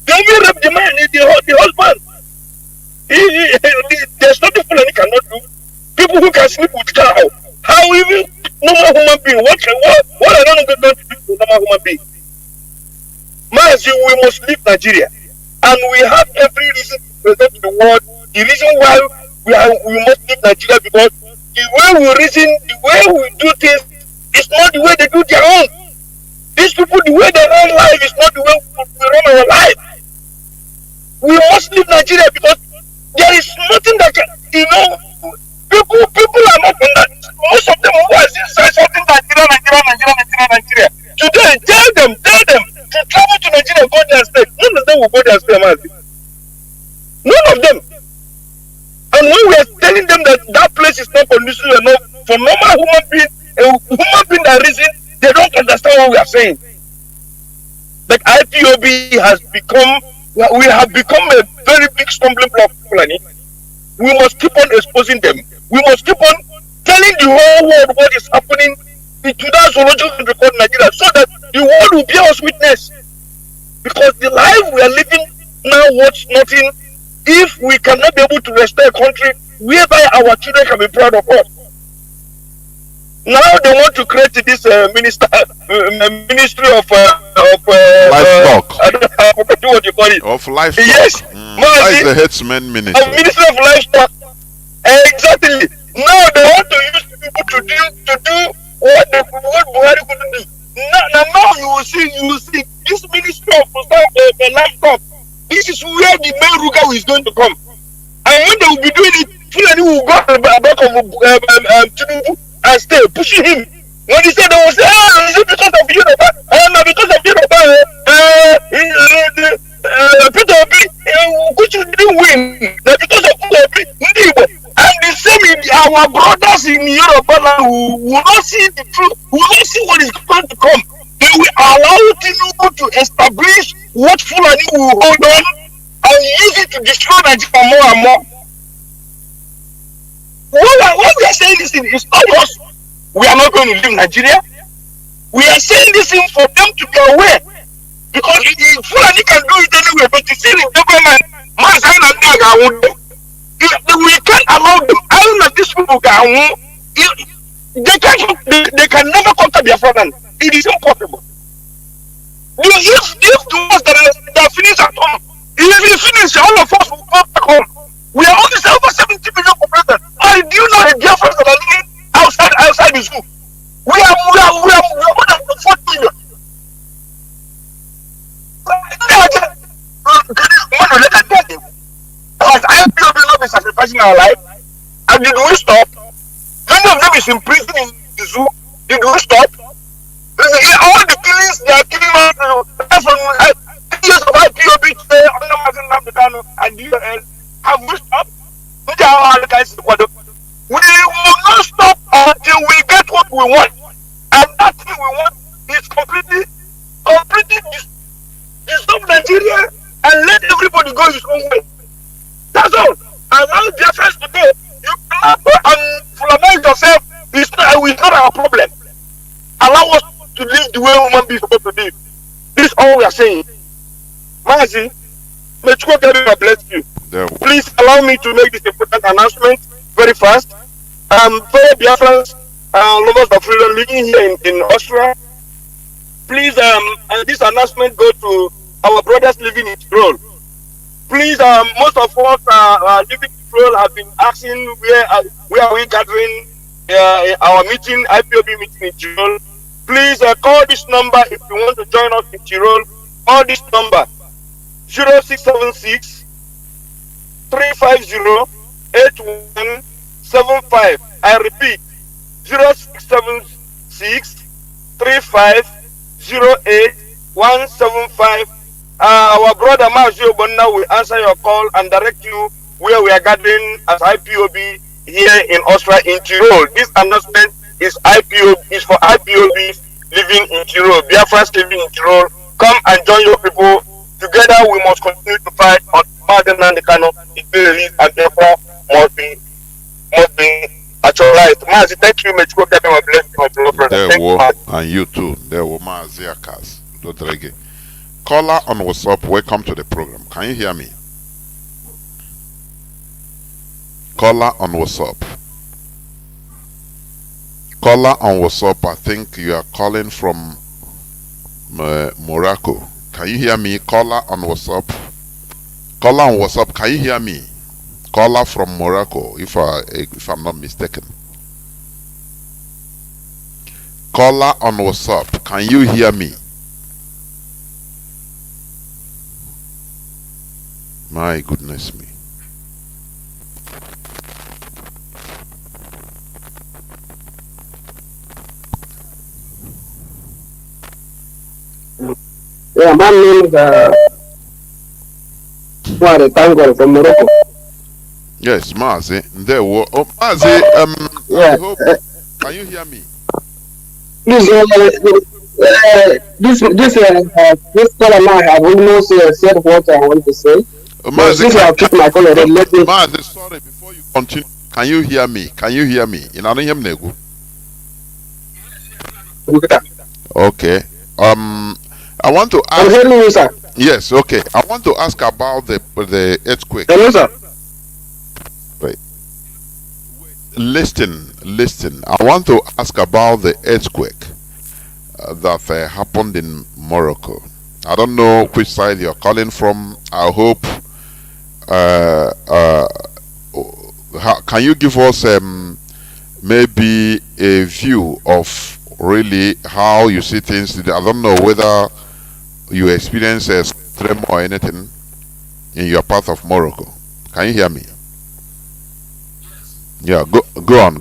They will rape the man, the husband. There's nothing Fulani cannot do. People who can sleep with cow, how even normal human being, what are they going to do to normal human being? Mazi, we must leave Nigeria, and we have every reason to present to the world the reason why we must leave Nigeria, because the way we reason, the way we do things is not the way they do their own. These people, the way they run life is not the way we run our life. We must leave Nigeria because there is nothing that can, people are not on that. Most of them who are saying something Nigeria. Today, tell them to travel to Nigeria, go there and stay. None of them will go there and stay, Mazi. None of them. And when we are telling them that place is not conducive enough for normal human being, a human being that reason, they don't understand what we are saying. But IPOB has become, we have become a very big stumbling block for Fulani. We must keep on exposing them. We must keep on telling the whole world what is happening to that zoological record in Nigeria, so that the world will bear us witness. Because the life we are living now worth nothing if we cannot be able to restore a country whereby our children can be proud of us. Now they want to create this ministry of livestock. I don't know what you call it. Of livestock. Yes, that is the headsman ministry. A ministry of livestock. Exactly. Now they want to use people to do what Buhari couldn't do. Now you will see this ministry of livestock. This is where the main Ruga is going to come. And when they will be doing it, Fulani will go at the back of Chinedu and stay pushing him. When he said, they will say, is it because of Yoruba? No, because of Yoruba. Peter Obi, Kuchu didn't win. Now because of Peter Obi, and the same in our brothers in Yoruba who will not see the truth, who will not see what is going to come. They will allow Tinubu to establish what Fulani will hold on and use it to destroy Nigeria more and more. What we are saying this thing is not us. We are not going to leave Nigeria. We are saying this thing for them to be aware. Because Fulani can do it anyway, but you see in government, We can't allow them. I don't know these people they can never conquer Biafra. It is impossible. If the ones that finish at home, if we finish, all of us will go back home. We are only over 70 million population. And do you know the Biafrans that are living outside the zoo? We are more than 40 million. Because I feel we not be sacrificing our life. And did we stop? Many of them is in prison in the zoo. Did we stop? All the killings they are killing us from years of IPOB today under Mazi Nnamdi Kanu and DOL. Have we stopped? We will not stop until we get what we want. And that thing we want is completely dissolve Nigeria and let everybody go his own way. That's all. Allow Biafrans to go. You cannot go and fulamize yourself. It's not our problem. Allow us to live the way human beings supposed to live. This is all we are saying. Mazi, may God bless you. Please allow me to make this important announcement very fast. For Biafrans, lovers of freedom living here in Austria, please, this announcement go to our brothers living in Tyrol. Please, most of us living in Tyrol have been asking where are we gathering our meeting, IPOB meeting in Tyrol. Please call this number if you want to join us in Tyrol. Call this number 0676 350 8175. I repeat 0676 350 8175. Our brother Mazi will answer your call and direct you where we are gathering as IPOB here in Austria in Tyrol. This announcement is for IPOB living in Tyrol. Biafrans living in Tyrol, come and join your people. Together we must continue to fight on Mazi Nnamdi Kanu. It be released and therefore must be actualized. Mazi, thank you. May God bless you, my brother. And you too. There were Mazi Akas. Caller on WhatsApp, welcome to the program. Can you hear me? Caller on WhatsApp. Caller on WhatsApp, I think you are calling from Morocco. Can you hear me? Caller on WhatsApp. Caller on WhatsApp, can you hear me? Caller from Morocco, if I'm not mistaken. Caller on WhatsApp, can you hear me? My goodness me. Yeah, my name is Tango from Morocco. Yes, Mazi. There were Mazi. Yeah. I hope, can you hear me? This caller now have almost said what I want to say. Mazi, I'll keep my call already. Mazi, sorry, before you continue, can you hear me? Can you hear me? Okay. I want to ask. I'm hearing you, sir. Yes, okay. I want to ask about the earthquake. Hello, sir. Wait. Listen. I want to ask about the earthquake that happened in Morocco. I don't know which side you're calling from. I hope. Can you give us maybe a view of really how you see things? I don't know whether you experience a tremor or anything in your part of Morocco. Can you hear me? Yeah, go on.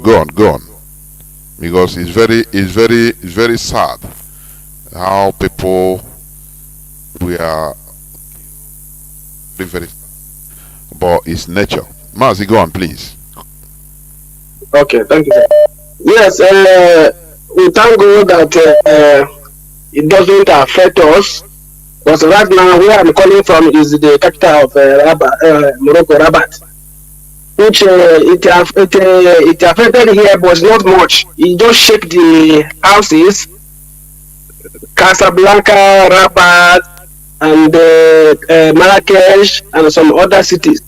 Because it's very sad how people we are very, but it's nature. Mazi, go on, please. Okay, thank you, sir. Yes, we thank God that it doesn't affect us. Because right now, where I'm calling from is the capital of Morocco, Rabat. Which it affected here, but not much. It just shake the houses. Casablanca, Rabat, and Marrakesh and some other cities.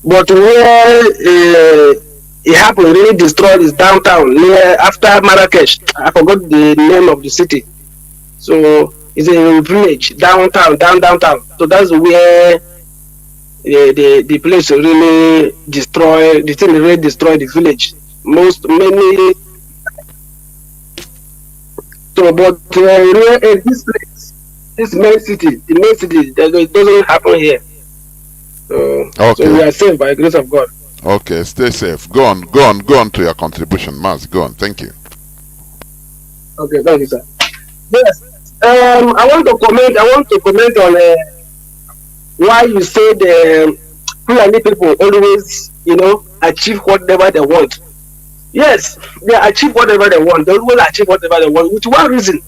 But where it happened, really destroyed is downtown near after Marrakesh. I forgot the name of the city. So it's a village downtown. So that's where the place really destroyed. The thing really destroyed the village. Many. So, but this place, this main city, it doesn't happen here. Okay. So we are safe by the grace of God. Okay, stay safe. Go on to your contribution, Mazi. Go on. Thank you. Okay, thank you, sir. Yes. I want to comment on why you say the Fulani people always, achieve whatever they want. Yes, they achieve whatever they want. They always achieve whatever they want with one reason.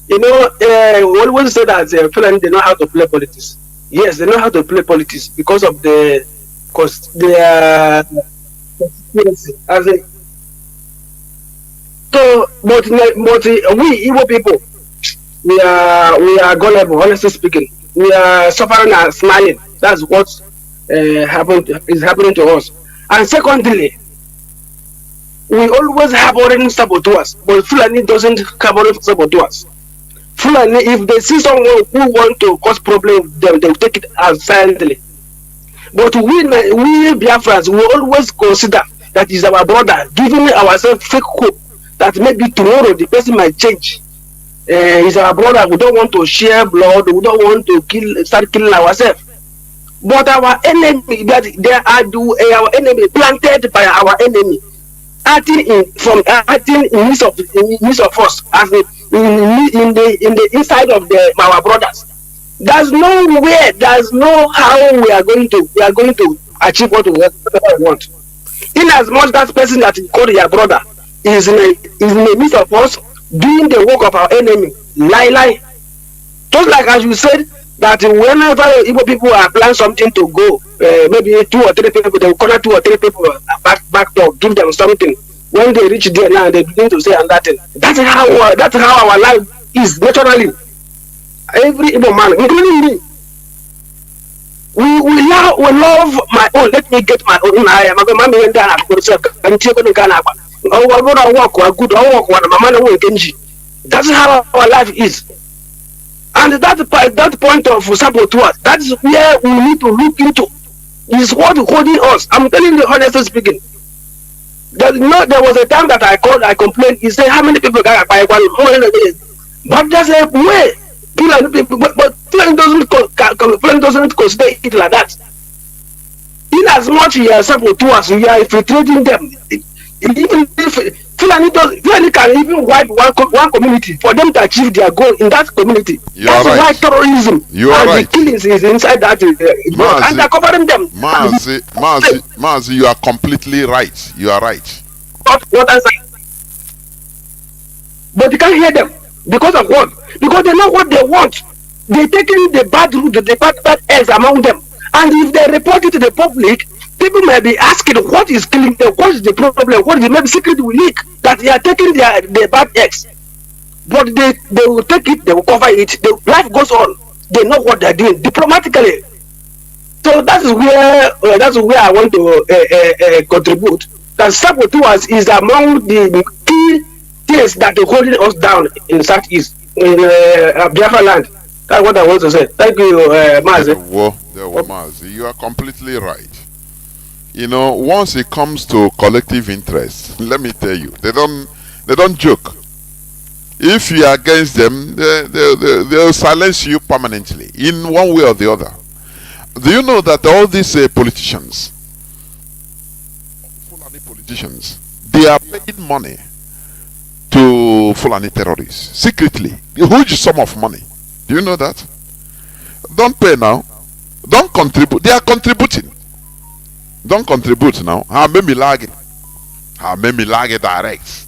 We always say that Fulani, they know how to play politics. Yes, they know how to play politics because of their conspiracy. So, but we Igbo people, we are gullible. Honestly speaking, we are suffering and smiling. That's what is happening to us. And secondly, we always have already saboteurs, but Fulani doesn't have already saboteurs. Fulani, if they see someone who want to cause problem with them, they will take it out silently. But we Biafrans, we always consider that is our brother, giving ourselves fake hope that maybe tomorrow the person might change. Is our brother. We don't want to share blood. We don't want to start killing ourselves. But our enemy, our enemy planted by our enemy, acting in midst of us, as in the inside of our brothers. There's no how we are going to achieve what we want. In as much that person that is called your brother is in the midst of us doing the work of our enemy, lie. Just like as you said that whenever Igbo people are planning something to go, maybe 2 or 3 people, they will corner 2 or 3 people back door, give them something. When they reach there now, they begin to say and that thing. That's how our life is naturally. Every Igbo man, including me, we love my own. Let me get my own. I am a man in Ghana. That's how our life is. And that point of saboteurs, that is where we need to look into. Is what holding us. I'm telling you honestly speaking. There was a time that I complained. He said, how many people got by one? But there's a way. But Fulani doesn't consider it like that. In as much you are saboteurs, you are infiltrating them. Even if Fulani can even wipe one community for them to achieve their goal in that community. That's why terrorism and the killings is inside that and they're covering them. Mazi, you are completely right. You are right. What I say. But you can't hear them. Because of what? Because they know what they want. They're taking the bad route, the bad eggs among them. And if they report it to the public, people may be asking what is killing them, what is the problem, what is the maybe secret will leak, that they are taking their bad eggs. But they will take it, they will cover it, life goes on. They know what they're doing diplomatically. So that's where I want to contribute. That saboteurs is among the key things that are holding us down in the Southeast, in Biafra land. That's what I want to say. Thank you, Mazi. Mazi, you are completely right. Once it comes to collective interest, let me tell you, they don't joke. If you are against them, they'll silence you permanently in one way or the other. Do you know that all these politicians, they are paying money to Fulani terrorists secretly, a huge sum of money. Do you know that? Don't pay now. Don't contribute. They are contributing. Don't contribute now. Lag direct.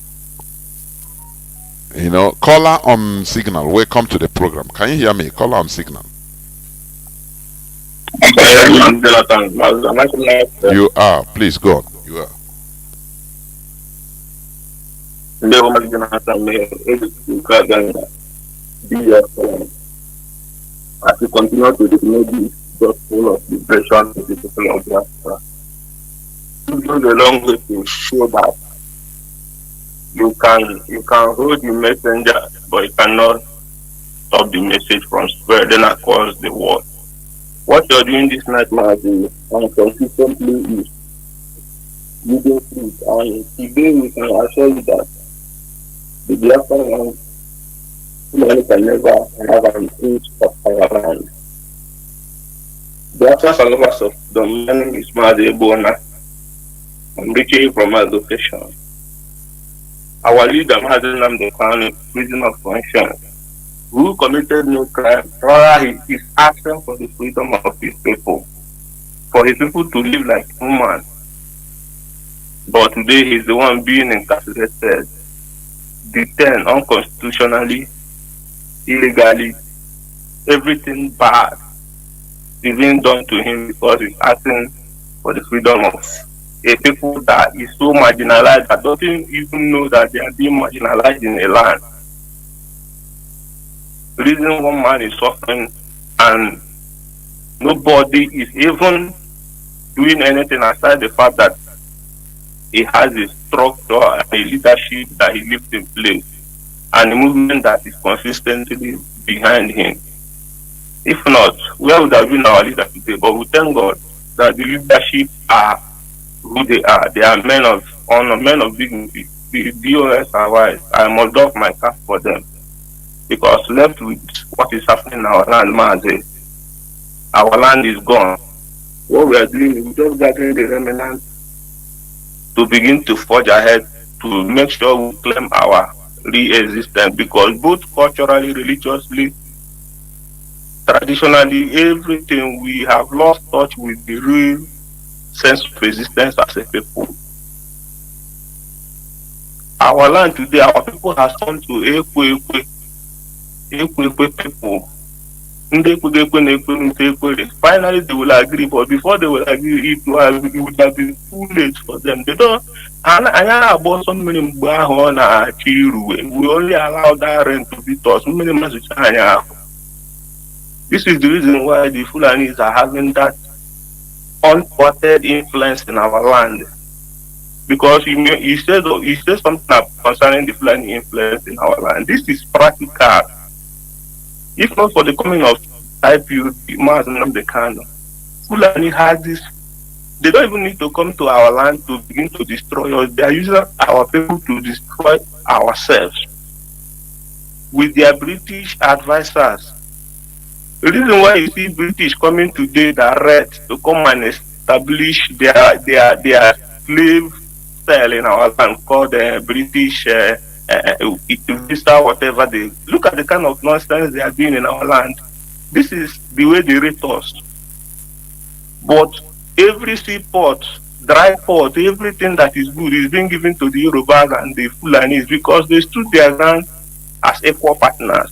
Caller on signal. Welcome to the program. Can you hear me? Caller on signal. You are. Please go on. You are. as we continue to disseminate the gospel of liberation to the people of Biafra. It goes a long way to show that you can hold the messenger, but you cannot stop the message from spreading across the world. What you're doing this night, Mazi, and consistently is leading truth. And today we can assure you that the Biafran can never have an inch of our land. Biafrans are lovers of the man is Mazi Bona. I'm reaching you from my location. Our leader, Mazi Kanu, prisoner of conscience, who committed no crime, rather he is asking for the freedom of his people, for his people to live like humans. But today he's the one being incarcerated, detained unconstitutionally, illegally, everything bad is being done to him because he's asking for the freedom of a people that is so marginalized that doesn't even know that they are being marginalized in a land. The reason one man is suffering and nobody is even doing anything aside the fact that he has a structure and a leadership that he lives in place and a movement that is consistently behind him. If not, where would have been our leader today? But we thank God that the leadership are who they are. They are men of honor, men of dignity. The DOS are wise. I must doff my cap for them. Because left with what is happening in our land, Mazi, our land is gone. What we are doing is just gathering the remnants to begin to forge ahead to make sure we claim our re-existence, because both culturally, religiously, traditionally, everything, we have lost touch with the real sense of existence as a people. Our land today, our people have turned to Ekwe people. Finally, they will agree, but before they will agree, it would have been too late for them. They don't. And I about so many. We only allow that rent to be taught. This is the reason why the Fulanis are having that unthwarted influence in our land. Because you said something concerning the Fulani influence in our land. This is practical. If not for the coming of IPU, Mazi Nnamdi Kanu, Fulani has this. They don't even need to come to our land to begin to destroy us. They are using our people to destroy ourselves with their British advisors. The reason why you see British coming today direct to come and establish their slave cell in our land called British visa, whatever they look at the kind of nonsense they are doing in our land. This is the way they rate us. But every seaport, dry port, everything that is good is being given to the Yorubas and the Fulanis because they stood their ground as equal partners.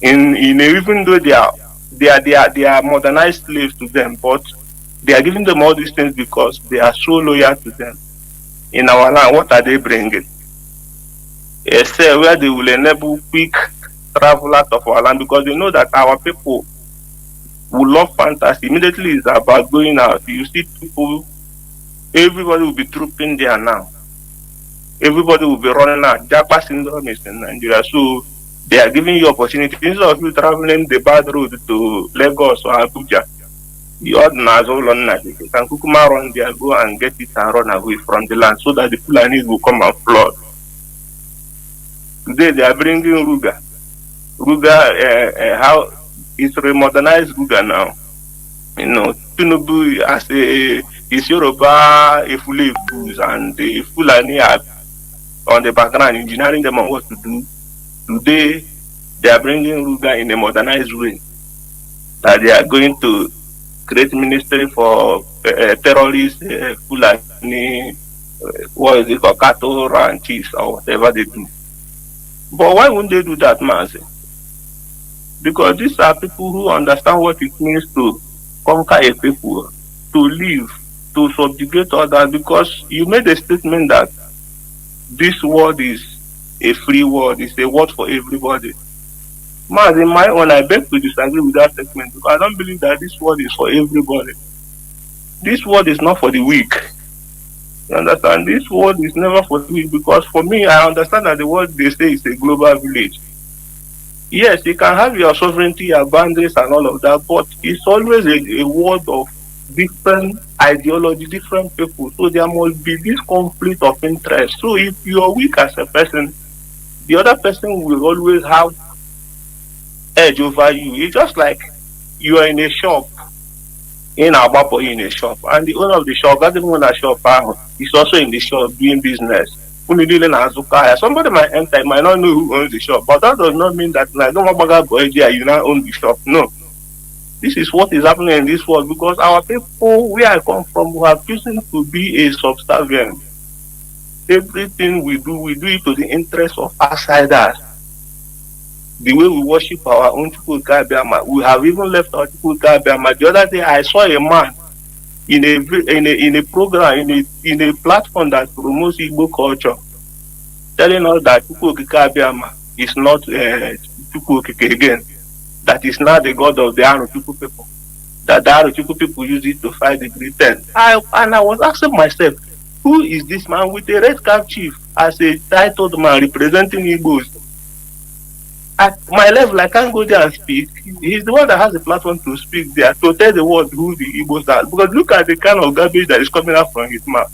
Even though they are modernized slaves to them, but they are giving them all these things because they are so loyal to them. In our land, what are they bringing? A cell where they will enable quick travel out of our land because they know that our people will love fantasy. Immediately it's about going out. You see people, everybody will be trooping there now. Everybody will be running out. Japa syndrome is in Nigeria. So they are giving you opportunity. Instead of you traveling the bad road to Lagos or Abuja, you can Kukuma run there, go and get it and run away from the land so that the Fulanis will come and flood. Today they are bringing Ruga. How it's remodernized Ruga now. You know, Tinubu as is Yoruba, a Fulani and the Fulani are on the background engineering them on what to do. Today they are bringing Ruga in a modernized way. That they are going to create ministry for terrorists, Fulani, what is it for cattle ranches or whatever they do. But why wouldn't they do that, Mazi? Because these are people who understand what it means to conquer a people, to live, to subjugate others. Because you made a statement that this world is a free world, it's a world for everybody. Mas, in my own, I beg to disagree with that statement because I don't believe that this world is for everybody. This world is not for the weak. You understand? This world is never for the weak because for me, I understand that the world they say is a global village. Yes, you can have your sovereignty, your boundaries, and all of that, but it's always a world of different ideology, different people. So there must be this conflict of interest. So if you are weak as a person, the other person will always have edge over you. It's just like you are in a shop, in Abapo in a shop, and the owner of the shop, that owner shop, is also in the shop doing business. Somebody might enter, might not know who owns the shop, but that does not mean that you now own the shop. No. This is what is happening in this world because our people, where I come from, we have chosen to be a subservient. Everything we do it to the interest of outsiders. The way we worship our own people, we have even left our people. The other day, I saw a man in a program, in a platform that promotes Igbo culture, telling us that Chukwuka is not Chukwuka again. That is now the god of the Aruchuku people. That the Aruchuku people use it to fight the Great Ten. And I was asking myself, who is this man with a red cap chief as a titled man representing Igbos? At my level, I can't go there and speak. He's the one that has the platform to speak there, to tell the world who the Igbos are. Because look at the kind of garbage that is coming out from his mouth.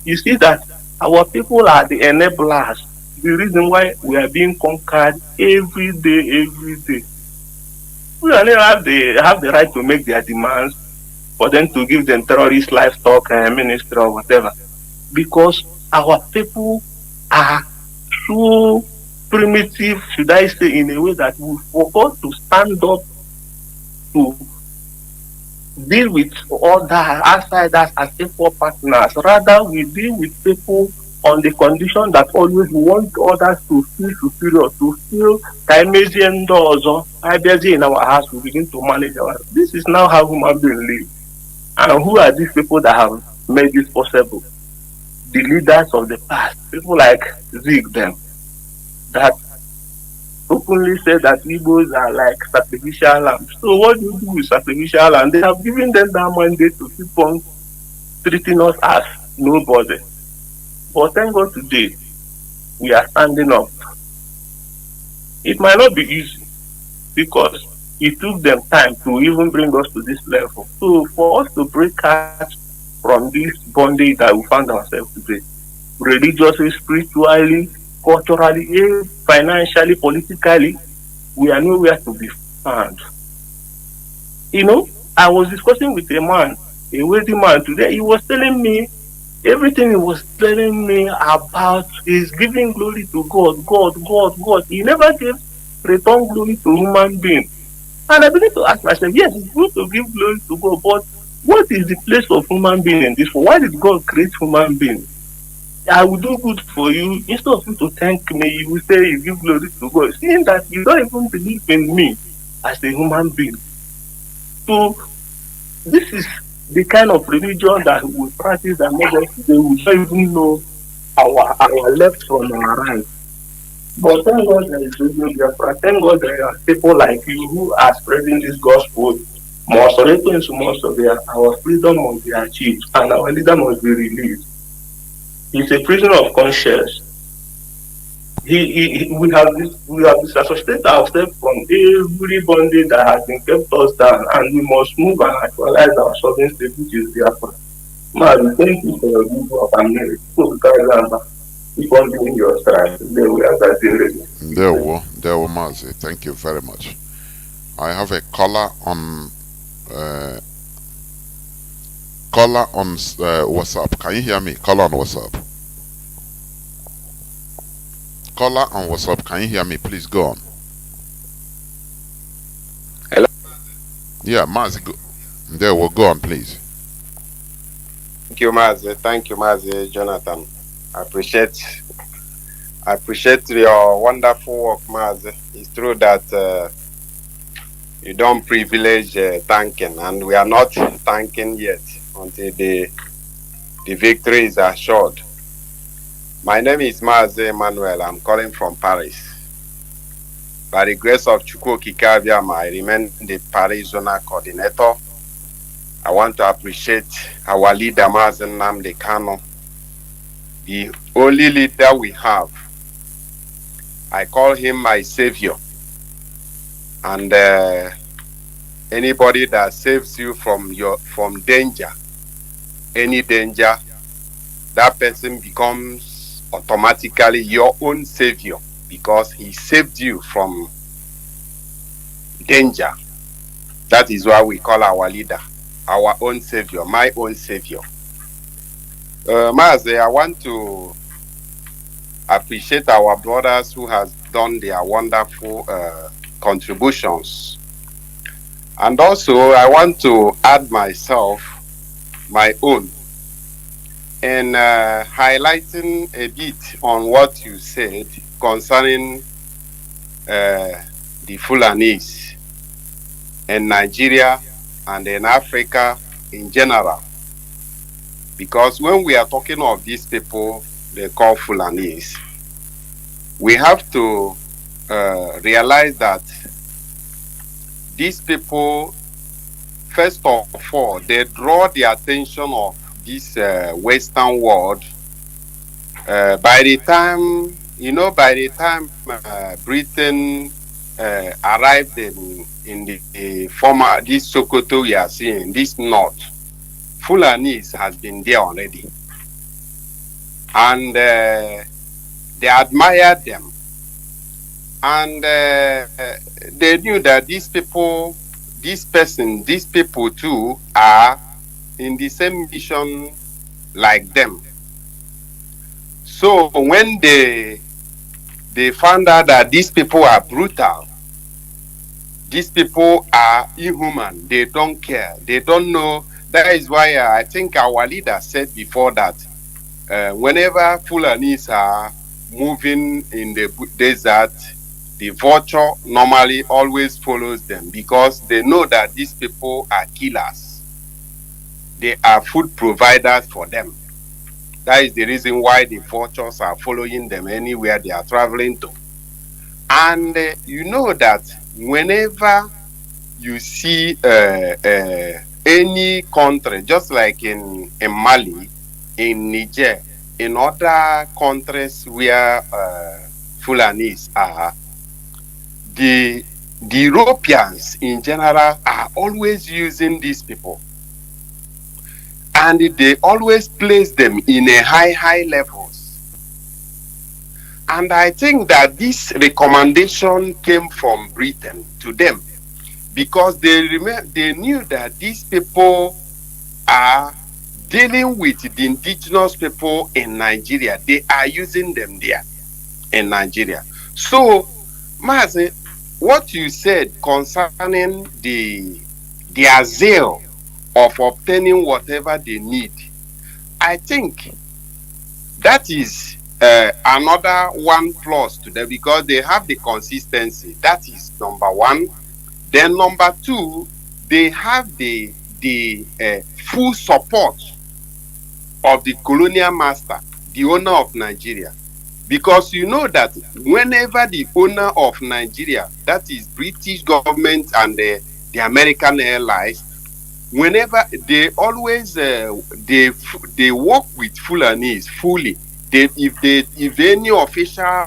You see that our people are the enablers. The reason why we are being conquered every day. We only have the right to make their demands for them to give them terrorist livestock ministry or whatever. Because our people are so primitive, should I say, in a way that we forgot to stand up to deal with other outsiders as equal partners. Rather, we deal with people on the condition that always we want others to feel superior, to feel Keynesian doors or ideas in our house, we begin to manage our. This is now how human beings live. And who are these people that have made this possible? The leaders of the past, people like Zig them, that openly say that Igbos are like sacrificial lambs. So what do you do with sacrificial lambs? They have given them that mandate to keep on treating us as nobody. But thank God today, we are standing up. It might not be easy because it took them time to even bring us to this level. So for us to break out from this bondage that we found ourselves today, religiously, spiritually, culturally, financially, politically, we are nowhere to be found. You know, I was discussing with a man, a wealthy man today. He was telling me everything he was telling me about is giving glory to God. He never gave return glory to human being. And I began to ask myself, yes, it's good to give glory to God, but what is the place of human being in this world? Why did God create human beings? I will do good for you. Instead of you to thank me, you will say you give glory to God. Seeing that you don't even believe in me as a human being. So this is the kind of religion that we practice that makes us today. We don't even know our left from our right. But thank God there is Radio Biafra. Thank God there are people like you who are spreading this gospel. Most of our freedom must be achieved and our leader must be released. He's a prisoner of conscience. We have disassociated ourselves from every bondage that has been kept us down, and we must move and actualize our sovereign state, which is Biafra. Man, thank you for your good work and merit. Keep on doing your stride. There were Mazi. Thank you very much. I have a caller on WhatsApp. Can you hear me? Caller on WhatsApp. Caller on WhatsApp. Can you hear me? Please go on. Hello. Yeah, Mazi. There will go on, please. Thank you, Mazi. Jonathan. I appreciate your wonderful work, Mazi. It's true that you don't privilege thanking, and we are not thanking yet until the victory is assured. My name is Mazi Emmanuel. I'm calling from Paris. By the grace of Chukwu Kikaviam, I remain the Paris Zonal Coordinator. I want to appreciate our leader, Mazi Nnamdi Kanu, the only leader we have. I call him my savior. And anybody that saves you from danger, any danger, that person becomes automatically your own savior because he saved you from danger. That is why we call our leader our own savior, my own savior. Mazi, I want to appreciate our brothers who has done their wonderful contributions. And also, I want to add myself, my own, in highlighting a bit on what you said concerning the Fulanis in Nigeria and in Africa in general. Because when we are talking of these people they call Fulanis, we have to realize that these people, first of all, they draw the attention of this Western world. By the time Britain arrived in the former, this Sokoto we are seeing, this north, Fulanis has been there already. And they admired them. And they knew that these people too are in the same mission like them. So when they found out that these people are brutal, these people are inhuman, they don't care, they don't know. That is why I think our leader said before that whenever Fulanis are moving in the desert, the vulture normally always follows them because they know that these people are killers. They are food providers for them. That is the reason why the vultures are following them anywhere they are traveling to. And you know that whenever you see any country, just like in Mali, in Niger, in other countries where Fulanis are, the Europeans in general are always using these people. And they always place them in a high levels. And I think that this recommendation came from Britain to them because they knew that these people are dealing with the indigenous people in Nigeria. They are using them there in Nigeria. So, Mazi, what you said concerning their zeal of obtaining whatever they need, I think that is another one plus to them because they have the consistency. That is number one. Then number two, they have the full support of the colonial master, the owner of Nigeria. Because you know that whenever the owner of Nigeria, that is British government and the American Airlines, whenever they always they work with Fulanis fully. If any official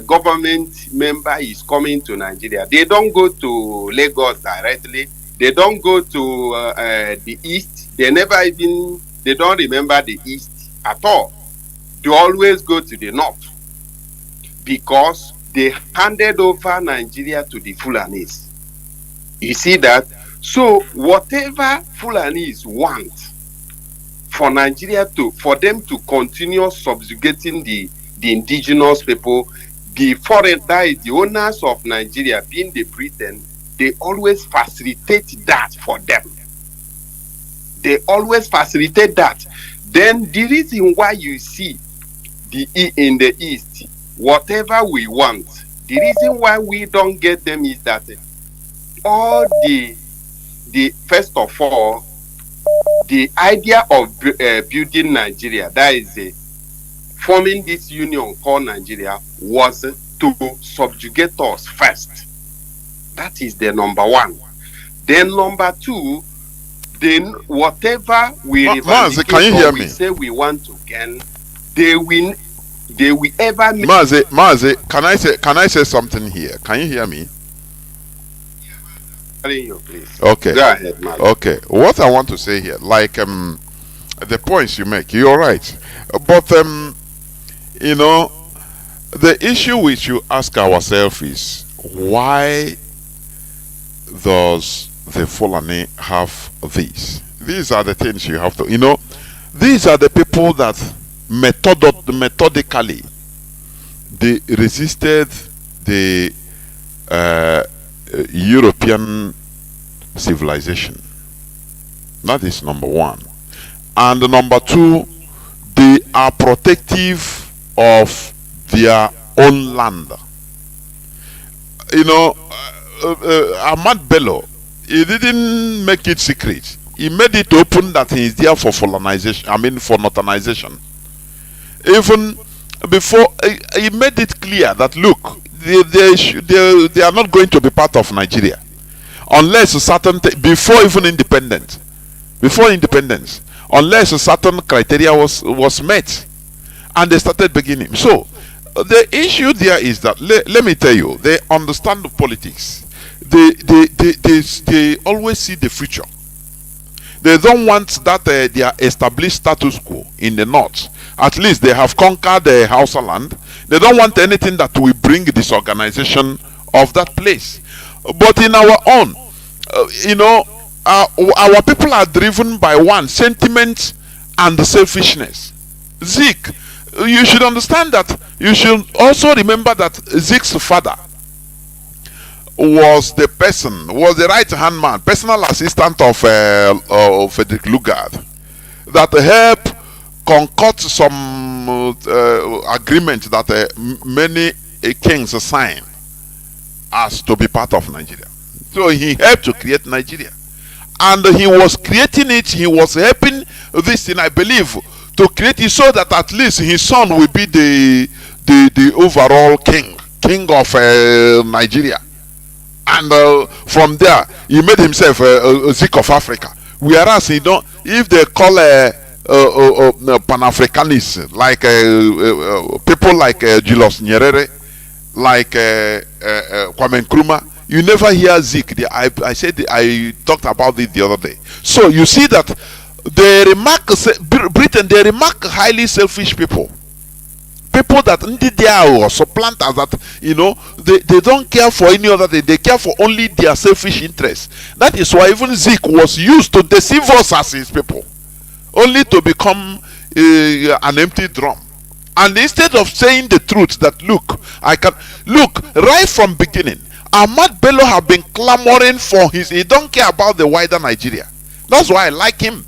government member is coming to Nigeria, they don't go to Lagos directly. They don't go to the east. They don't remember the east at all. They always go to the north because they handed over Nigeria to the Fulanis. You see that? So whatever Fulanis want for Nigeria for them to continue subjugating the indigenous people, the foreign, that is the owners of Nigeria, being the Britain, they always facilitate that for them. They always facilitate that. Then the reason why you see in the East, whatever we want, the reason why we don't get them is that all the first of all, the idea of building Nigeria, that is forming this union called Nigeria, was to subjugate us first. That is the number one. Then number two, then whatever we Mazi, can you hear me? say we want to gain, they will ever make. Mazi, can I say something here? Can you hear me? You, please. Okay. Go ahead, Mazi. Okay. What I want to say here, like the points you make, you're right. But you know, the issue which you ask ourselves is, why does the Fulani have these? These are the things you have to, you know, these are the people that methodically they resisted the European civilization. That is number one. And number two, they are protective of their own land. You know, Ahmad Bello, he didn't make it secret. He made it open that he is there for colonization, for northernization. Even before, he made it clear that, look, they are not going to be part of Nigeria unless a certain before even independence, unless a certain criteria was met, and they started beginning. So the issue there is that, let me tell you, they understand the politics. They always see the future. They don't want that their established status quo in the north. At least they have conquered the Hausa land. They don't want anything that will bring disorganization of that place. But in our own, you know, our people are driven by one, sentiment and selfishness. Zeke, you should understand that. You should also remember that Zeke's father was the right-hand man, personal assistant of Frederick Lugard, that helped concoct some agreement that many kings signed as to be part of Nigeria. So he helped to create Nigeria, and he was creating it. He was helping this thing, I believe, to create it so that at least his son will be the overall king of Nigeria. And from there, he made himself a Zik of Africa. Whereas he don't, if they call Pan-Africanists, like people like Julius Nyerere, like Kwame Nkrumah, you never hear Zik. I talked about it the other day. So you see that they remark Britain. They remark highly selfish people. People that they are supplanters, that, you know, they don't care for any other thing. They care for only their selfish interests. That is why even Zeke was used to deceive us as his people, only to become an empty drum. And instead of saying the truth, that look, right from beginning, Ahmad Bello have been clamoring for he don't care about the wider Nigeria. That's why I like him.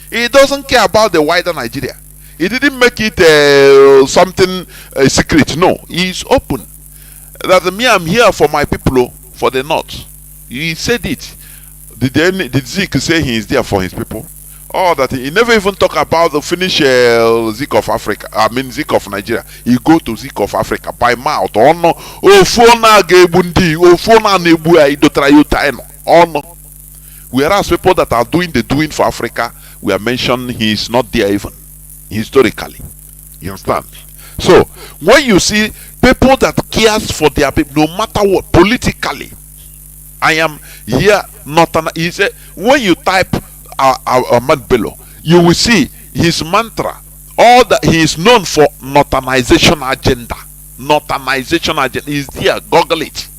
He doesn't care about the wider Nigeria. He didn't make it something secret. No, he's open. That me, I'm here for my people, for the north. He said it. Did Zeke say he is there for his people? Oh, that he never even talk about the Finnish Zeke of Africa. Zeke of Nigeria. He go to Zeke of Africa by mouth. Oh no. Oh no. Whereas people that are doing the doing for Africa, we are mentioned, he is not there even. Historically, you understand? So when you see people that cares for their people, no matter what, politically, I am here. He said, when you type Ahmad Bello, you will see his mantra. All that he is known for, northernization agenda. Northernization agenda is there. Google it.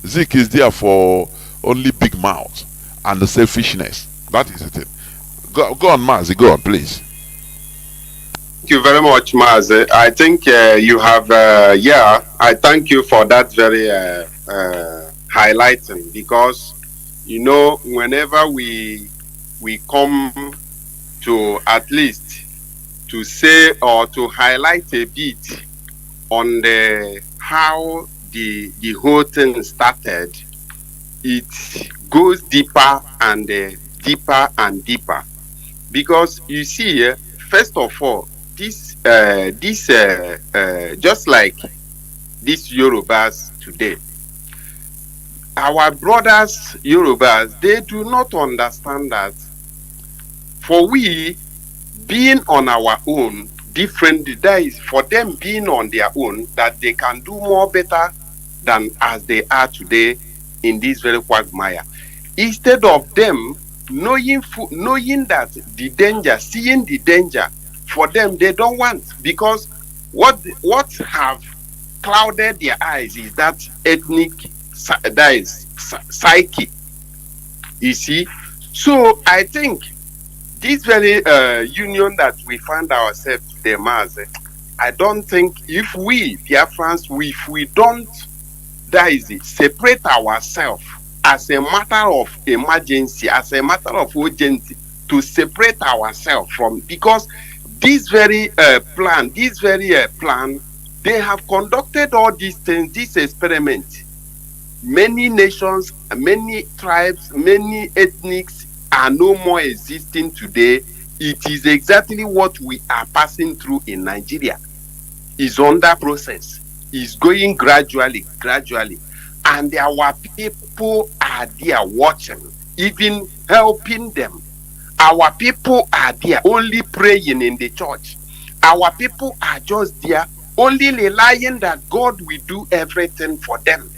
Zeke is there for only big mouth and the selfishness. That is it. Go on, Mazi. Go on, please. Thank you very much, Mazi. I think you have, I thank you for that very highlighting, because, you know, whenever we come to at least to say or to highlight a bit on the how the whole thing started, it goes deeper and deeper and deeper, because you see, first of all, just like these Yorubas today. Our brothers Yorubas, they do not understand that for we being on our own, different, that is for them being on their own, that they can do more better than as they are today in this very quagmire. Instead of them knowing that the danger, seeing the danger, for them they don't want, because what have clouded their eyes is that ethnic, that is psyche. You see, so I think this very union that we find ourselves today, Mazi, I don't think if we Biafrans, if we don't, that is it, separate ourselves as a matter of emergency, as a matter of urgency, to separate ourselves from, because this very plan, they have conducted all these things, this experiment. Many nations, many tribes, many ethnics are no more existing today. It is exactly what we are passing through in Nigeria. Is under process, is going gradually, and our people are there watching, even helping them. Our people are there only praying in the church. Our people are just there only relying that God will do everything for them.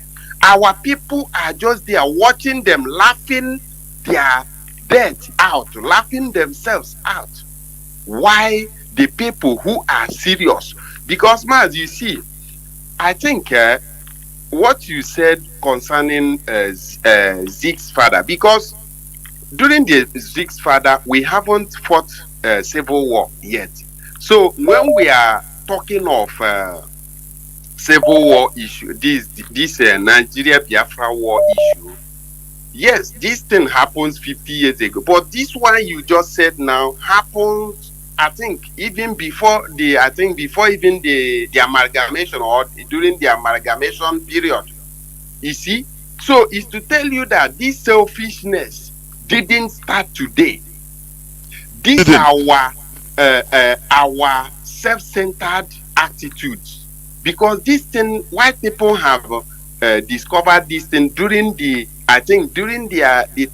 Our people are just there watching them, laughing their death out, laughing themselves out. Why the people who are serious? Because, Mazi, you see, I think what you said concerning Zeke's father, because during the Zeke's father, we haven't fought civil war yet. So when we are talking of civil war issue, this Nigeria Biafra war issue, yes, this thing happens 50 years ago. But this one you just said now happens, I think, even before the amalgamation, or during the amalgamation period. You see? So it's to tell you that this selfishness didn't start today. This is our self-centered attitudes. Because this thing, white people have discovered this thing during the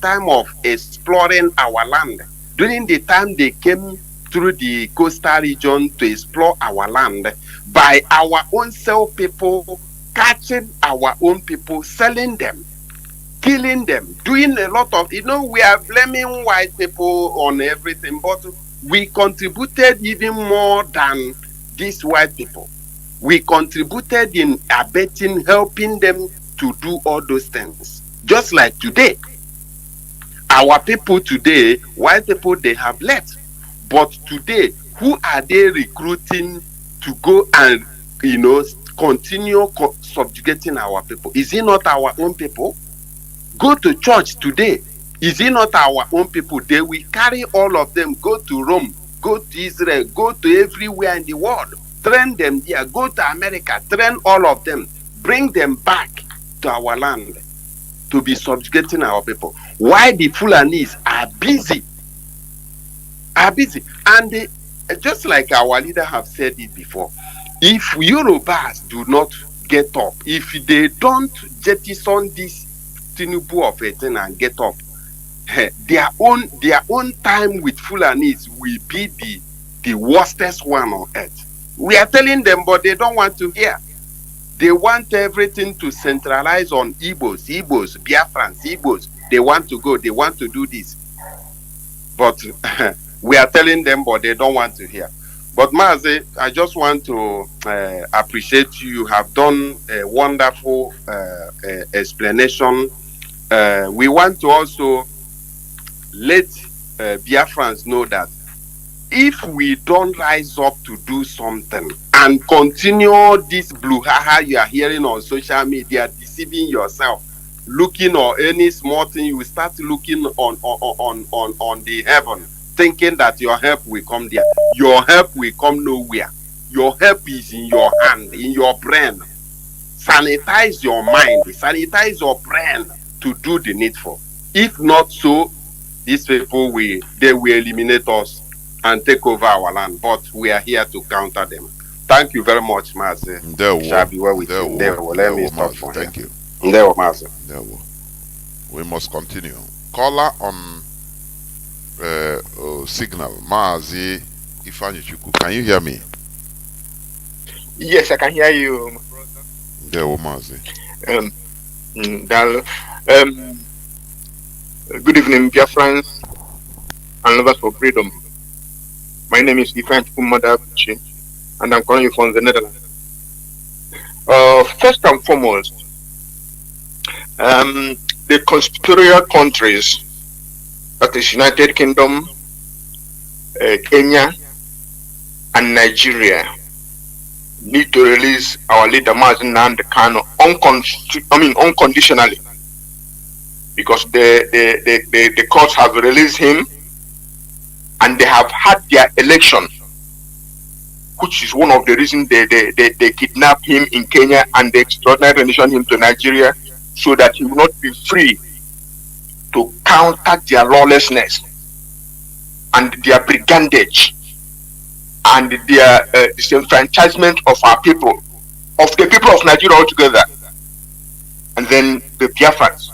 time of exploring our land. During the time they came through the coastal region to explore our land, by our own self people, catching our own people, selling them, killing them, doing a lot of, we are blaming white people on everything, but we contributed even more than these white people. We contributed in abetting, helping them to do all those things. Just like today, our people today, white people, they have left. But today, who are they recruiting to go and, continue subjugating our people? Is it not our own people? Go to church today. Is it not our own people? They will carry all of them, go to Rome, go to Israel, go to everywhere in the world, train them there, go to America, train all of them, bring them back to our land to be subjugating our people. Why the Fulanis are busy? And just like our leader have said it before, if Yorubas do not get up, if they don't jettison this Tinubu of a thing and get up, their own time with Fulanis will be the worstest one on earth. We are telling them, but they don't want to hear. They want everything to centralize on Igbos, Biafrans, Igbos. They want to go, they want to do this. But we are telling them, but they don't want to hear. But Mazi, I just want to appreciate you. You have done a wonderful explanation. We want to also let Biafrans know that if we don't rise up to do something and continue this brouhaha you are hearing on social media, deceiving yourself, looking or any small thing, you will start looking on the heaven, thinking that your help will come there. Your help will come nowhere. Your help is in your hand, in your brain. Sanitize your mind, sanitize your brain to do the needful. If not so, these people will eliminate us and take over our land. But we are here to counter them. Thank you very much, Mazi. Shall be well with you. Let me stop for here. Thank you. Mazi. We must continue. Caller on signal, Mazi Ifanichuku. Can you hear me? Yes, I can hear you, my brother. Mazi. Good evening, Biafrans and lovers for freedom. My name is Ifanichuku Madabuchi, and I'm calling you from the Netherlands. First and foremost, the conspiratorial countries, that is United Kingdom, Kenya, and Nigeria, need to release our leader Mazi Nnamdi Kanu unconditionally, because the courts have released him, and they have had their election, which is one of the reasons they kidnapped him in Kenya and they extraordinarily renditioned him to Nigeria, so that he will not be free to counter their lawlessness and their brigandage and their disenfranchisement of our people, of the people of Nigeria altogether, and then the Biafrans.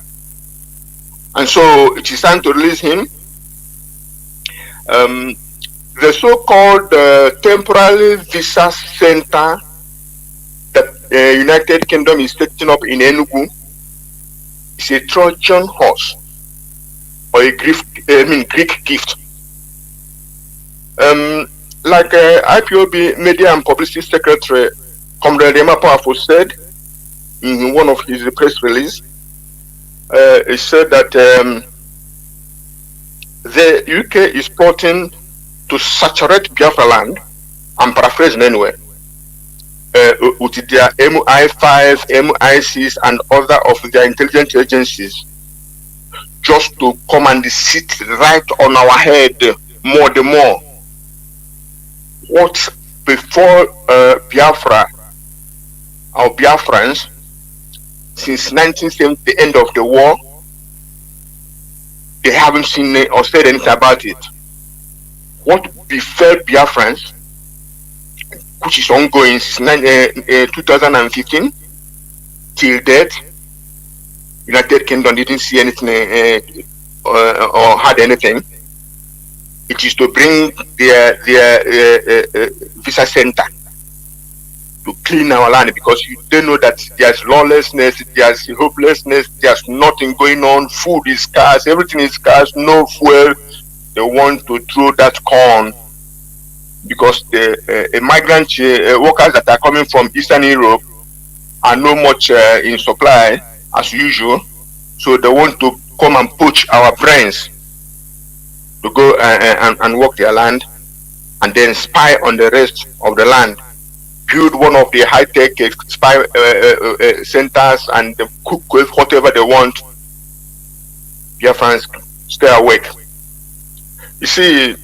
And so it is time to release him. The so-called temporary visa center that the United Kingdom is setting up in Enugu is a Trojan horse, or a Greek gift. Like IPOB Media and Publicity Secretary Comrade Emma Powerful said in one of his press release, he said that the UK is plotting to saturate Biafra land, I'm paraphrasing anyway, with their MI5, MI6 and other of their intelligence agencies, just to come and sit right on our head more the more. What before Biafra, our Biafrans, since 1970, the end of the war, they haven't seen or said anything about it. What befell Biafrans, which is ongoing since 2015 till date, United Kingdom didn't see anything or had anything. It is to bring their visa center to clean our land, because they know that there's lawlessness, there's hopelessness, there's nothing going on, food is scarce, everything is scarce, no fuel. They want to throw that corn, because the migrant workers that are coming from Eastern Europe are not much in supply as usual, so they want to come and poach our brains to go and work their land, and then spy on the rest of the land, build one of the high-tech spy centers, and cook whatever they want. Biafrans, stay awake. You see,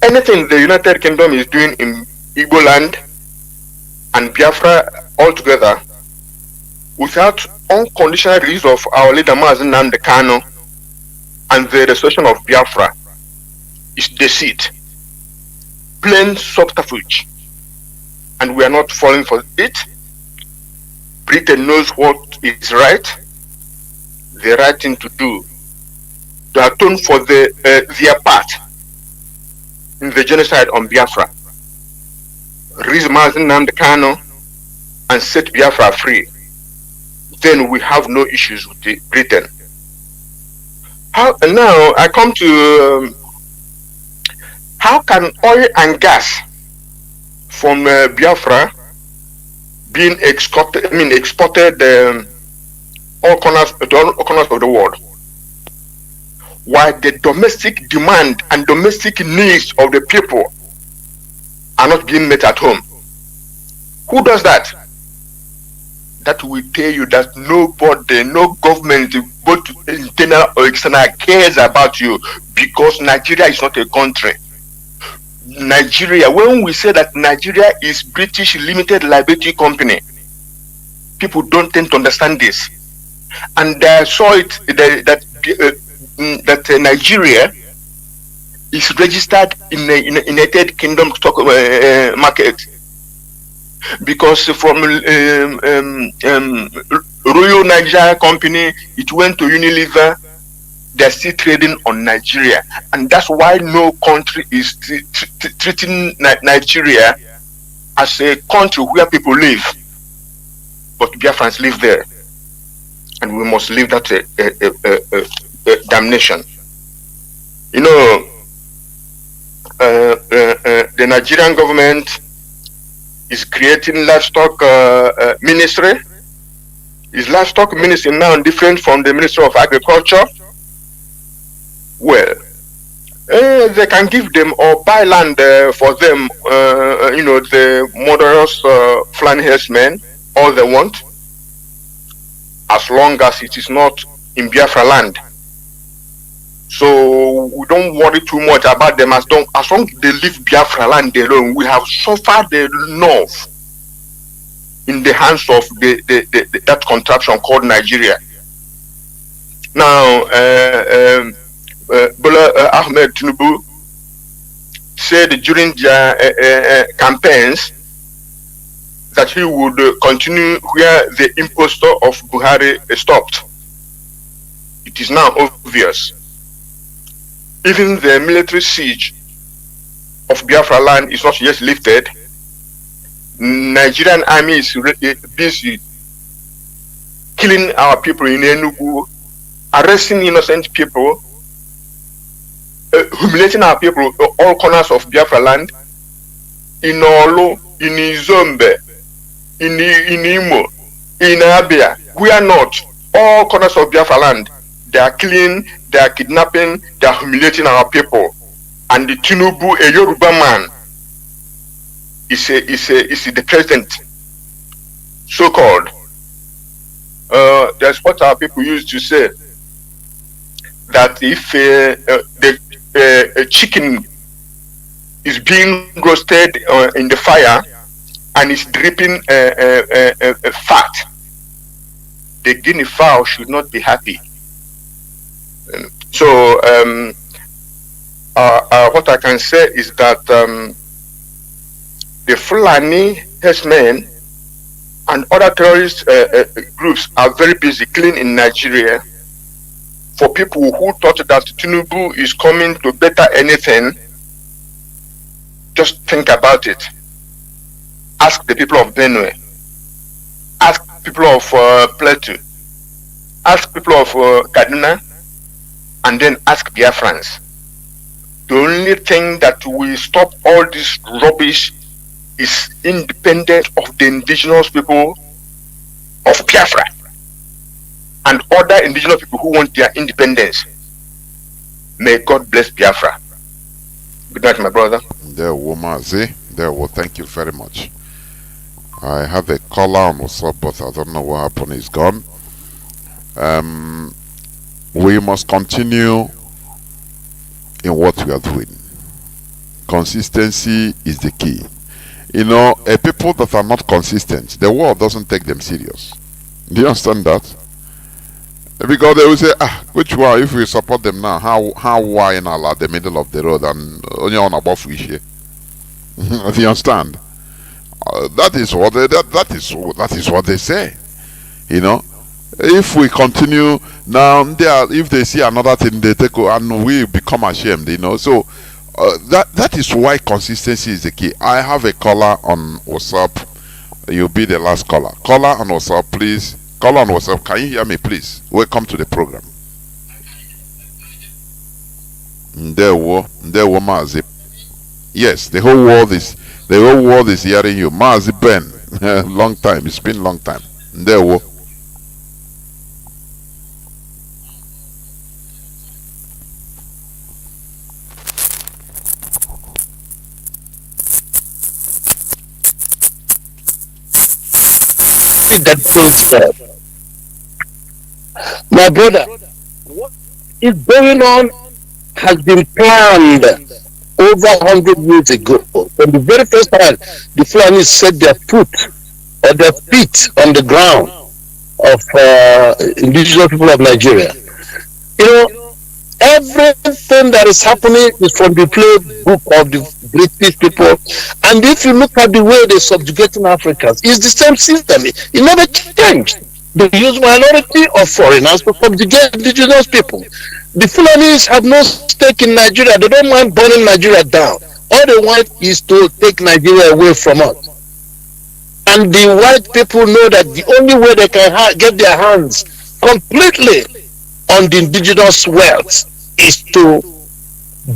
anything the United Kingdom is doing in Igbo land and Biafra altogether, without unconditional release of our leader Mazi Nnamdi Kanu and the restoration of Biafra, is deceit, plain subterfuge, and we are not falling for it. Britain knows what is right, the right thing to do, to atone for their part in the genocide on Biafra. Release Mazi Nnamdi Kanu and set Biafra free. Then we have no issues with Britain. Now I come to how can oil and gas from Biafra being exported all corners of the world, while the domestic demand and domestic needs of the people are not being met at home? Who does that? That will tell you that nobody, no government, both internal or external, cares about you, because Nigeria is not a country. Nigeria, when we say that Nigeria is British Limited Liability Company, people don't tend to understand this. And I saw it that Nigeria is registered in the United Kingdom stock market, because from Royal Nigeria Company it went to Unilever. They're still trading on Nigeria, and that's why no country is treating Nigeria as a country where people live, but Biafrans live there, and we must leave that damnation. You know, the Nigerian government is creating livestock ministry. Is livestock ministry now different from the Ministry of Agriculture? Well, they can give them or buy land for them, you know, the murderous Fulani herdsmen, all they want, as long as it is not in Biafra land. So we don't worry too much about them, as long as they leave Biafra land alone. We have suffered enough in the hands of that contraption called Nigeria. Now, Bola Ahmed Tinubu said during their campaigns that he would continue where the impostor of Buhari stopped. It is now obvious. Even the military siege of Biafra land is not yet lifted. Nigerian army is busy killing our people in Enugu, arresting innocent people, humiliating our people all corners of Biafra land, in Olu, in Izombe, in Imo, in Abia. We are not. All corners of Biafra land, they are killing, they are kidnapping, they are humiliating our people. And the Tinubu, a Yoruba man, is the president, so-called. That's what our people used to say, that if a chicken is being roasted in the fire and is dripping fat, the guinea fowl should not be happy. So what I can say is that the Fulani herdsmen and other terrorist groups are very busy killing in Nigeria. For people who thought that Tinubu is coming to better anything, just think about it. Ask the people of Benue, ask people of Plateau, ask people of Kaduna, and then ask Biafrans. The only thing that will stop all this rubbish is independent of the indigenous people of Biafra and other indigenous people who want their independence. May God bless Biafra. Good night, my brother. There, Mazi. There, thank you very much. I have a caller on WhatsApp, but I don't know what happened. He's gone. We must continue in what we are doing. Consistency is the key. You know, a people that are not consistent, the world doesn't take them serious. Do you understand that? Because they will say, which one, if we support them now, how why now at the middle of the road and only on above fish here? Do you understand? That is what they say. You know, if we continue now, if they see another thing, they take and we become ashamed. You know, so that is why consistency is the key. I have a caller on WhatsApp. You'll be the last caller. Caller on WhatsApp, please. Caller on WhatsApp. Can you hear me, please? Welcome to the program. Mazi. Yes, the whole world is hearing you. Mazi Ben. Long time. It's been a long time. That thing, my brother, what is going on has been planned over 100 years ago. From the very first time the Fulani set their foot or their feet on the ground of indigenous people of Nigeria. You know, Everything that is happening is from the playbook of the British people. And if you look at the way they're subjugating Africans, it's the same system. It never changed. They use minority or foreigners to subjugate indigenous people. The Fulanis have no stake in Nigeria. They don't mind burning Nigeria down. All they want is to take Nigeria away from us. And the white people know that the only way they can get their hands completely on the indigenous wealth is to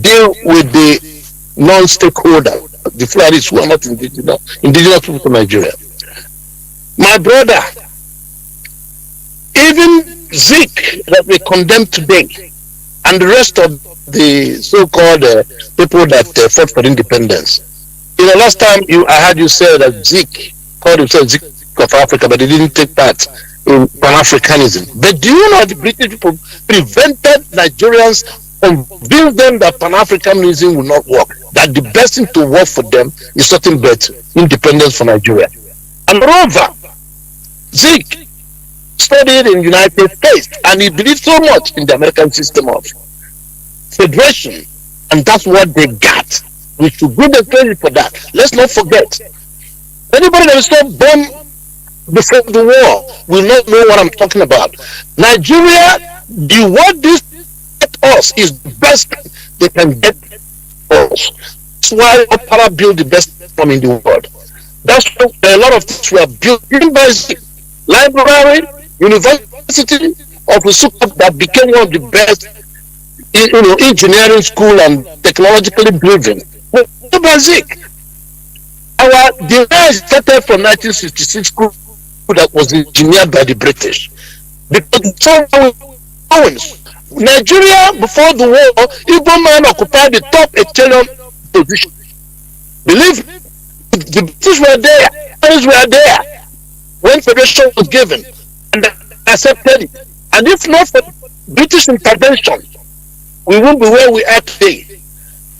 deal with the non-stakeholder, the Fulanis who are not indigenous people to Nigeria. My brother, even Zeke that we condemned today, and the rest of the so-called people that fought for independence. You know, last time I heard you say that Zeke called himself Zeke of Africa, but he didn't take part in Pan-Africanism. But do you know the British people prevented Nigerians, convinced them that Pan-Africanism will not work, that the best thing to work for them is something better, independence for Nigeria. And moreover, Zeke studied in the United States and he believed so much in the American system of federation, and that's what they got. We should give them credit for that. Let's not forget, anybody that is not born before the war will not know what I'm talking about. Nigeria, what this get us is the best they can get us. That's why Opera built the best from in the world. That's why a lot of things were built in by library, university of Usuka that became one of the best engineering school and technologically driven. Basic. Our device started from 1966 school that was engineered by the British. Because Nigeria before the war, Igbo man occupied the top echelon position. Believe me, the British were there, others were there when federation was given, and they accepted it. And if not for British intervention, we won't be where we are today.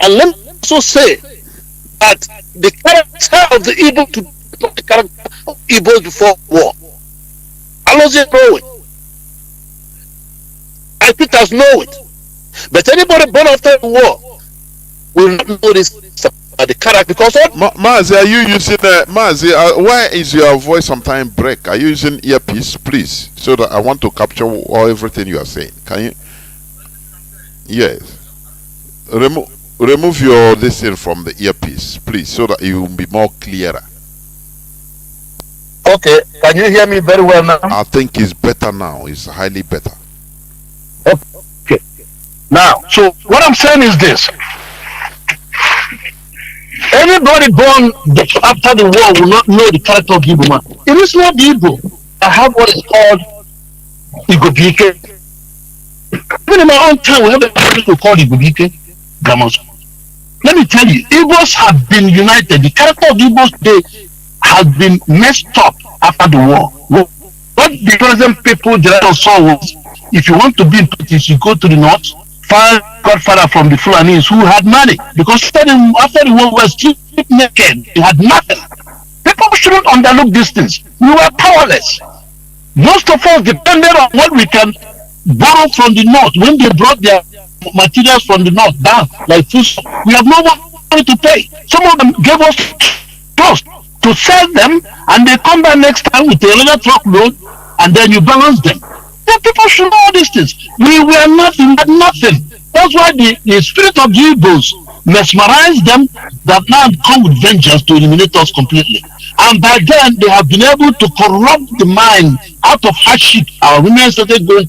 And let me also say that the character of the Igbo to the character of Igbos before war. I wasn't know it. I think I know it. But anybody born after the war will not know this about the character because Mazi, are you using Mazi? Why is your voice sometimes break? Are you using earpiece, please? So that I want to capture everything you are saying. Can you? Yes. Remove your this thing from the earpiece, please, so that you will be more clearer. Okay, can you hear me very well now? I think it's better now. It's highly better. Okay. Now, so what I'm saying is this. Anybody born after the war will not know the character of Igbo man. It is not the Igbo. I have what is called Igbo. Even in my own time, we have a people called Igbo Grammar. Let me tell you, Igbos have been united. The character of Igbos today has been messed up after the war. What the present people saw was, if you want to be in politics, you go to the north, find godfather from the Fulanis who had money. Because after the war, we were stripped naked. We had nothing. People shouldn't underlook these things. We were powerless. Most of us depended on what we can borrow from the north. When they brought their materials from the north down, like food, we have no money to pay. Some of them gave us trust to sell them, and they come back next time with another truckload, and then you balance them. Then people should know all these things. We were nothing, but nothing. That's why the spirit of the Igbos mesmerized them that now come with vengeance to eliminate us completely. And by then, they have been able to corrupt the mind out of hardship. Our women started going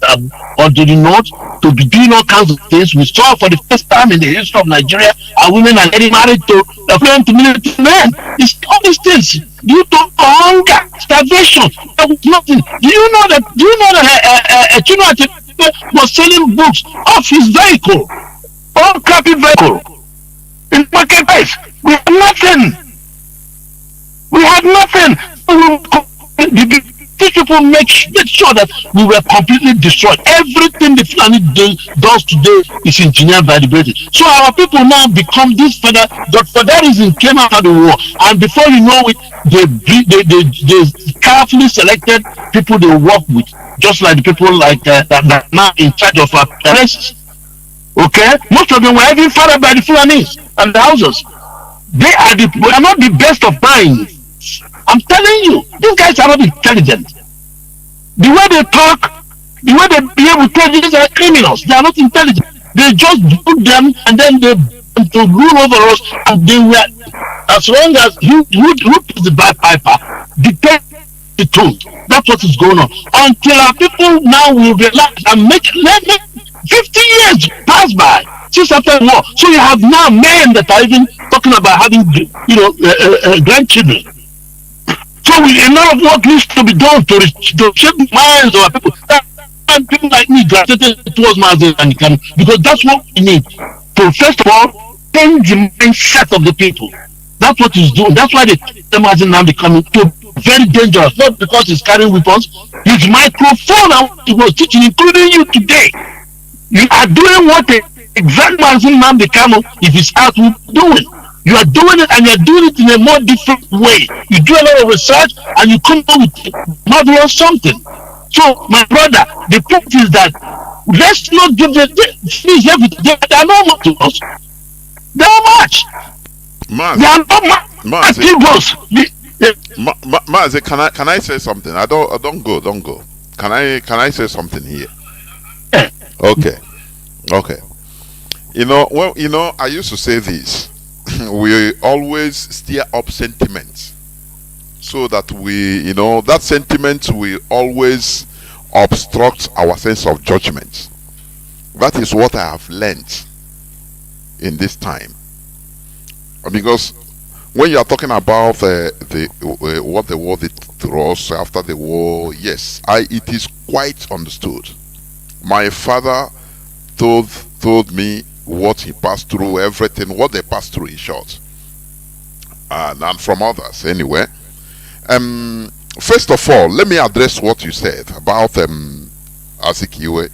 onto the north to be doing all kinds of things. We saw for the first time in the history of Nigeria, our women are getting married to military men. It's all these things due to hunger, starvation. There was nothing. Do you know that Chinedu was selling books off his vehicle, all crappy vehicle, in marketplace? We had nothing. We had nothing. These people make sure that we were completely destroyed. Everything the Fulani does today is engineered by the British. So our people now become this federalism came out of the war, and before you know it, they carefully selected people they work with, just like the people like that now in charge of our places. Okay, most of them were even fathered by the Fulanis and the Hausas. They are not the best of minds. I'm telling you, these guys are not intelligent. The way they talk, the way they behave with you, these are criminals. They are not intelligent. They just do them and then they to rule over us, and they were, as long as who is the bagpiper dictate the tone. That's what is going on. Until our people now will realize and make 50 years pass by since after the war. So you have now men that are even talking about having, grandchildren. So a lot of work needs to be done to shape the minds of our people. And people like me gravitated towards Mazi and Kanu, because that's what we need. So first of all, change the mindset of the people. That's what he's doing. That's why they Mazi Nnamdi coming to very dangerous. Not because he's carrying weapons. His microphone and what he was teaching, including you today. You are doing what the exact Mazi Nnamdi Kanu, if he's out, will be doing. You are doing it, and you are doing it in a more different way. You do a lot of research and you come up with marvelous something. So, my brother, the point is that let's not give the things everything. They are not much to us. They are much. Mazi, they are not much. Mazi, can I say something? Don't go. Can I say something here? Okay. I used to say this. We always stir up sentiments, so that that sentiment will always obstruct our sense of judgment. That is what I have learned in this time. Because when you are talking about what the war did to us after the war, yes, it is quite understood. My father told me what he passed through, everything, what they passed through, in short, and from others anyway. First of all, let me address what you said about Azikiwe.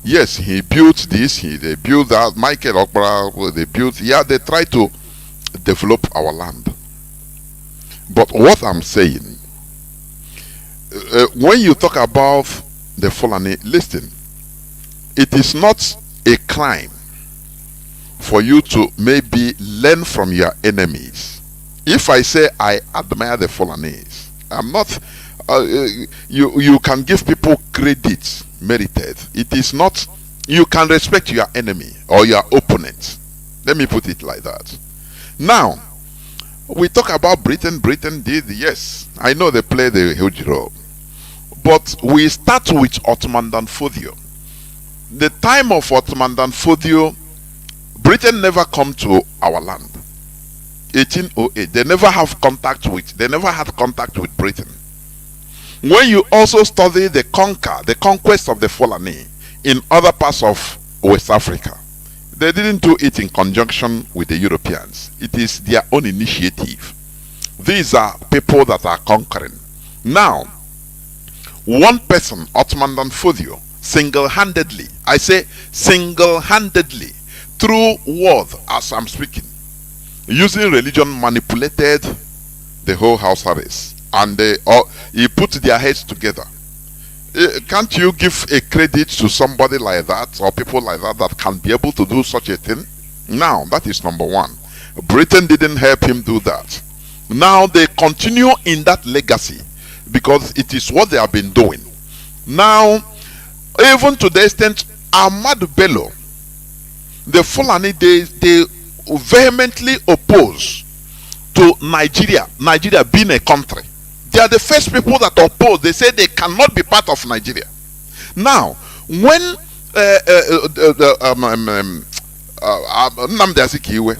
Yes, he built this, they built that. Michael Okpara, they built. Yeah, they try to develop our land. But what I'm saying, when you talk about the Fulani, listen, it is not a crime for you to maybe learn from your enemies. If I say I admire the Fulanese, I'm not. You can give people credit merited. It is not. You can respect your enemy or your opponent. Let me put it like that. Now, we talk about Britain. Britain did, yes, I know they played a huge role, but we start with Ottoman Danfodio. The time of Ottoman Danfodio, Britain never come to our land. 1808, they never had contact with Britain. When you also study the conquest of the Fulani in other parts of West Africa, they didn't do it in conjunction with the Europeans. It is their own initiative. These are people that are conquering. Now, one person, Ottoman Danfodio, single-handedly, I say single-handedly, through word as I'm speaking, using religion, manipulated the whole Hausa-Service, and he put their heads together. Can't you give a credit to somebody like that, or people like that can be able to do such a thing? Now, that is number one. Britain didn't help him do that. Now they continue in that legacy because it is what they have been doing. Now, even to the extent Ahmadu Bello, the Fulani, they vehemently oppose to Nigeria being a country. They are the first people that oppose. They say they cannot be part of Nigeria. Now, when Nnamdi Azikiwe,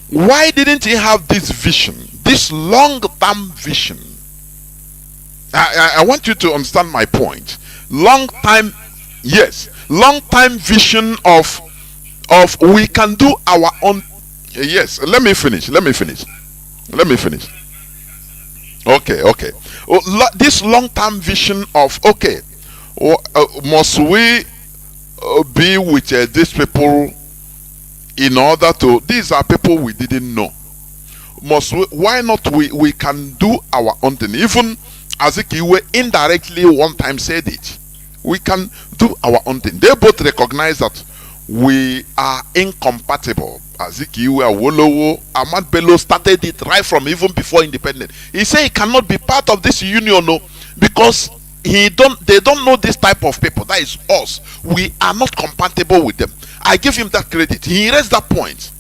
why didn't he have this vision, this long-term vision? I want you to understand my point. Long-time vision of we can do our own. Yes, let me finish. Okay. This long-term vision of, must we be with these people in order to, these are people we didn't know. Why not we can do our own thing? Even Azikiwe indirectly one time said it. We can do our own thing. They both recognize that we are incompatible. Azikiwe Awolowo, Ahmad Bello started it right from even before independence. He said he cannot be part of this union, no, because they don't know this type of people. That is us. We are not compatible with them. I give him that credit. He raised that point.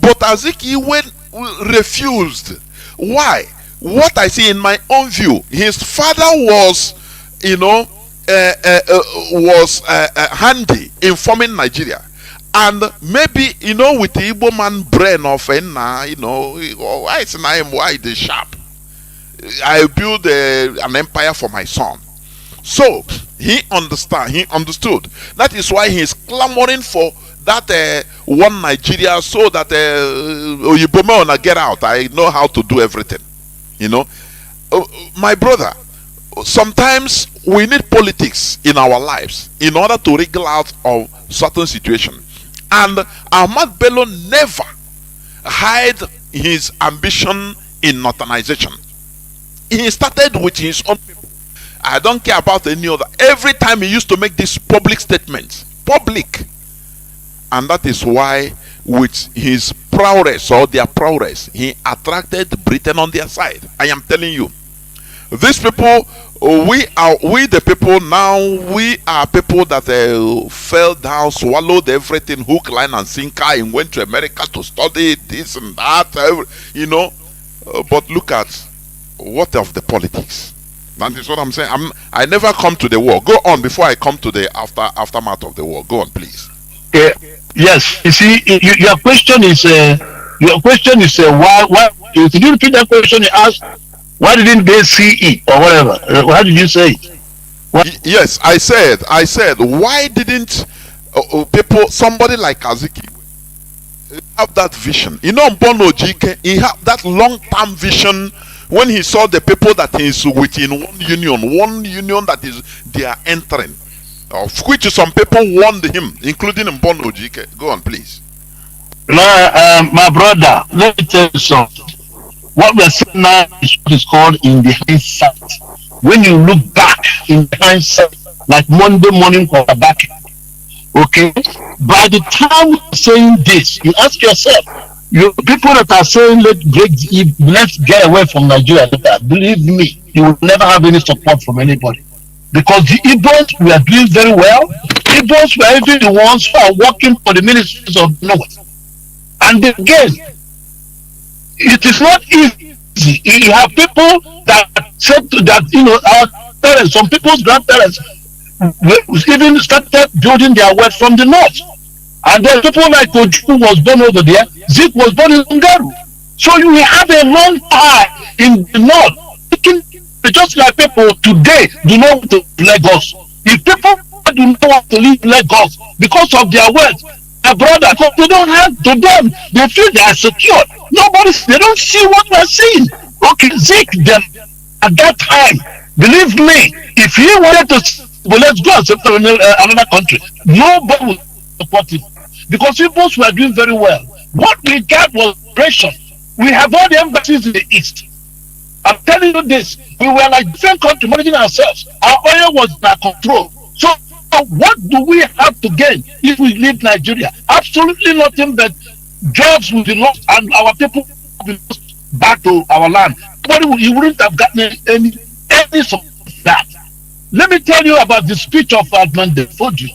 But Azikiwe refused. Why? What I see in my own view, his father was, handy in forming Nigeria. And maybe, with the Igbo man brain of why is name, why the sharp? I build an empire for my son. So he understood. That is why he is clamoring for that one Nigeria, so that Oyibome wanna get out. I know how to do everything. My brother, sometimes we need politics in our lives in order to wriggle out of certain situations. And Ahmad Bello never hid his ambition in northernization. He started with his own people. I don't care about any other. Every time he used to make this public statement, public. And that is why, with his prowess or their prowess, he attracted Britain on their side. I am telling you, these people, we the people now, we are people that fell down, swallowed everything, hook, line, and sinker, and went to America to study this and that, but look at what of the politics. That is what I'm saying. I never come to the war. Go on before I come to the aftermath of the war. Go on, please. Yes, you see, your question is why? Did you repeat that question? You asked, why didn't they see it or whatever? How did you say it? Yes, I said, why didn't people, somebody like Aziki, have that vision? Mbono Jike, he had that long-term vision when he saw the people that is within one union that is they are entering, of which some people warned him, including Mbono Jike. Go on, please. My brother, let me tell you something. What we are seeing now is what is called in the hindsight. When you look back in the hindsight, like Monday morning quarterback, okay? By the time you're saying this, you ask yourself, you people that are saying let's get away from Nigeria, believe me, you will never have any support from anybody. Because the Igbos were doing very well. Igbos were even the ones who are working for the ministries of the North. And again, it is not easy. You have people that said that, our parents, some people's grandparents even started building their wealth from the north. And then people like Oju was born over there, Zik was born in Ngaru. So you have a long time in the north. Just like people today do not want to leave Lagos. If people do not want to leave Lagos because of their wealth, my brother, they don't have to them, they feel they are secure. They don't see what we're seeing. Okay, Zik them at that time, believe me, if he wanted to, well, let's go and settle in another country, nobody will support him. Because people were doing very well. What we got was pressure. We have all the embassies in the east. I'm telling you this, we were like different countries managing ourselves. Our oil was in our control. So what do we have to gain if we leave Nigeria? Absolutely nothing but jobs will be lost and our people will be lost back to our land. You wouldn't have gotten any support of that. Let me tell you about the speech of Nnamdi Foju.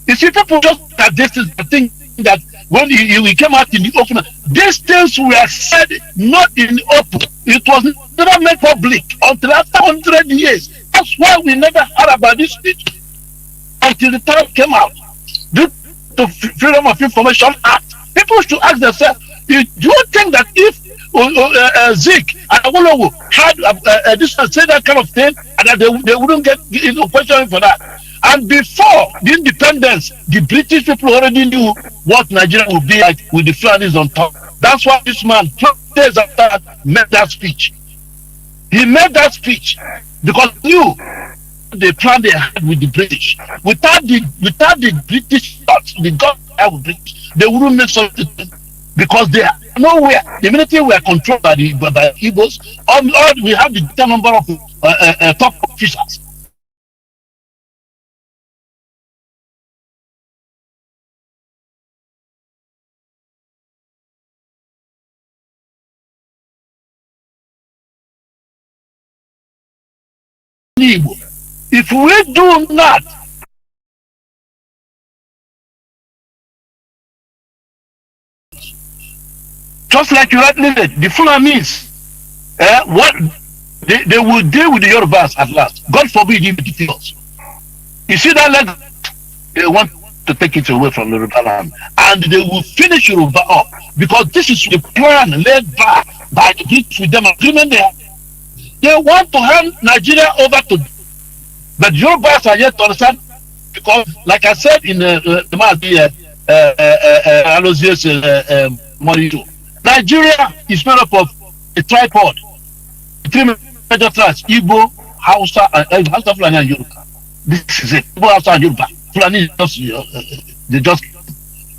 You see, people just at this think that when he came out in the open, these things were said not in the open. It was never made public until after 100 years. That's why we never heard about this speech until the time came out. Due to Freedom of Information Act, people should ask themselves, do you think that if Zik and Awolowo had this say that kind of thing, and that they wouldn't get questioning for that? And before the independence, the British people already knew what Nigeria would be like with the Flanders on top. That's why this man, 12 days after that, made that speech. He made that speech because he knew the plan they had with the British. Without the British thoughts, the government with British, they wouldn't make something because they are nowhere. The military were controlled by the Igbos. We have the number of top officers. Igbo. If we do not, just like you rightly said, the Fulanis, what they will deal with the Yorubas at last. God forbid even the us. You see that leg, they want to take it away from the Yoruba land, and they will finish Yoruba up, because this is the plan led by the British with them agreement there. They want to hand Nigeria over to, but Yorubas are yet to understand, because like I said in the Mazi monitor, Nigeria is made up of a tripod, three major tribes: Igbo, Hausa, Hausa, Fulani, and Yoruba. This is it. Igbo, Hausa, and Yoruba. Fulani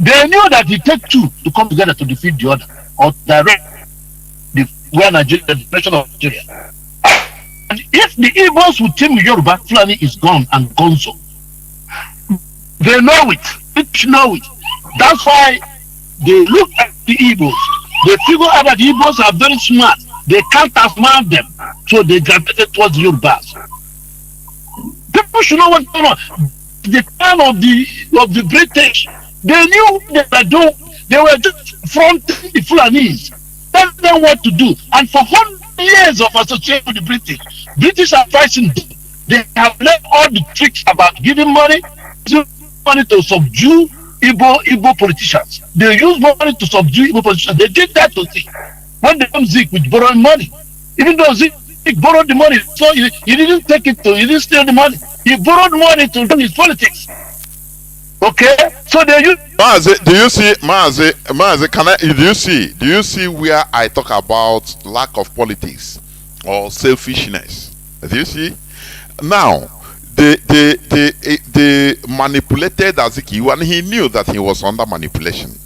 they knew that it takes two to come together to defeat the other, or direct where Nigeria, the nation of Nigeria. And if the Igbos would team with Yoruba, Fulani is gone and gonzo. They know it. They know it. That's why they look at the Igbos. They figure out that the Igbos are very smart. They can't outsmart them, so they gravitated towards the Yorubas. People should know what's going on. The time of the British, they knew they were just fronting the Fulanis, telling them what to do. And for 100 years of association with the British are pricing. They have learned all the tricks about giving money to subdue Igbo politicians. They use money to subdue Igbo politicians. They did that to Zeke. When they come Zeke with borrowing money, even though Zeke borrowed the money, so he didn't take it he didn't steal the money. He borrowed money to do his politics. Okay, so they use. Mazi, do you see, Mazi, do you see where I talk about lack of politics or selfishness? Do you see? Now, they manipulated Azikiwe, and he knew that he was under manipulation.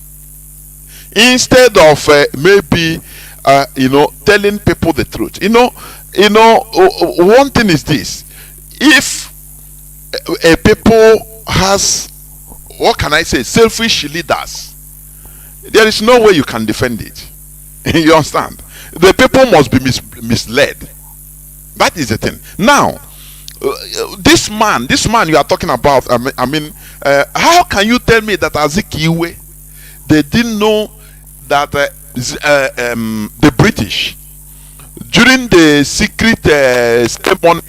Instead of maybe telling people the truth. One thing is this: if a people has, what can I say, selfish leaders, there is no way you can defend it. You understand? The people must be misled. That is the thing. Now, this man you are talking about, how can you tell me that Azikiwe, they didn't know that the British, during the secret ceremony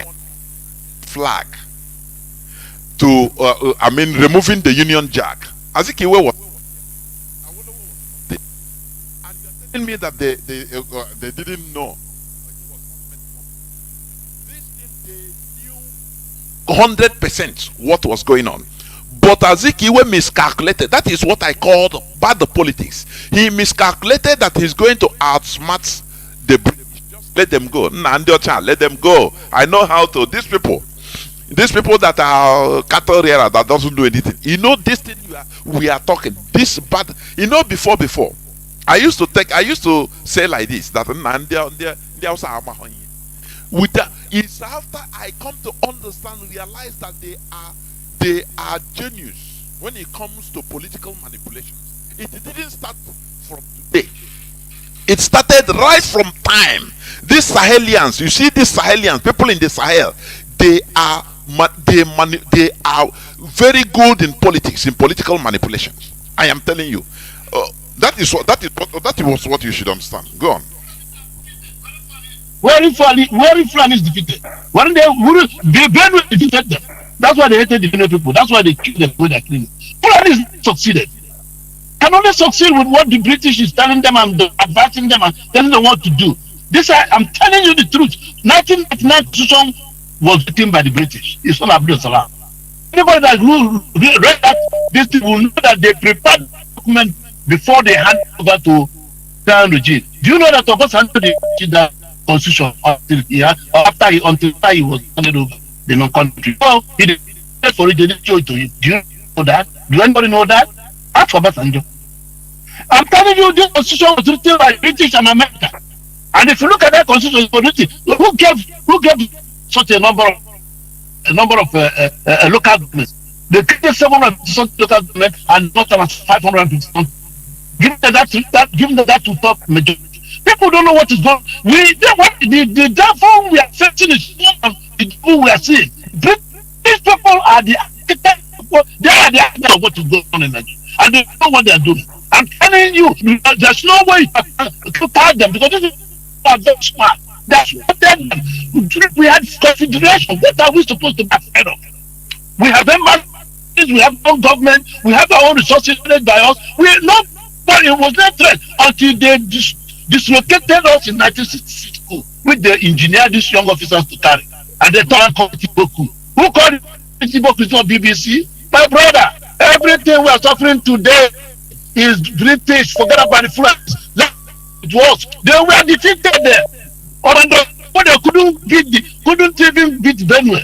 flag to removing the Union Jack, Azikiwe was, and you're telling me that they didn't know. 100% what was going on, but Azikiwe miscalculated. That is what I called bad politics. He miscalculated that he's going to outsmart the British. Just let them go. Nnamdi, let them go. I know how to. These people that are cattle rearer that doesn't do anything. This thing we are talking. This bad. Before. I used to say like this, that Nnamdi, with that, it's after I come to understand, realize that they are genius when it comes to political manipulations. It didn't start from today. It started right from time. These Sahelians, you see, these Sahelians, people in the Sahel, they are very good in politics, in political manipulations. I am telling you, that was what you should understand. Go on. Where Fulani is defeated. When they defeated them. That's why they hated the Kanu people. That's why they killed them with their cleaning. Fulani succeeded. Can only succeed with what the British is telling them and advising them and telling them what to do. I'm telling you the truth. 1999 Constitution was written by the British. It's not Abdul Salam. Anybody that read that, these people will know that they prepared the document before they hand over to the regime. Do you know that Abbas handed the Constitution until he was handed over the non-country? Well, he did for it, they didn't show it to him. Do you know that? Do anybody know that? Ask for Obasanjo. I'm telling you, this Constitution was written by British and America. And if you look at that Constitution, who gave such a number of local governments? They created 700 local governments and not about 550. Give them that to top majority. People don't know what is going on. The devil we are facing is the people we are seeing. These people are the architects. They are the architects of what is going on in Nigeria, and they know what they are doing. I'm telling you, there's no way to tell them because this is very smart. That's what them. We had consideration. What are we supposed to be afraid of? We have embassies, we have our own government, we have our own resources managed by us. Nobody was not threat until they dislocated us in 1962, which they engineered these young officers to carry. And they turned Boku. Who called it Boku? It's not BBC. My brother, everything we are suffering today is British. Forget about the France. It was. They were defeated there. But they couldn't even beat Benue.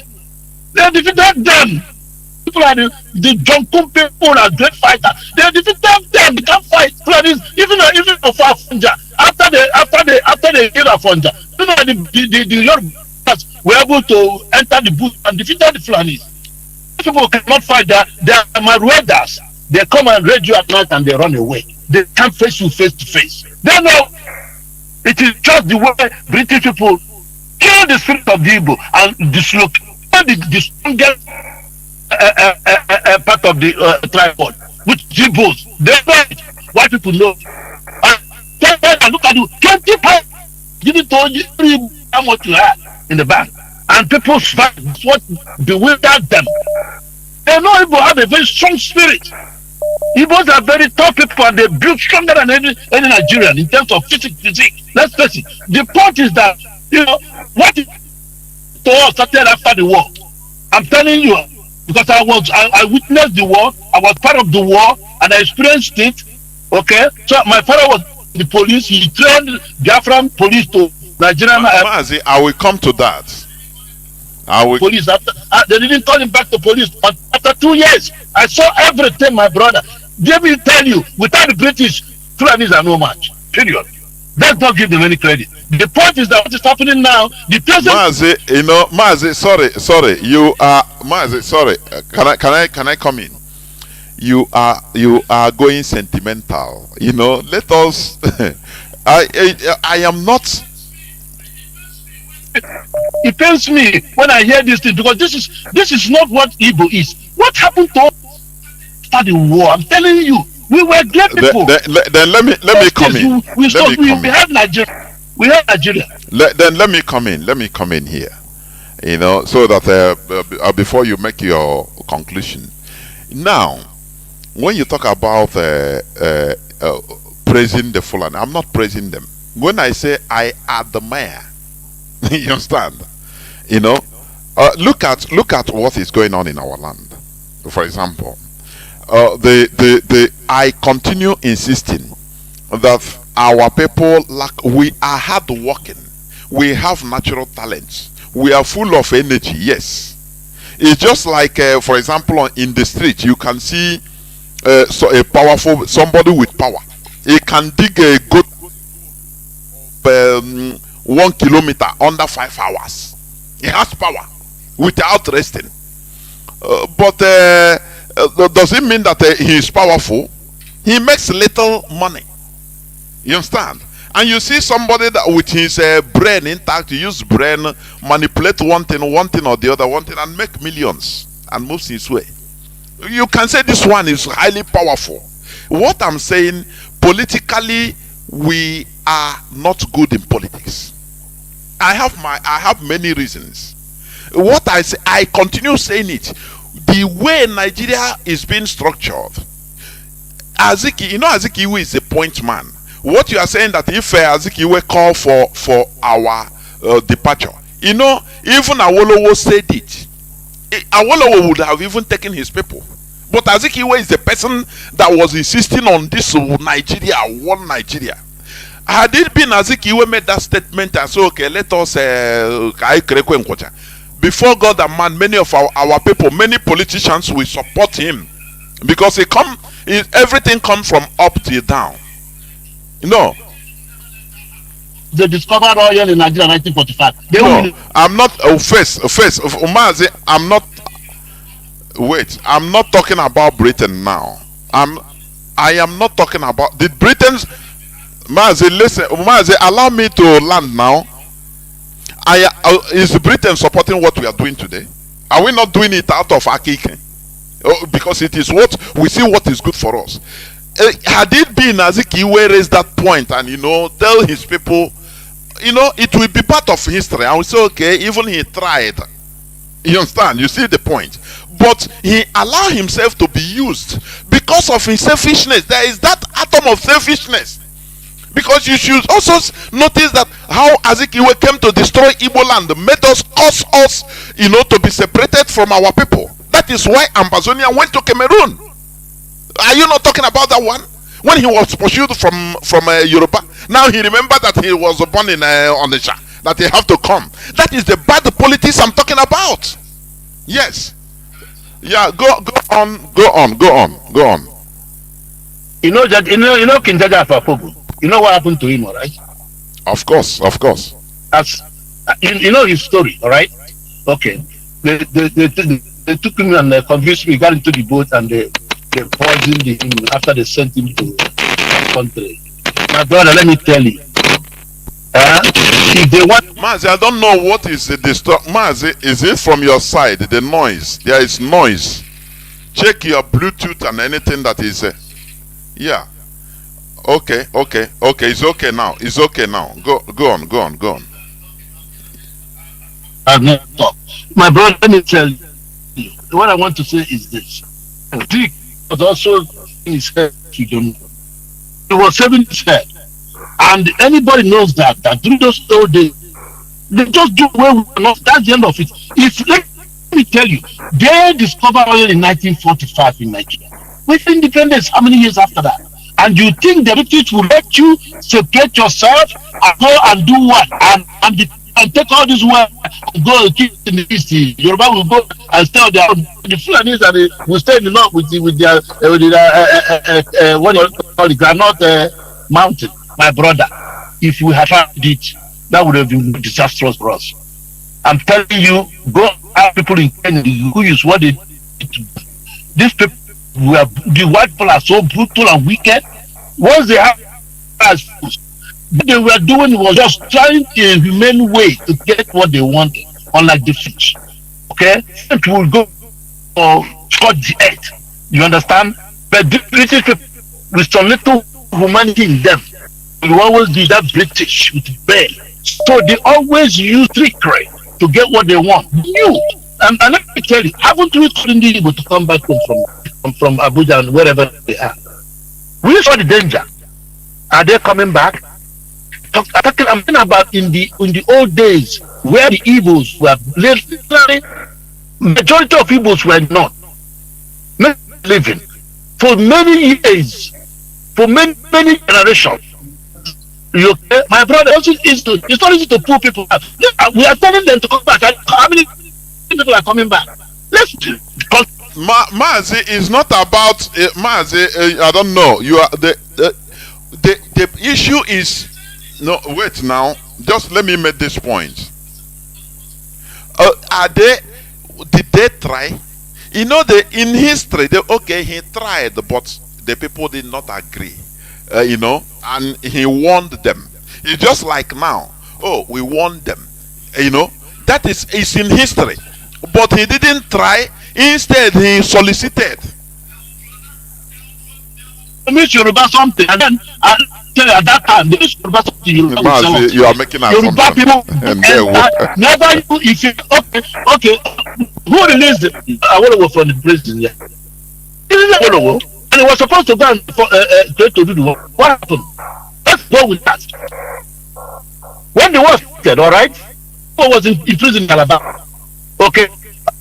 They defeated them. People are the Jonkun people are great fighters. They defeated them. They can't fight. Even for Afonja. After they killed Afonja, the Yorubas were able to enter the bush and defeated the Fulanis. People cannot fight. They are marauders. They come and raid you at night and they run away. They can't face you face to face. They know it is just the way British people kill the spirit of the Igbo and dislocate the strongest part of the tripod, which Igbos. They know it. White people know. And look at you, 20 pounds. Give it to you how much you have in the bank. And people fight. That's what bewildered them. They know Igbo have a very strong spirit. Igbos are very tough people and they build stronger than any Nigerian in terms of physique. Let's face it. The point is that, what is to us started after the war. I'm telling you, because I witnessed the war, I was part of the war, and I experienced it. Okay? So my father was the police, he trained Biafran police to Nigerian. Mazi, I will come to that. Police after they didn't call him back to police after 2 years. I saw everything, my brother. Let me tell you, without the British, Fulanis are no match. Period. Let's not give them any credit. The point is that what is happening now, the president. Mazi, sorry. You are Mazi, sorry. Can I come in? You are going sentimental. Let us. I am not. It pains me when I hear this thing because this is not what Igbo is. What happened to us after the war? I'm telling you, we were great people. Then let me come in. We have Nigeria. We have Nigeria. Let me come in. Let me come in here. So that before you make your conclusion. Now, when you talk about praising the Fulani, I'm not praising them. When I say I admire. You understand? Look at what is going on in our land. For example, I continue insisting that our people we are hardworking, we have natural talents, we are full of energy. Yes, it's just like for example, in the street you can see a powerful somebody with power. He can dig a good 1 kilometer under 5 hours. He has power without resting. But does it mean that he is powerful? He makes little money. You understand? And you see somebody that with his brain intact, use brain, manipulate one thing or the other, and make millions and moves his way. You can say this one is highly powerful. What I'm saying, politically, we are not good in politics. I have many reasons. What I say, I continue saying it. The way Nigeria is being structured, Azikiwe is a point man. What you are saying that if Azikiwe call for our departure, even Awolowo said it. Awolowo would have even taken his people. But Azikiwe is the person that was insisting on this Nigeria, one Nigeria. Had it been Azikiwe made that statement and said, okay, let us before God and man, many of our people, many politicians will support him because everything comes from up to down. They discovered oil in Nigeria in 1945. No, I'm not. Mazi, I'm not. Wait, I'm not talking about Britain now. I am not talking about the Britons. Mazi, listen, Mazi, allow me to land now. Is Britain supporting what we are doing today? Are we not doing it out of akike? Because it is what we see what is good for us. Had it been Azikiwe raised that point and tell his people, it will be part of history. I will say, okay, even he tried. You understand? You see the point. But he allowed himself to be used because of his selfishness. There is that atom of selfishness. Because you should also notice that how Azikiwe came to destroy Igbo land made us, cause us, to be separated from our people. That is why Ambazonia went to Cameroon. Are you not talking about that one? When he was pursued from Yoruba, now he remembered that he was born in Onitsha, that he have to come. That is the bad politics I'm talking about. Yes. Yeah. Go on. You know that Kinjaja Afafogu. You know what happened to him, all right? Of course. As you know his story, all right? Okay. They took him and convinced me, got into the boat, and they poisoned him after they sent him to the country. My brother, let me tell you. If they want Mazi, I don't know what is the Mazi, is it from your side? The noise. There is noise. Check your Bluetooth and anything that is yeah. Okay. It's okay now. Go on. My brother, let me tell you. What I want to say is this. Dick was also in his head. You don't know. He was saving his head. And anybody knows that during those old days, they just do away with enough. That's the end of it. Let me tell you, they discovered oil in 1945 in Nigeria. With independence, how many years after that? And you think the British will let you separate yourself and go and do what? And take all this work and go and keep in the east. Yoruba will go and stay on their own. The Fulanis will stay in the north with their what do you call the granite mountain. My brother, if we had found it, that would have been disastrous for us. I'm telling you, go ask people in Kenya who is what they did. These people the white people are so brutal and wicked. Once they have as what they were doing was just trying a humane way to get what they wanted, unlike the fish. Okay? It will go or scorch the earth. You understand? But the British people, with some little humanity in them, will always be that British with bear. So they always use trickery to get what they want. And let me tell you, haven't we been able to come back from Abuja and wherever they are? We saw the danger. Are they coming back? I'm talking about in the old days where the evils were literally majority of evils were not living for many years, for many generations. You okay? My brother, it's not easy to pull people out. We are telling them to come back. How many people are coming back? Let's Mazi is not about Mazi. I don't know. You are the issue is no. Wait now. Just let me make this point. Did they try? You know, in history, he tried, but the people did not agree. And he warned them. It's just like now. Oh, we warned them. That is in history. But he didn't try. Instead, he solicited. Yoruba something, and then at that time, Yoruba something. You are making an Yoruba people, never if you okay. Who released Awolowo from the prison? Yeah, Awolowo, and he was supposed to go and to do the work. What happened? Let's go with that. When the war started, all right, who was in prison in Alabama? Okay.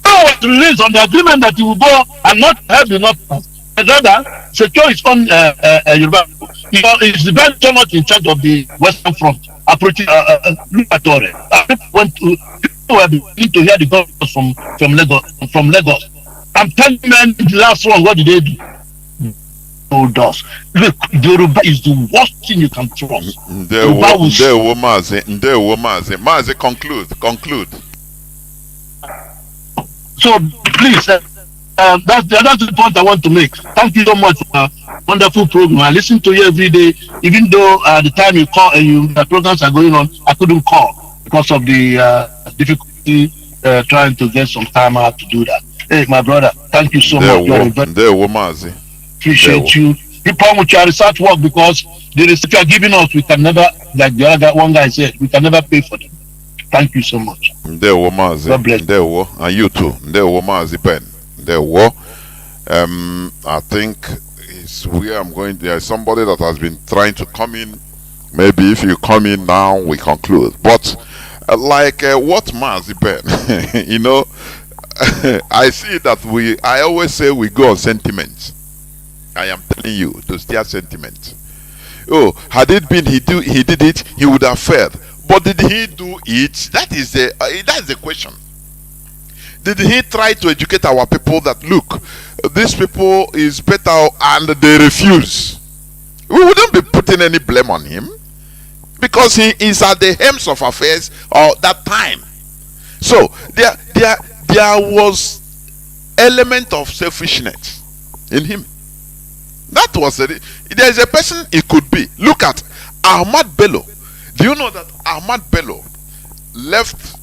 Was released on the agreement that he will go and not have enough, and rather secure his own Yoruba. He's the best not in charge of the Western Front, approaching Lubatore. People were beginning to hear the guns from Lagos. I'm telling you, man, the last one, what did they do? Told us, look, Yoruba is the worst thing you can trust. Mazi, conclude. So please, that's the point I want to make. Thank you so much for a wonderful program. I listen to you every day, even though the time you call and the programs are going on, I couldn't call. because of the difficulty trying to get some time out to do that. Hey, my brother, thank you so much. Mazi. Appreciate you. Keep on with your research work, because the research you are giving us, we can never, like the other one guy said, we can never pay for them. Thank you so much. Mazi. God bless. And you too. Mazi Ben. I think it's where I'm going. There's somebody that has been trying to come in. Maybe if you come in now, we conclude. But what Mazi Ben, you know, I see that I always say we go on sentiment. I am telling you to steer sentiment. Oh, had it been he did it, he would have failed. But did he do it? That is the question. Did he try to educate our people that look, these people is better, and they refuse? We wouldn't be putting any blame on him, because he is at the helms of affairs that time. So there was element of selfishness in him. That was it. There is a person it could be. Look at Ahmad Bello. Do you know that Ahmad Bello left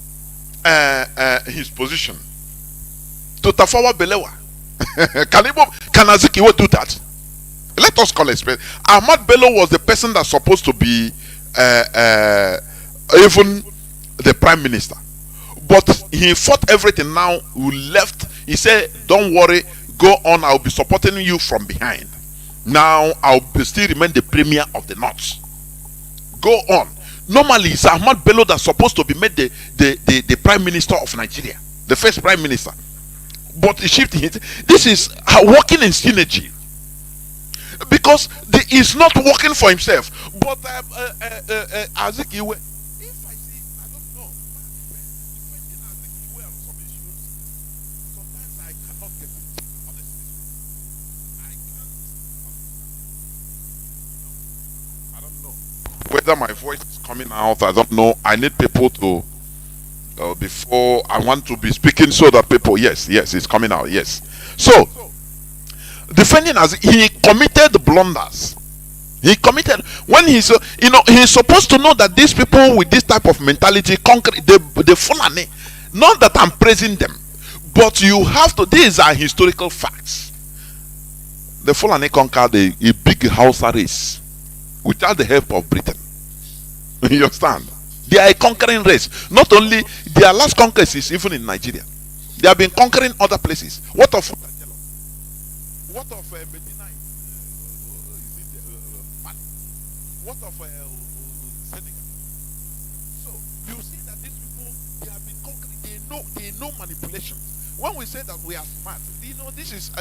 his position to Tafawa Balewa? Can Azikiwe do that? Let us call it straight. Ahmad Bello was the person that's supposed to be even the prime minister, but he fought everything. Now who left? He said, "Don't worry, go on. I'll be supporting you from behind. Now I'll still remain the premier of the North. Go on." Normally, it's Ahmad Bello that's supposed to be made the prime minister of Nigeria, the first prime minister. But he shifted it. This is working in synergy, because he's not working for himself. But Azikiwe, if I see, I don't know, defending Azikiwe on some issues, sometimes I cannot get it. Honestly, I can't. I don't know whether my voice is coming out. I don't know. I need people to. Before I want to be speaking, so that people, yes, it's coming out, yes. So, defending as he committed blunders. He committed when he's, he's supposed to know that these people with this type of mentality conquer the Fulani. Not that I'm praising them, but you have to. These are historical facts. The Fulani conquered a big Hausa-Service without the help of Britain. You understand? They are a conquering race. Not only their last conquest is even in Nigeria. They have been conquering other places. What of Medina? What of Senegal? So you see that these people, they have been conquering. They know manipulation. When we say that we are smart,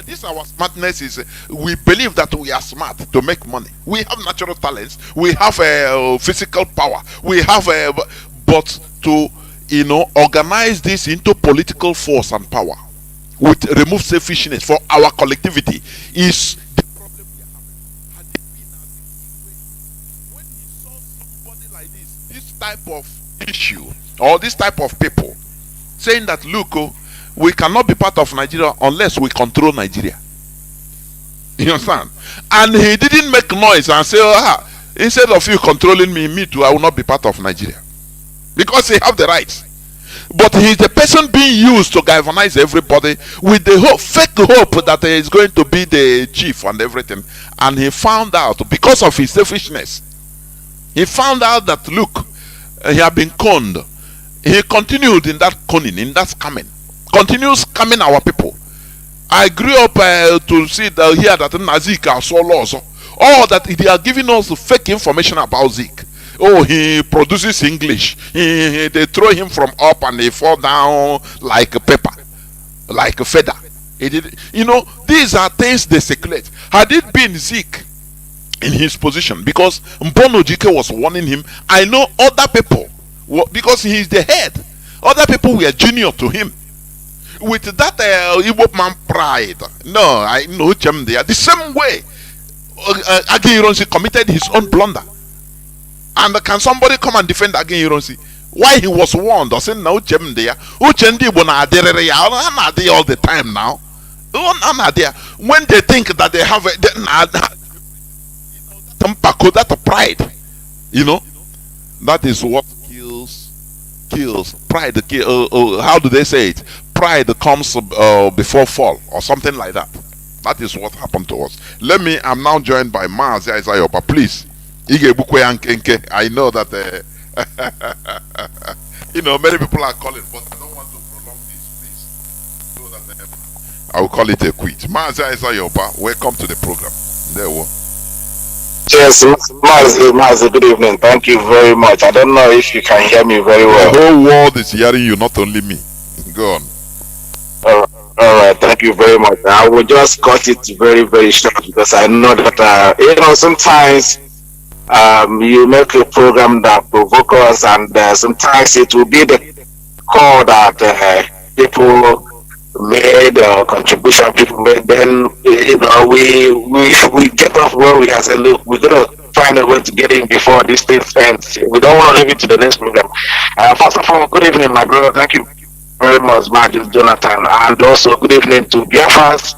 this our smartness is we believe that we are smart to make money. We have natural talents, we have physical power, we have but to organize this into political force and power with remove selfishness for our collectivity is the problem we are having. Had it been as when he saw somebody like this type of issue or this type of people saying that look, we cannot be part of Nigeria unless we control Nigeria. You understand? And he didn't make noise and say, instead of you controlling me too, I will not be part of Nigeria. Because he have the rights. But he's the person being used to galvanize everybody with the fake hope that he is going to be the chief and everything. And he found out, because of his selfishness, he found out that look, he had been conned. He continued in that conning, in that scamming. Continues scamming our people. I grew up to see here that Nazik are so lost. Or that they are giving us fake information about Zik. Oh, he produces English. They throw him from up and they fall down like a pepper, like a feather. These are things they circulate. Had it been Zik in his position, because Mbono Jike was warning him, I know other people, because he is the head. Other people were junior to him. With that Igbo man pride, no, I know them there. The same way, Aguiyi committed his own blunder. And can somebody come and defend Aguiyi? Why he was warned? I said, no, Jem there. Uchendi bona aderere ya. I'm there all the time now. When they think that they have that pride, that is what kills kills, pride kills, how do they say it? Pride comes before fall, or something like that. That is what happened to us. I'm now joined by Mazi Ayoba. Please, I know that many people are calling, but I don't want to prolong this, please. So that I will call it a quit. Mazi Ayoba, welcome to the program. There we go. Yes, Mazi, good evening. Thank you very much. I don't know if you can hear me very well. The whole world is hearing you, not only me. Go on. All right, thank you very much. I will just cut it very, very short because I know that, sometimes you make a program that provokes us, and sometimes it will be the call that people made contribution people made, then we get off where we can say, look, we're gonna find a way to get in before this thing ends. We don't want to leave it to the next program. First of all, good evening, my brother. Thank you very much, Mazi, Jonathan, and also good evening to Biafrans,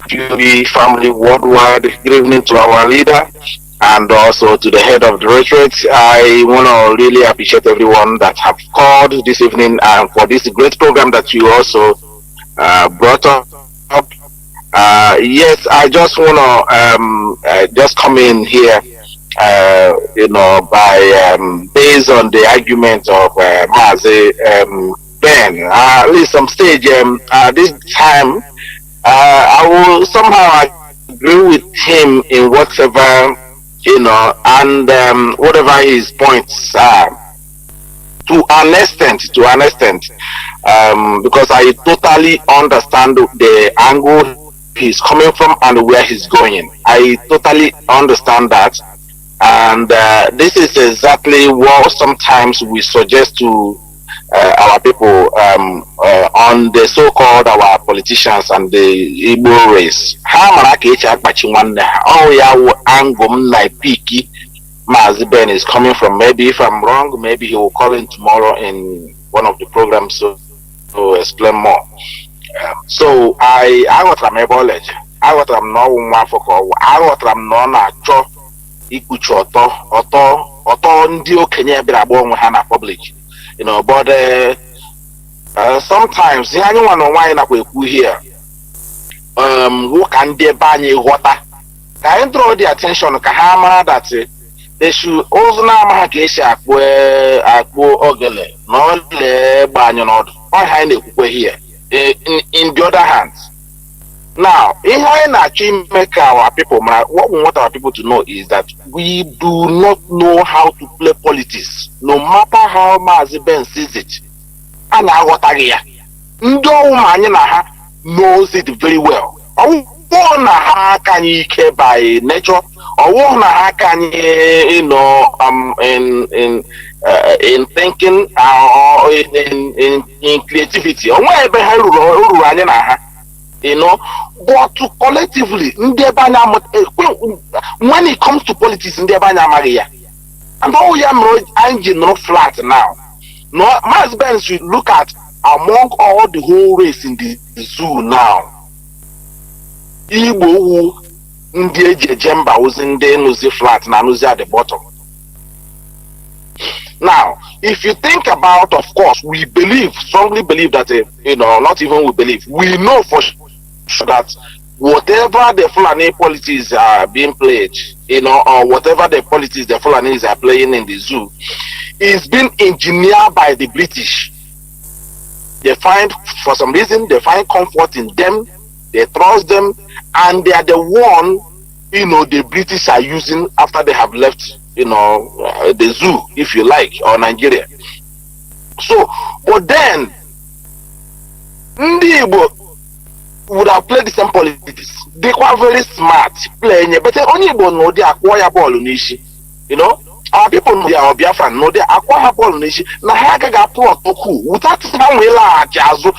QB family worldwide. Good evening to our leader and also to the head of the directorate. I want to really appreciate everyone that have called this evening and for this great program that you also brought up. Yes, I just want to just come in here, by based on the argument of Mazi Ben. At least some stage, this time, I will somehow agree with him in whatever, and whatever his points are. To an extent, because I totally understand the angle he's coming from and where he's going. I totally understand that, and this is exactly what sometimes we suggest to our people on the so-called our politicians and the Igbo race. Mazi Ben is coming from. Maybe if I'm wrong, maybe he will call in tomorrow in one of the programs to explain more. So I got a knowledge. I got a no one for call. I got a no ikucho auto ndio Kenya brabo hana public. But sometimes anyone why na kweku here. Who can de banye water? Can I draw the attention kahama that they should also now make a ogele, no le banyo here. In the other hand, now in actually make our people, what we want our people to know is that we do not know how to play politics, no matter how Mazi Ben sees it. And I what again, no man knows it very well. How can you care by nature? Or how can you, in thinking or in creativity? Or wherever but to collectively, when it comes to politics, and all engine not flat now. No, Mazi Ben should look at among all the whole race in the zoo now. Igbo ndị Jemba was in the Nuzi flat na Nuzi at the bottom. Now, if you think about, of course, we strongly believe that, not even we believe, we know for sure that whatever the Fulani politics are being played, or whatever the politics the Fulanis are playing in the zoo, is being engineered by the British. For some reason, they find comfort in them, they trust them, and they are the one, the British are using after they have left, the zoo, if you like, or Nigeria. So, but then, Ndi Igbo would have played the same politics. They were very smart playing, but only Igbo know they acquire ball nishi. Our people know they are Biafran, know they acquire ball nishi. Na hagaga plot oku without some way la jazo.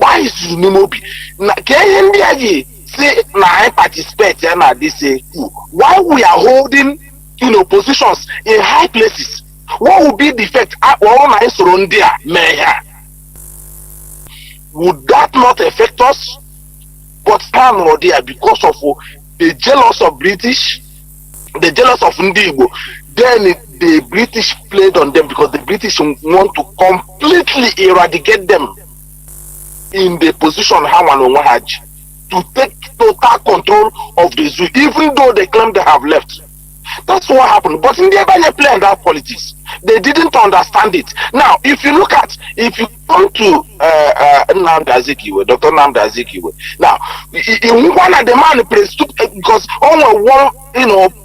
Why is Nimobi? Na KNDG say na I participate na this why we are holding positions in high places? What would be the effect? Would that not affect us? But stand or there because of the jealous of British, the jealous of Ndi Igbo, then the British played on them because the British want to completely eradicate them in the position Haman had to take total control of the zoo, even though they claim they have left. That's what happened. But in the Ebanye playing that politics, they didn't understand it. Now, if you come to Nnamdi, Dr. Nnamdi, now, in one of the man because on one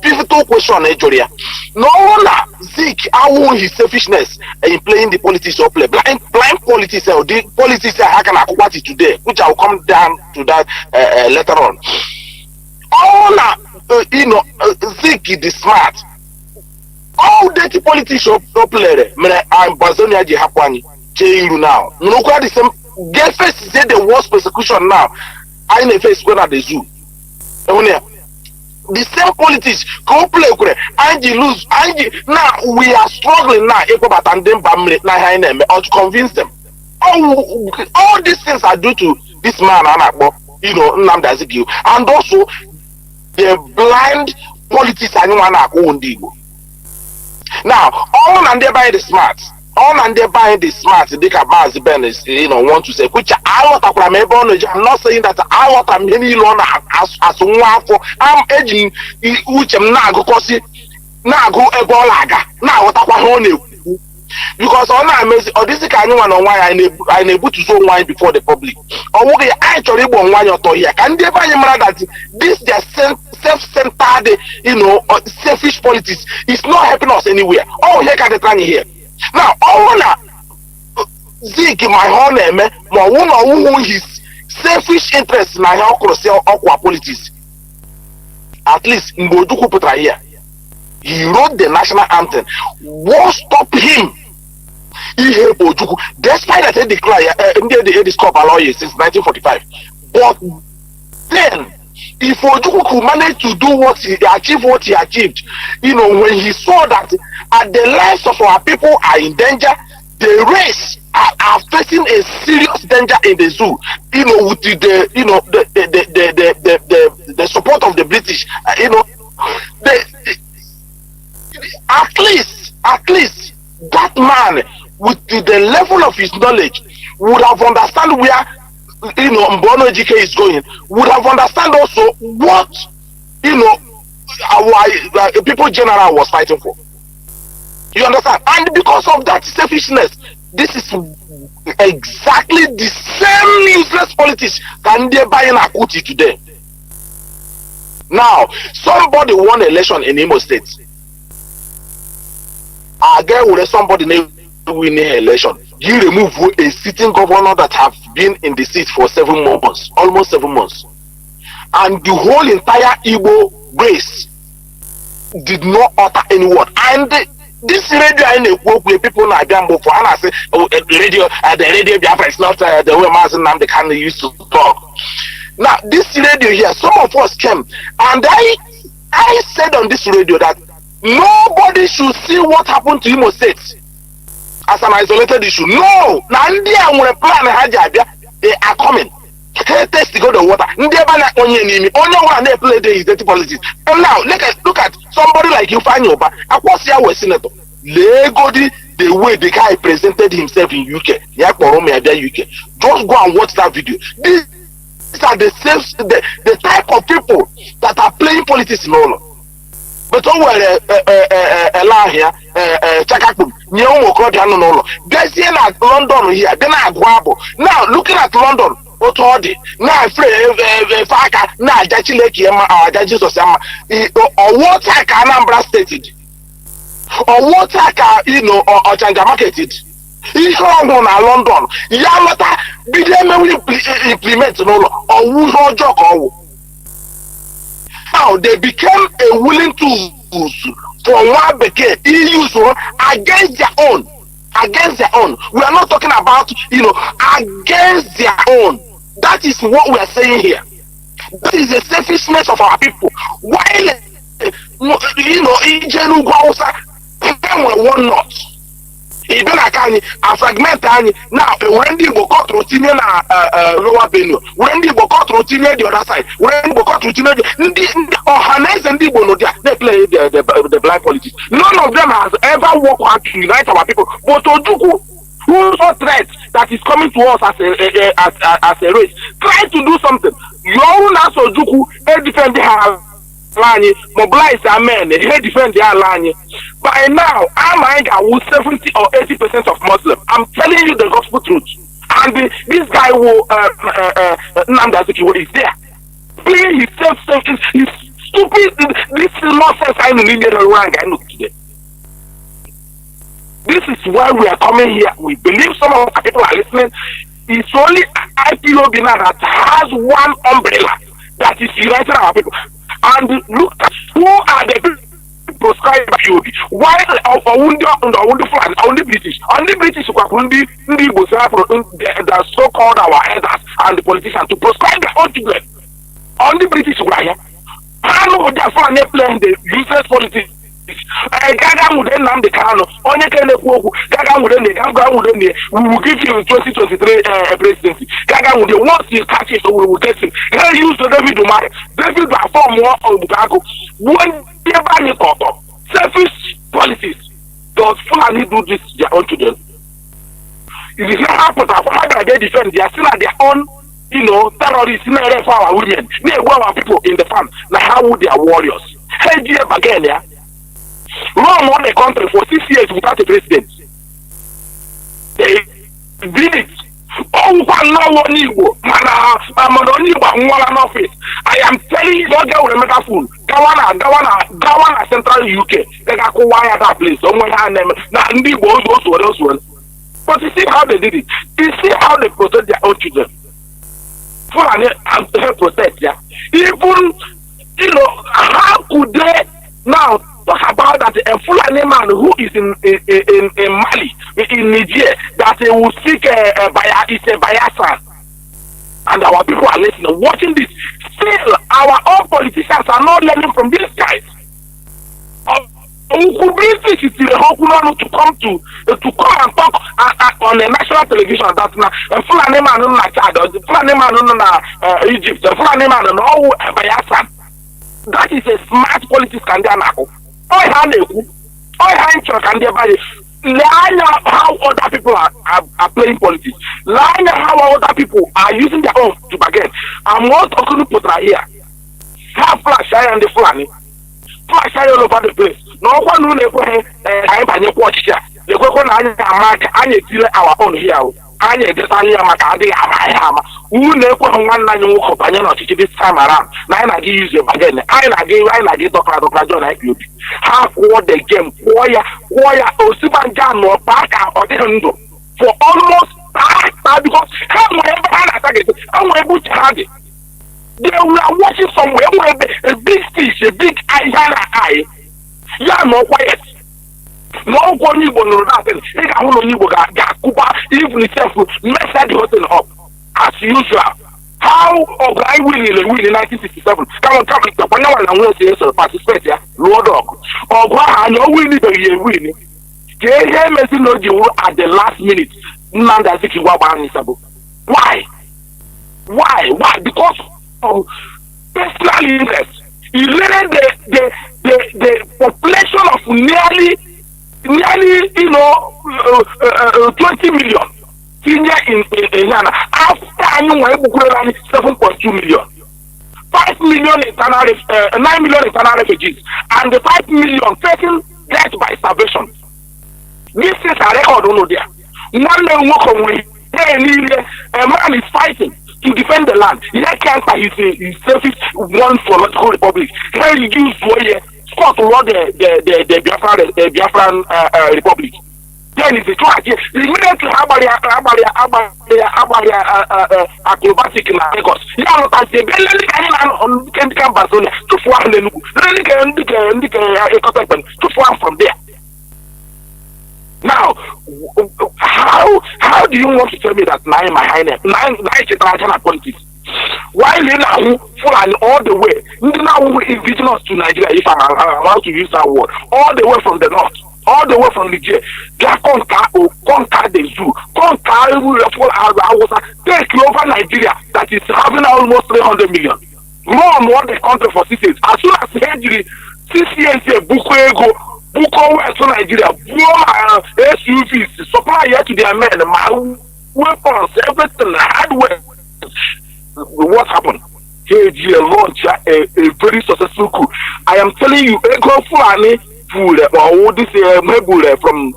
pivotal question, Nigeria, no one Zik how his selfishness in playing the politics or play blind politics or the politics I can acquire today, which I'll come down to that later on. Zik is smart. All dirty politics of play. I'm Bazonia Hakwani. Cheiru now. No the same. Get first say the worst persecution now. I never face going at the zoo. The same politics go play and you lose. Now we are struggling now. Or to convince them. All these things are due to this man Nnamdi, and also the blind politics anyone are going to. Now, all and they buy the smart. All and they buy the smart. They can buy the business, want to say, which I want to remember. I'm not saying that I want to many long as one for I'm edging which I'm not going now go a ball now what I want because all I'm amazing or this is kind of one on why I'm able to show wine before the public. Or what I actually want wine or here. Can they buy that this their self-centered, selfish politics is not helping us anywhere. Oh, here can they try here. Now, all Zik my whole name, my woman his selfish interest in how to sell aqua politics. At least in Boduku Putra here. He wrote the national anthem. What stopped him? Despite that they declare they discover lawyers since 1945. But then if Ojukwu could manage to do what he achieved, when he saw that the lives of our people are in danger, the race are facing a serious danger in the zoo, with the support of the British, at least that man with the level of his knowledge would have understand where Mbono GK is going, would have understand also what our people general was fighting for. You understand? And because of that selfishness, this is exactly the same useless politics that they're buying Akuti today. Now, somebody won an election in Imo State. Again, with somebody winning an election, you remove a sitting governor that have been in the seat for 7 months, almost 7 months, and the whole entire Igbo race did not utter any word. And this radio I know people now gamble for, and I say, the radio Biafra is not the way Mazi Nnamdi Kanu used to talk. Now this radio here, some of us came, and I said on this radio that nobody should see what happened to Imo State as an isolated issue. No, now India will plan they are coming. Test to go to water. India only one they play the dirty politics. And now look at somebody like you find your back. I was here with Senator. Legodi the way the guy presented himself in UK. UK. Just go and watch that video. These are the type of people that are playing politics in all. But over here, Chakakum, no. Guys here at London here, then I go. Now looking at London, what are they? Now Faka, now Jachileki, Jajis or what I can Anambra stated, or what I can, or Changa marketed. He's wrong on London. Yamata, be them implement or who's joke or. Now they became a willing tools for one became use against their own. Against their own. We are not talking about against their own. That is what we are saying here. That is the selfishness of our people. While in Jenu Gausa, one not. Even Akani, a fragment now when the Boko routine lower Benue, when the Boko routine the other side, when the Boko routine or Hanes and the Bonodia, they play the black politics. None of them has ever worked hard to unite our people. But Ojuku, who's a threat that is coming to us as a race, try to do something. Your own as Ojuku, defend the line, mobilize our men, they defend their line. By now, I'm with 70 or 80% of Muslims. I'm telling you the gospel truth. And this guy will Nnamdi is there. Playing himself, he's stupid. This is nonsense. I don't need I know today. This is why we are coming here. We believe some of the people are listening. It's only IPOB now that has one umbrella that is uniting our people. And look at who are the people prescribed by IPOB. Why only British? Only British who are the so-called our elders and the politicians to prescribe their own children. Only British who are here. I know they are playing the useless politics. Gaga would Nnamdi Kanu, only Gaga would we will give you 2023 presidency. Gaga would once you catch it, so we will get him. He used to David Umar. David will form more of Bugago. One never selfish policies. Does Fulani do this to their own children? It is not happened that they defend, they are still at their own, terrorists for our women. They were our people in the farm. Now, how would they are warriors? Hey, dear again, yeah. Rome won the country for 6 years without a president. They did it. Oh, one Igbo, office. I am telling you, don't get with a megaphone. Gawana, Central UK. They got to wire that place. But you see how they did it. You see how they protect their own children. Protect, yeah. Even, how could they now talk about that a Fulani man who is in Mali, in Niger, that he will seek a Biafra, and our people are listening, watching this. Still, our own politicians are not learning from these guys. Who could bring this to come and talk on the national television that a Fulani man in Chad, a Fulani man in Egypt, a Fulani man in all Biafra. That is a smart politics can do. How other people are playing politics. Line how other people are using their own to bargain. I'm not talking to put right here. Have flash and the Fulani. Flash all over the place. No one will never have watch here. The Coco and our own here. I need the Tanya who never one line companion of this time around. Nine I use your again. I give Dr. John IPOB. How what the game, Warrior, Osibanjan or Parker or the for almost because I'm able to have it. They were watching somewhere where a big fish, a big eye. Yeah, no quiet. No one you will not happen. They got one you got Cuba, even itself, mess that hotel up as usual. How I win in 1967? Come on, I want to say participate here, Lord Dog. Or I know we need a win. At the last minute, Why? Because of personal interest. You let the population of nearly 20 million senior in Ghana. After 7.2 million. 5 million 9 million internal refugees, and the 5 million facing death by starvation. This is a record on there. One man walk away. A man is fighting to defend the land. He can't his selfish one for political republic. Here he used fought toward the Biafran republic. Then it's a track. Immediately acrobatic in Lagos. You know what I say? Can Barcelona to form the from there. Now, how do you want to tell me that nine international politics? While you now flying all the way, now indigenous to Nigeria, if I'm allowed to use that word, all the way from the north all the way from Niger. They conquer the zoo, conquer Hausa, take over Nigeria that is having almost 300 million. Run the country for 6 years. As soon as Henry 6 years, Buko West Nigeria, SUVs, supply here to their men, my weapons, everything, hardware. What happened? KG launch a very successful coup. I am telling you, Ego Fulani food or this Mebule from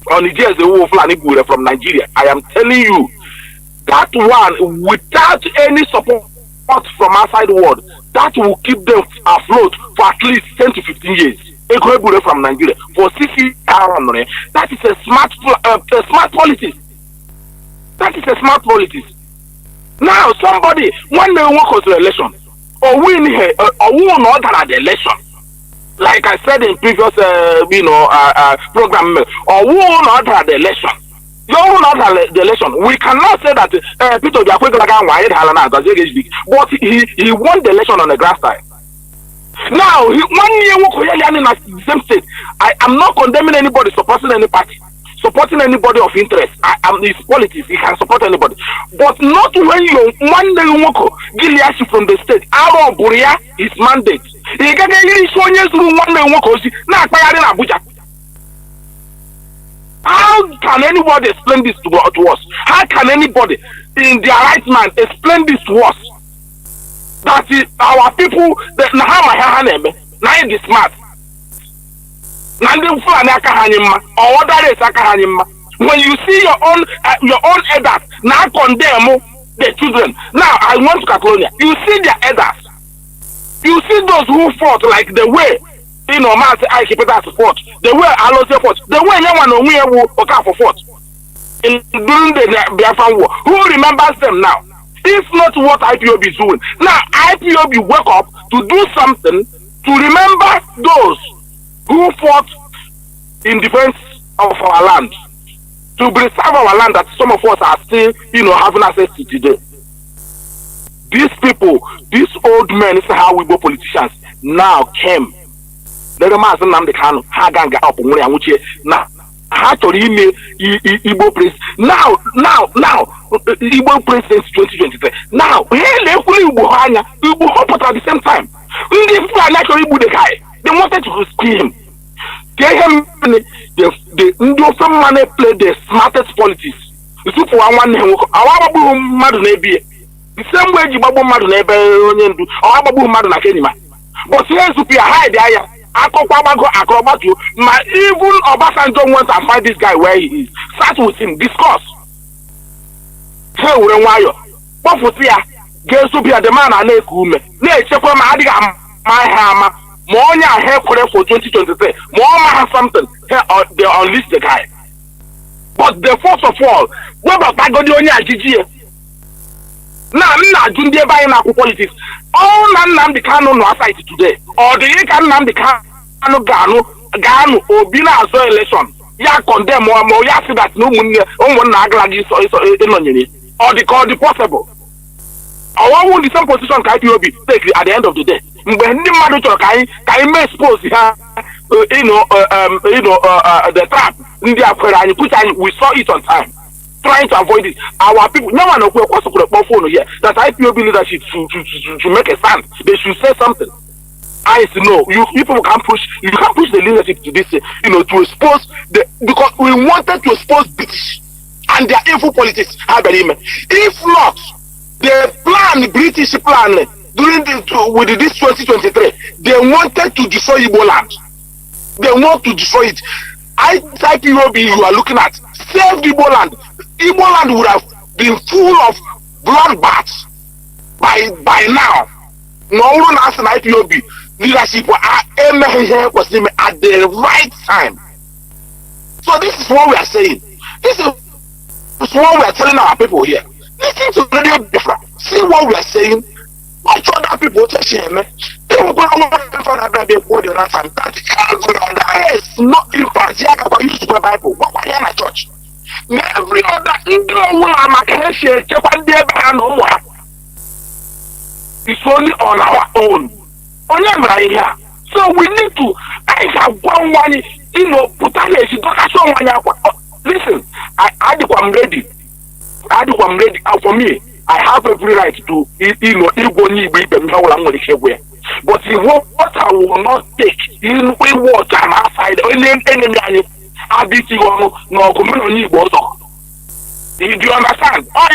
Nigeria, the Fulani Bule from Nigeria. I am telling you that one without any support from outside world, that will keep them afloat for at least 10 to 15 years. Ego Bule from Nigeria for 6 years. That is a smart policy. That is a smart policy. Now somebody when they work on the election or win here or win not the election, like I said in previous program, or win not the election. You win not the election. We cannot say that Peter but he won the election on the grass side. Now 1 year in the same state. I am not condemning anybody supporting any party. Supporting anybody of interest. His politics, he can support anybody. But not when you one day Gilead from the state. Aro Buria, his mandate. He can get years through 1 day Abuja. How can anybody explain this to us? How can anybody in their right mind explain this to us? That is our people that now is smart. When you see your own elders now condemn the children. Now I went to Catalonia. You see their elders. You see those who fought like the way Mazi I keep it as fought. The way Alose fought. The way anyone who fought during the Biafran war. Who remembers them now? It's not what IPOB is doing. Now IPOB wake up to do something to remember those who fought in defense of our land, to preserve our land that some of us are still, having access to today. These people, these old men, how we go politicians, now came. Let them ask Nnamdi Kanu, Haganga up now. How to email Igbo place now Igbo place since 2023. Now, Igbo hope at the same time. They wanted to rescue him. The money play the smartest politics. The same way you babu madu na ebe onye ndu or babu madu na Kenima. But here to be a high there. My even Obasanjo wants to find this guy where he is. Start with him, discuss. Hey, why you? What for here? Girls to be a demand and a kume. Let's check my hammer. More hair for 2023. More have something. Here they unleash the guy. But the first of all, what about Pagodionia GG? Now, doing the buying politics. All Nnamdi Kanu no aside today. Or the Nnamdi Kanu Ganu or Bina as election. Ya condemn more. Ya see that no one naglagi so or the possible. Or what would the same position can IPOB take at the end of the day? When the man can may expose the trap in the we saw it on time. Trying to avoid it. Our people, no one knows what's the phone here. That IPOB leadership to make a stand. They should say something. I know you people can push. You can push the leadership to this, to expose because we wanted to expose British and their evil politics. If not, the British plan during with this 2023, they wanted to destroy Igbo land. They want to destroy it. IPOB you are looking at save Igbo land. Igbo land would have been full of bloodbaths by now. No one has an IPOB leadership was at the right time. So this is what we are saying. This is what we are telling our people here. Listen to Radio Biafra. See what we are saying. Watch other people to share me. They will go on for the last time. That is not in Faziaka, you to the Bible. What are you in a church? Every other it's only on our own. So we need to have one money. You know, put on a listen, I'm ready. I'm ready. For me, I have every right to, you know, but what I will not take in what I'm outside any abiti no community also. Do you understand? But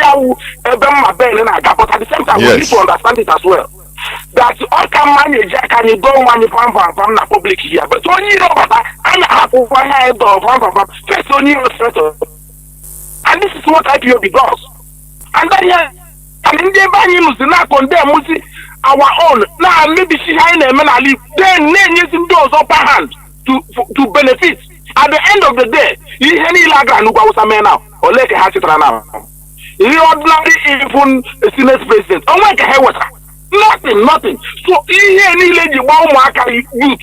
at the same time, we need to understand it as well. That all can manage, can you go money from the public here? But when you know that I'm a from first only and this is what IPOB does. And then and in the bank you not condemn our own. Now maybe she then using those upper hand to benefit. At the end of the day, you any lagra no go now or like a hatchet now. You ordinary even Senate president. Oh my God, nothing. So any lady youth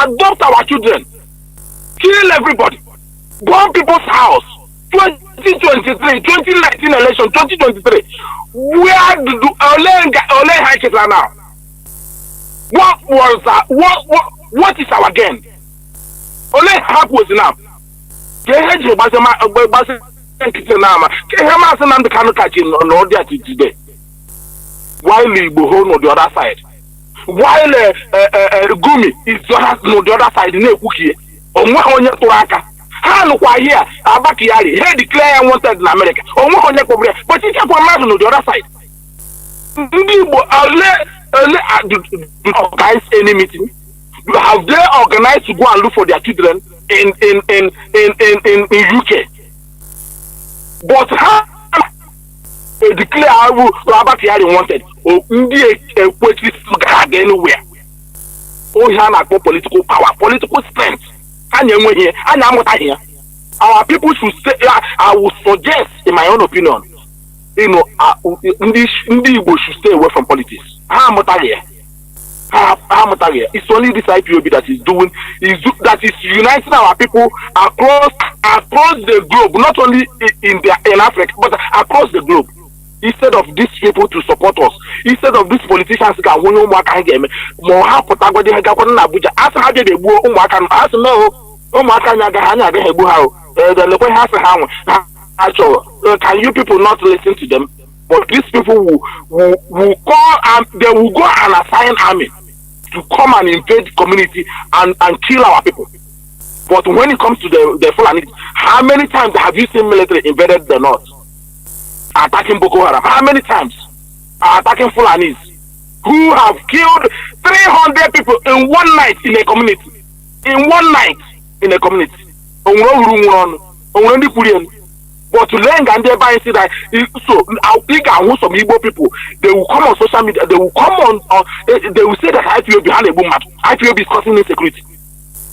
adopt our children, kill everybody, burn people's house. 2023, 2019 election, 2023. Where do Ole hatchet now? What was that? What is our gain? Only half was enough. Today. While Igbo on the other side. While Gumi is on the other side, no cookie. Here, Abakiari, he declare wanted in America. But he kept on the other side. Organize any meeting. Have they organized to go and look for their children in UK? But how they declare Abakiari wanted anywhere? Oh, he has political power, political strength. Our people should say, I would suggest, in my own opinion, you know, Igbo should stay away from politics. It's only this IPOB that is doing that is uniting our people across the globe, not only in Africa, but across the globe. Instead of these people to support us, instead of these politicians that want to work again, more Protagodi Abuja, as how they go, as no, can you people not listen to them? But these people will call they will go and assign army to come and invade the community and kill our people. But when it comes to the Fulani, how many times have you seen military invaded the north? Attacking Boko Haram. How many times are attacking Fulanis who have killed 300 people in one night in a community? In one night in a community. But to learn and thereby say that so I'll pick out some Igbo people, they will come on social media, they will come on they will say that IPOB behind a boom map. IPOB is causing insecurity.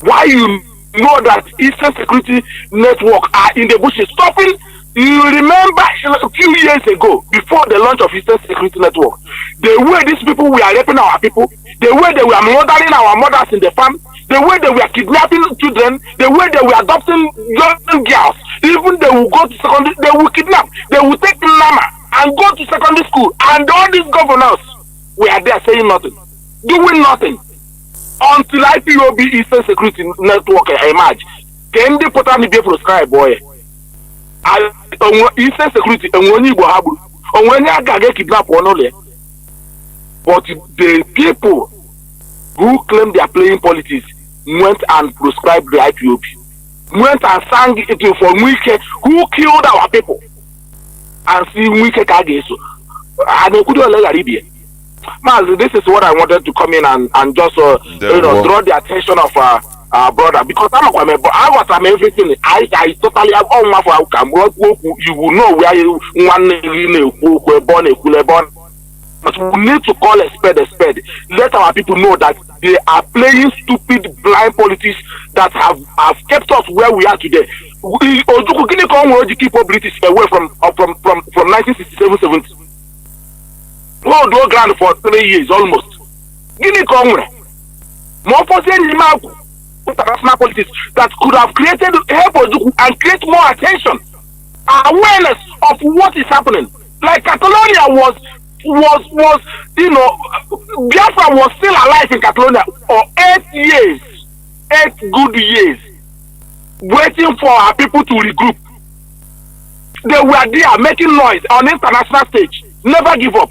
Why you know that Eastern Security Network are in the bushes stopping? You remember a few years ago, before the launch of Eastern Security Network, the way these people were raping our people, the way they were murdering our mothers in the farm, the way they were kidnapping children, the way they were adopting young girls, even they will go to secondary, they will kidnap, they will take Nama and go to secondary school, and all these governors were there saying nothing, doing nothing, until IPOB Eastern Security Network emerged. Can they put on the prescribed boy? Eastern Security and when you have when you get kidnapped or not, but the people who claim they are playing politics went and prescribed the IPOB, went and sang it for Wike, who killed our people, and see Wike Kageso. And they couldn't let Arabia. Mazi, this is what I wanted to come in and just draw the attention of brother, because I was everything. I totally have all my you will know where you born. But we need to call a spade. Let our people know that they are playing stupid, blind politics that have kept us where we are today. Keep British away from 1967-70. Hold no ground for 3 years almost. Guinea Congress. More for international politics that could have created help and create more attention, awareness of what is happening. Like Catalonia was you know, Biafra was still alive in Catalonia for 8 years, 8 good years, waiting for our people to regroup. They were there making noise on international stage. Never give up.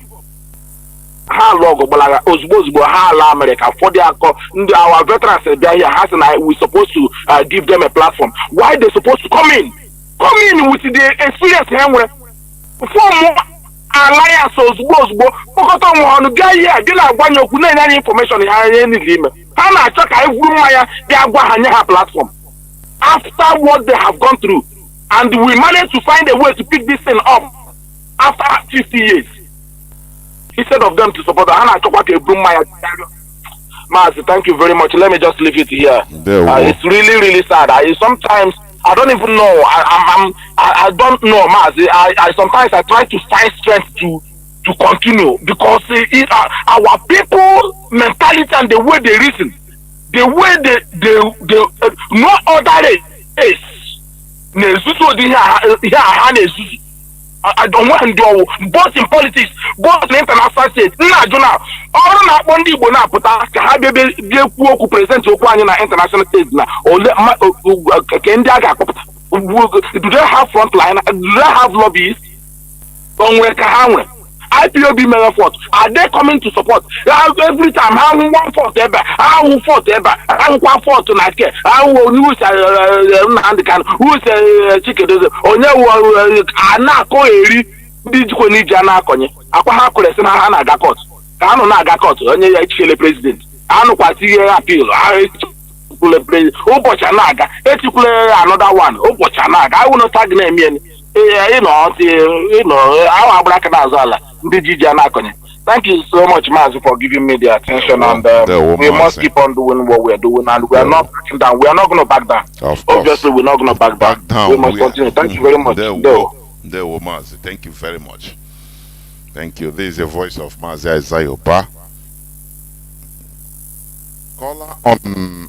Ha logo balaga ozbo ha ala America for their our veterans they are here has and we supposed to give them a platform. Why they supposed to come in with the experience here form alliance ozbo because on guy here dey na gwa nyoku na any information here any limit. Ha na check every maya they agwa ha platform. After what they have gone through, and we managed to find a way to pick this thing up after 50 years. Instead of them to support the Hannah Mazi, thank you very much. Let me just leave it here. It's really sad. Sometimes I don't even know. I don't know, Mazi. I sometimes I try to find strength to continue because our people mentality and the way they reason, the way they no other race. I don't want to do both in politics, both in international state. All na bondi Igbo na puta ka ha bebe dey ku present okwu anyị na international stage na ke ndị aga akpọpụta. Do they have front line? Do they have lobbies? Onwe ka ha nwe. IPOB may effort. Are they coming to support? Every time, how one force ever, how fought ever, how one fought to like how who's Nnamdi Kanu, who's Chinedu, onye anako eri dijiko ni jana konye. Akwa ha kolesi na ha na agakot. Kanu na agakot, onye chile president. Anu kwa tiye appeal. Ụbọchị anaga, etikwule another one. Ụbọchị anaga, I will not tag name any. Our black Nazala. Thank you so much, Mazi, for giving me the attention, and we must keep on doing what we are doing, and we are not backing down. We are not going to back down. Obviously, we're not going to back down. We must continue. Thank you very much. Mazi. Thank you very much. Thank you. This is the voice of Mazi Azayoba. Caller on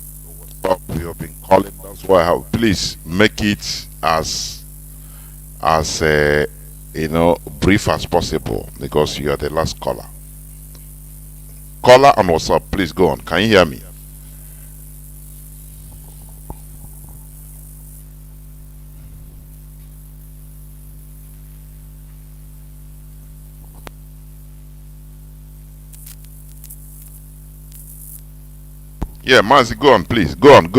WhatsApp, we have been calling. That's why I have. Please make it as brief as possible because you are the last caller. Caller on WhatsApp, please go on. Can you hear me? Yeah, Mazi, go on, please. Go on.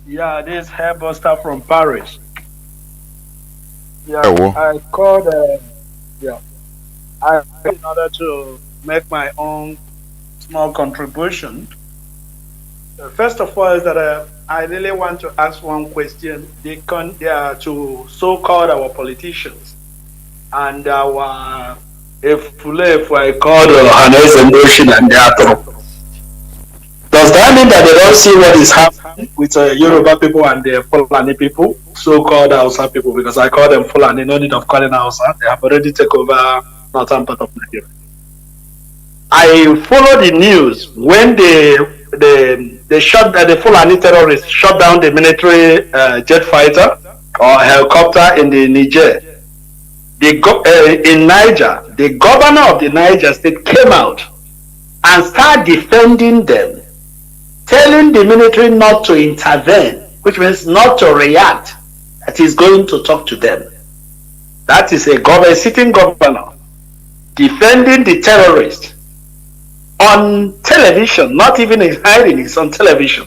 Yeah, this is Hairbuster from Paris. Yeah, Hello. I called. In order to make my own small contribution. First of all, is that I really want to ask one question. They are to so-called our politicians and our if I call Hannes and Ocean and Yato. Does that mean that they don't see what is happening with Yoruba people and the Fulani people, so-called Hausa people? Because I call them Fulani, no need of calling Hausa. They have already taken over northern part of Nigeria. I follow the news when they shot the Fulani terrorists shot down the military jet fighter or helicopter in the Niger. In Niger, the governor of the Niger state came out and started defending them, telling the military not to intervene, which means not to react, that he's going to talk to them. That is a sitting governor defending the terrorist on television, not even in hiding, it's on television.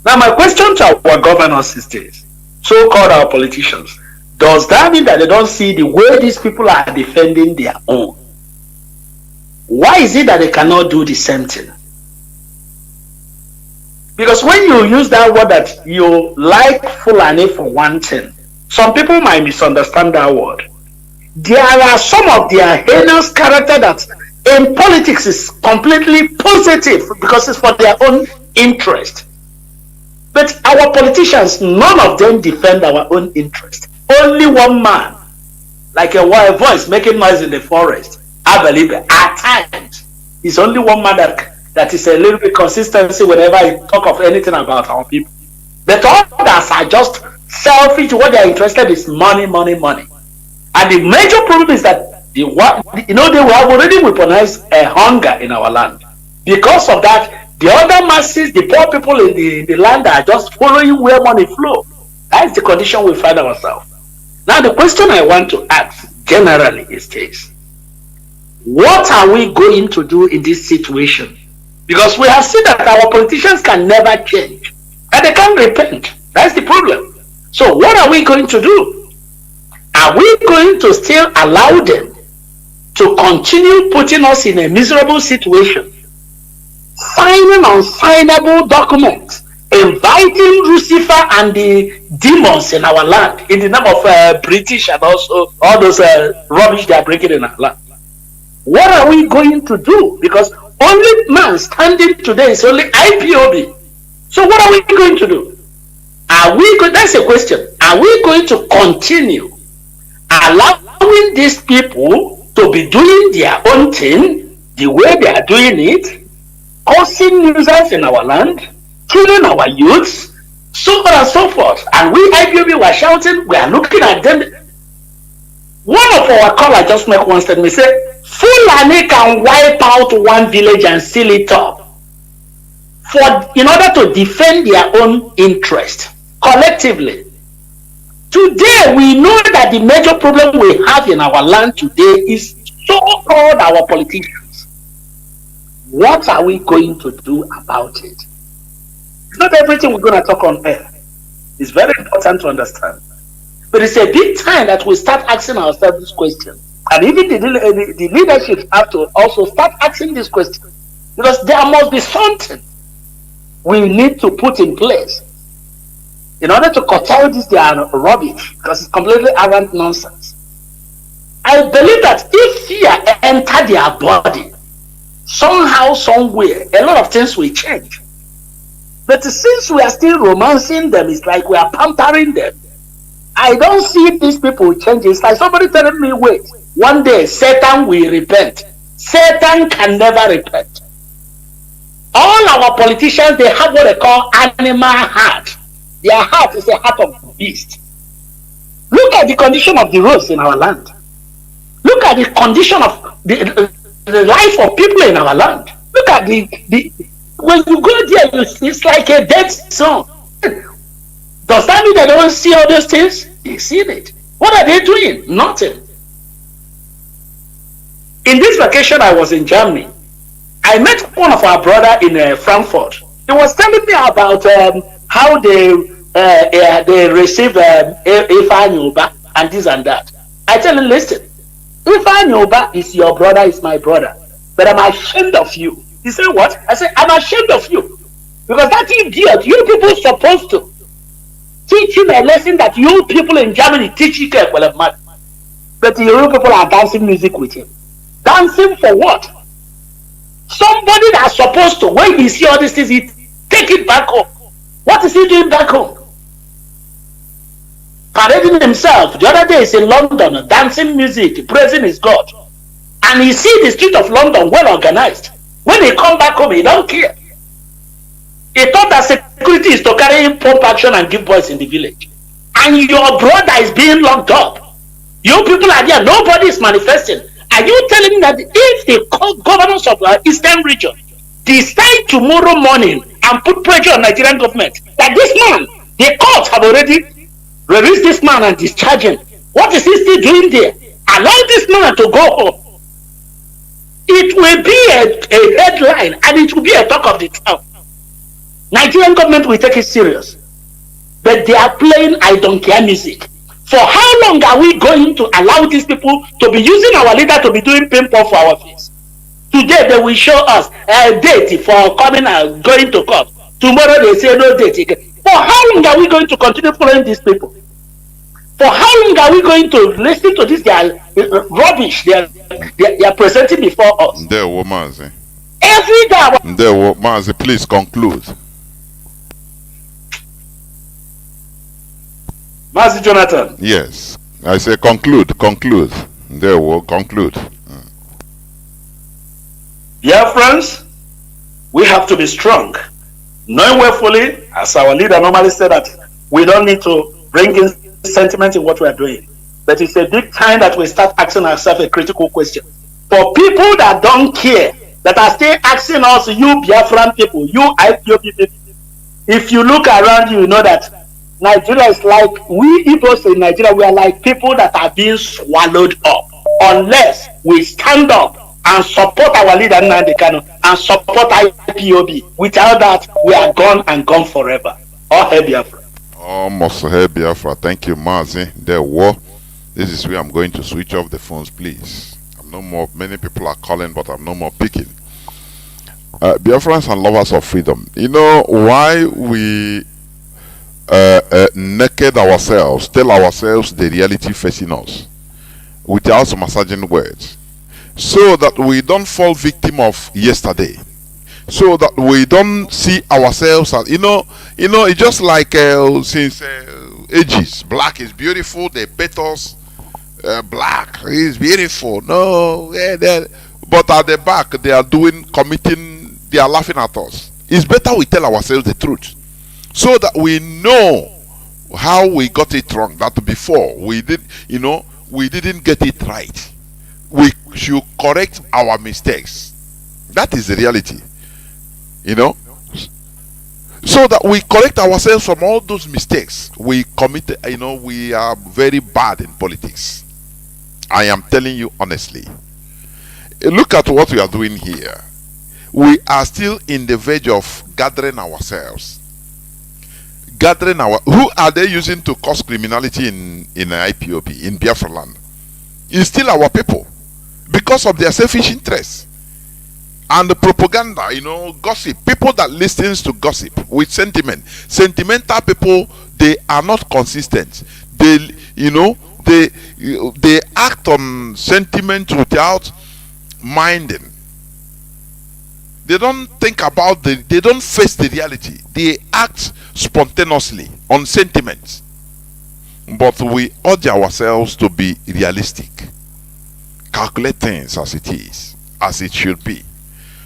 Now my question to our governors is this, so-called our politicians, does that mean that they don't see the way these people are defending their own? Why is it that they cannot do the same thing? Because when you use that word that you like Fulani for one thing, some people might misunderstand that word. There are some of their heinous character that in politics is completely positive because it's for their own interest. But our politicians, none of them defend our own interest. Only one man, like a wild voice making noise in the forest, I believe at times, it's only one man that is a little bit consistency whenever I talk of anything about our people. But others are just selfish. What they are interested in is money. And the major problem is that they have already weaponized hunger in our land. Because of that, the other masses, the poor people in the land are just following where money flow. That's the condition we find ourselves. Now, the question I want to ask generally is this: what are we going to do in this situation? Because we have seen that our politicians can never change, and they can't repent. That's the problem. So what are we going to do? Are we going to still allow them to continue putting us in a miserable situation, signing unsignable documents, inviting Lucifer and the demons in our land in the name of British and also all those rubbish they are breaking in our land? What are we going to do? Because only man standing today is only IPOB. So what are we going to do? That's a question. Are we going to continue allowing these people to be doing their own thing the way they are doing it, causing nuisance in our land, killing our youths, so on and so forth? And we IPOB were shouting, we are looking at them. One of our callers just make one statement, say, Fulani can wipe out one village and seal it up in order to defend their own interest collectively. Today, we know that the major problem we have in our land today is so-called our politicians. What are we going to do about it? It's not everything we're going to talk on air. It's very important to understand. But it's a big time that we start asking ourselves this question. And even the leadership have to also start asking this question. Because there must be something we need to put in place in order to curtail this their rubbish, because it's completely arrant nonsense. I believe that if fear enter their body, somehow, somewhere, a lot of things will change. But since we are still romancing them, it's like we are pampering them. I don't see these people change. It's like somebody telling me, wait, one day Satan will repent. Satan can never repent. All our politicians, they have what they call animal heart. Their heart is a heart of beast. Look at the condition of the roads in our land. Look at the condition of the life of people in our land. Look at when you go there, it's like a dead zone. Does that mean they don't see all those things? They see it. What are they doing? Nothing. In this vacation, I was in Germany. I met one of our brother in Frankfurt. He was telling me about how they received Ifeanyi Uba and this and that. I tell him, listen, Ifeanyi Uba is your brother, is my brother, but I'm ashamed of you. He said, what? I said, I'm ashamed of you. Because that idiot, you people supposed to teach him a lesson that you people in Germany teach you. But you people are dancing music with him. Dancing for what? Somebody that's supposed to, when he see all these things, he take it back home. What is he doing back home? Parading himself. The other day he's in London, dancing music, praising his God. And he see the street of London well organized. When he come back home, he don't care. He thought that security is to carry pump action and give boys in the village. And your brother is being locked up. You people are there, nobody is manifesting. Are you telling me that if the governors of the Eastern region decide tomorrow morning and put pressure on Nigerian government, that this man, the courts have already released this man and discharged him, what is he still doing there? Allow this man to go home. It will be a headline and it will be a talk of the town. Nigerian government will take it serious. But they are playing I don't care music. For how long are we going to allow these people to be using our leader to be doing pimple for our face? Today they will show us a date for coming and going to court. Tomorrow they say no date again. For how long are we going to continue following these people? For how long are we going to listen to this rubbish they are presenting before us? Mazi. Every day. Mazi, please conclude. Mazi Jonathan. Yes. I say conclude. There will conclude. Biafrans, we have to be strong. Knowing willfully, as our leader normally said, that we don't need to bring in sentiment in what we are doing. but it's a big time that we start asking ourselves a critical question. For people that don't care, that are still asking us, you Biafran people, you IPOB people, if you look around you, you know that Nigeria is like, we Igbos in Nigeria, we are like people that are being swallowed up. Unless we stand up and support our leader Nnamdi Kanu and support IPOB. Without that, we are gone and gone forever. All hail Biafra. Almost hail Biafra. Thank you, Mazi. There were. This is where I'm going to switch off the phones, please. I'm no more. Many people are calling, but I'm no more picking. Biafrans and lovers of freedom. You know why we naked ourselves, tell ourselves the reality facing us without massaging words, so that we don't fall victim of yesterday, so that we don't see ourselves as it's just like since ages, black is beautiful, they bet us black is beautiful, no, but at the back they are committing, they are laughing at us. It's better we tell ourselves the truth, so that we know how we got it wrong, that before we didn't get it right. We should correct our mistakes. That is the reality, so that we correct ourselves from all those mistakes we committed. We are very bad in politics. I am telling you honestly. Look at what we are doing here. We are still in the verge of gathering ourselves. Who are they using to cause criminality in IPOB, in Biafra land? It's still our people, because of their selfish interests and the propaganda, gossip. People that listens to gossip with sentiment. Sentimental people, they are not consistent. They act on sentiment without minding. They don't think about they don't face the reality. They act spontaneously on sentiments. But we urge ourselves to be realistic. Calculate things as it is, as it should be.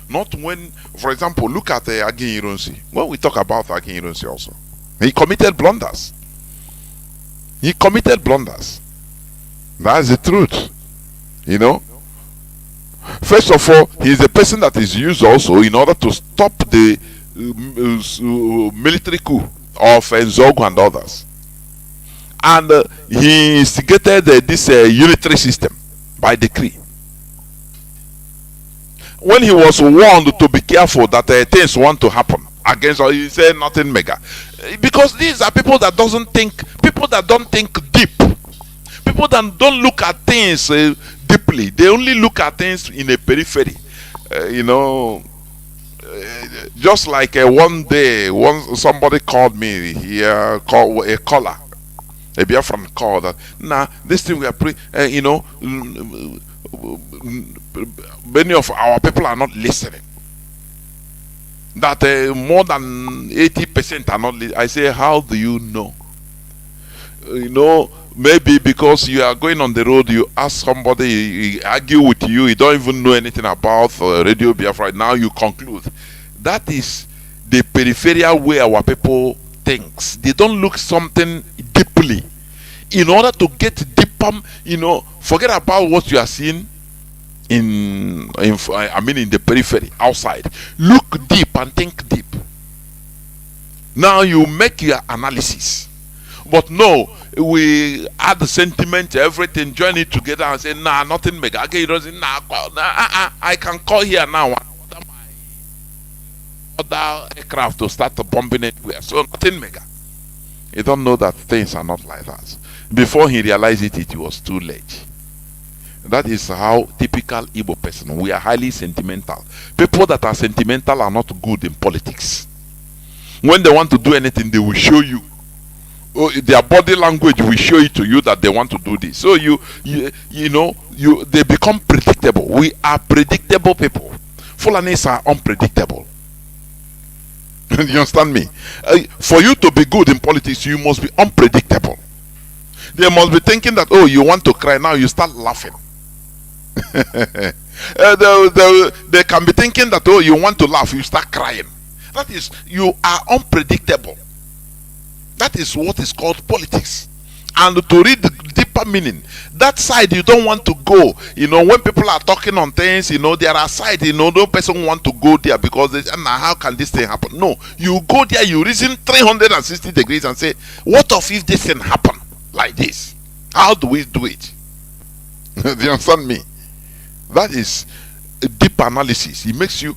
Not when, for example, look at Agin Ironsi. When we talk about Agin Ironsi also, he committed blunders. He committed blunders. That's the truth. First of all, he is a person that is used also in order to stop the military coup of Nzogu and others. And he instigated this unitary system by decree. When he was warned to be careful that things want to happen against, he said nothing mega. Because these are people that don't think deep. People that don't look at things deeply. They only look at things in a periphery. Just like one day, somebody called me here, called a caller. A Biafran called that. This thing we are many of our people are not listening. That more than 80% are not listening. I say, how do you know? Maybe because you are going on the road, you ask somebody, he argue with you, you don't even know anything about Radio Biafra. Now you conclude. That is the peripheral way our people thinks. They don't look something deeply. In order to get deeper, forget about what you are seeing in the periphery, outside. Look deep and think deep. Now you make your analysis. But no, we add the sentiment, everything, join it together and say, nothing mega. Okay, I can call here now. Other aircraft to start bombing anywhere. So nothing mega. You don't know that things are not like that. Before he realized it was too late. That is how typical Igbo person. We are highly sentimental. People that are sentimental are not good in politics. When they want to do anything, they will show you. Their body language will show it to you that they want to do this. So they become predictable. We are predictable people. Fulanis are unpredictable. You understand me? For you to be good in politics, you must be unpredictable. They must be thinking that, you want to cry, now you start laughing. They can be thinking that, you want to laugh, you start crying. That is, you are unpredictable. That is what is called politics. and to read the deeper meaning. That side you don't want to go. You know, when people are talking on things, you know, there are sides, you know, no person want to go there because they say, nah, how can this thing happen? No, you go there, you reason 360 degrees and say, what if this thing happen like this? How do we do it? Do you understand me? That is a deep analysis. It makes you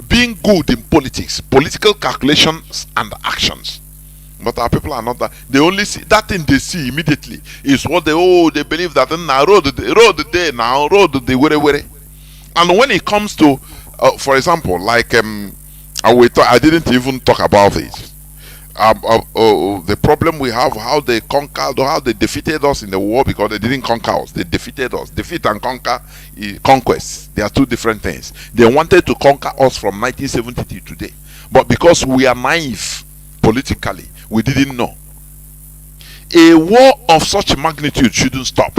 being good in politics, political calculations and actions. But our people are not that. They only see that thing they see immediately is what they believe that now road the were. And when it comes to for example, like I didn't even talk about this. The problem we have, how they conquered, or how they defeated us in the war, because they didn't conquer us, they defeated us. Defeat and conquer, conquest, they are two different things. They wanted to conquer us from 1970 to today, but because we are naive politically, we didn't know. A war of such magnitude shouldn't stop.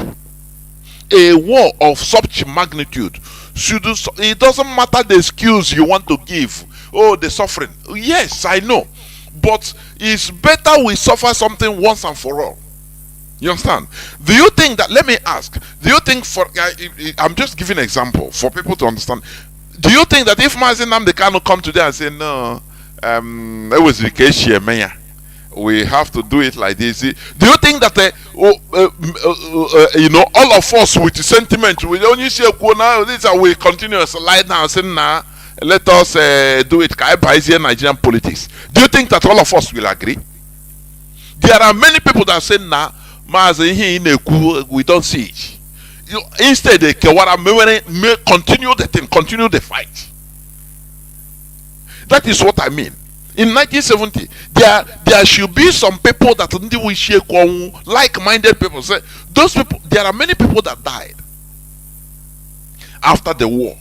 A war of such magnitude shouldn't stop. It doesn't matter the excuse you want to give. Oh, the suffering. Yes, I know. But it's better we suffer something once and for all. You understand? Do you think that, let me ask, do you think I'm just giving an example for people to understand. Do you think that if Mazi Nnamdi Kanu come today and say, no, it was the case here, man, we have to do it like this? Do you think that, you know, all of us with sentiment, we only say, now, this we continue to slide down, saying, nah, let us do it. Nigerian politics. Do you think that all of us will agree? There are many people that say, nah, we don't see it. Instead, they continue the thing, continue the fight. That is what I mean. In 1970, there should be some people that we share like-minded people. Say, those people, there are many people that died after the war.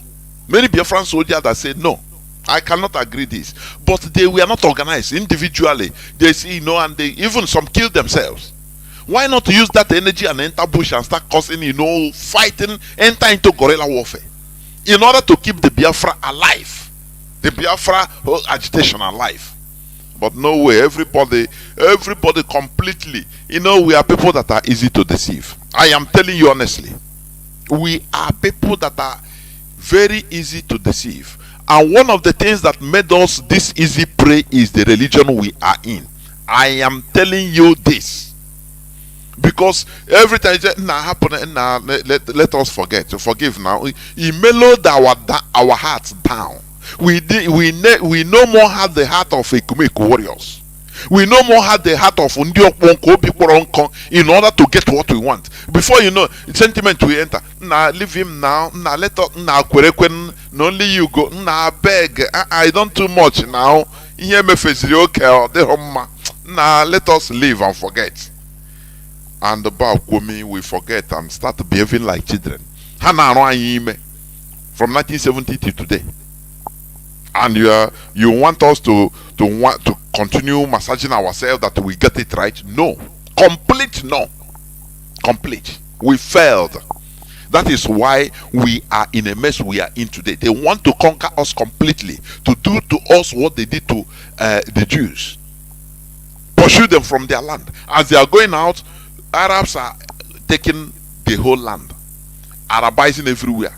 Many Biafran soldiers that said, no, I cannot agree this. But they were not organized individually. They see, you know, and they even some killed themselves. Why not use that energy and enter bush and start causing, you know, fighting, enter into guerrilla warfare in order to keep the Biafra alive, the Biafra agitation alive? But no way, everybody completely, you know, we are people that are easy to deceive. I am telling you honestly, we are people that are very easy to deceive. And one of the things that made us this easy prey is the religion we are in. I am telling you this. Because every time let us forget to forgive now. He mellowed our hearts down. We no more have the heart of Ekumeku warriors. We no more have the heart of in order to get what we want. Before you know, sentiment will enter. Nah, leave him now. Nah, let us now. Only you go. Nah, beg. I don't too much now. Nah, let us live and forget. And about we forget and start behaving like children. From 1970 to today. And you want us to continue massaging ourselves that we get it right? No. Complete no. Complete. We failed. That is why we are in a mess we are in today. They want to conquer us completely, to do to us what they did to the Jews. Pursue them from their land. As they are going out, Arabs are taking the whole land, Arabizing everywhere,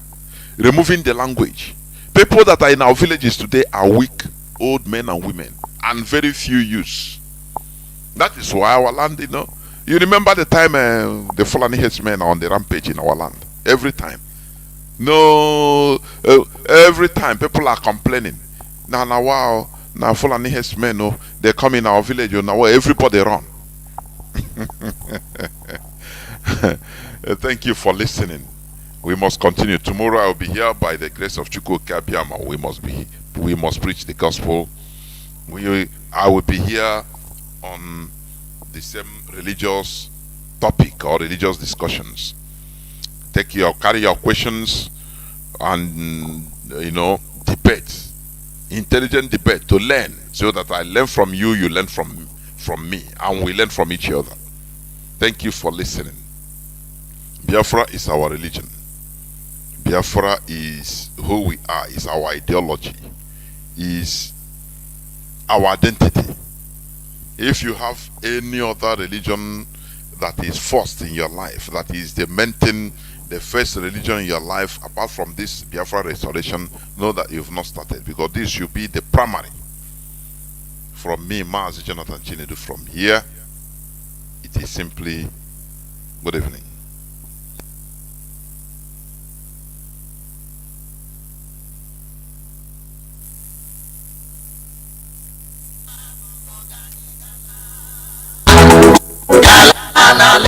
removing the language. People that are in our villages today are weak, old men and women, and very few youths. That is why our land, you know. You remember the time the Fulani headsmen are on the rampage in our land? Every time. No, every time people are complaining. Now, wow, now Fulani headsmen, no, they come in our village, you know, everybody run. Thank you for listening. We must continue. Tomorrow I will be here by the grace of Chukwu Kabiama. We must preach the gospel. I will be here on the same religious topic or religious discussions. Carry your questions and you know, debate, intelligent debate to learn, so that I learn from you, you learn from me, and we learn from each other. Thank you for listening. Biafra is our religion. Biafra is who we are, is our ideology, is our identity. If you have any other religion that is first in your life, that is the main thing, the first religion in your life, apart from this Biafra restoration, know that you've not started, because this should be the primary. From me, Mazi Jonathan Chinedu, from here, it is simply good evening. Anale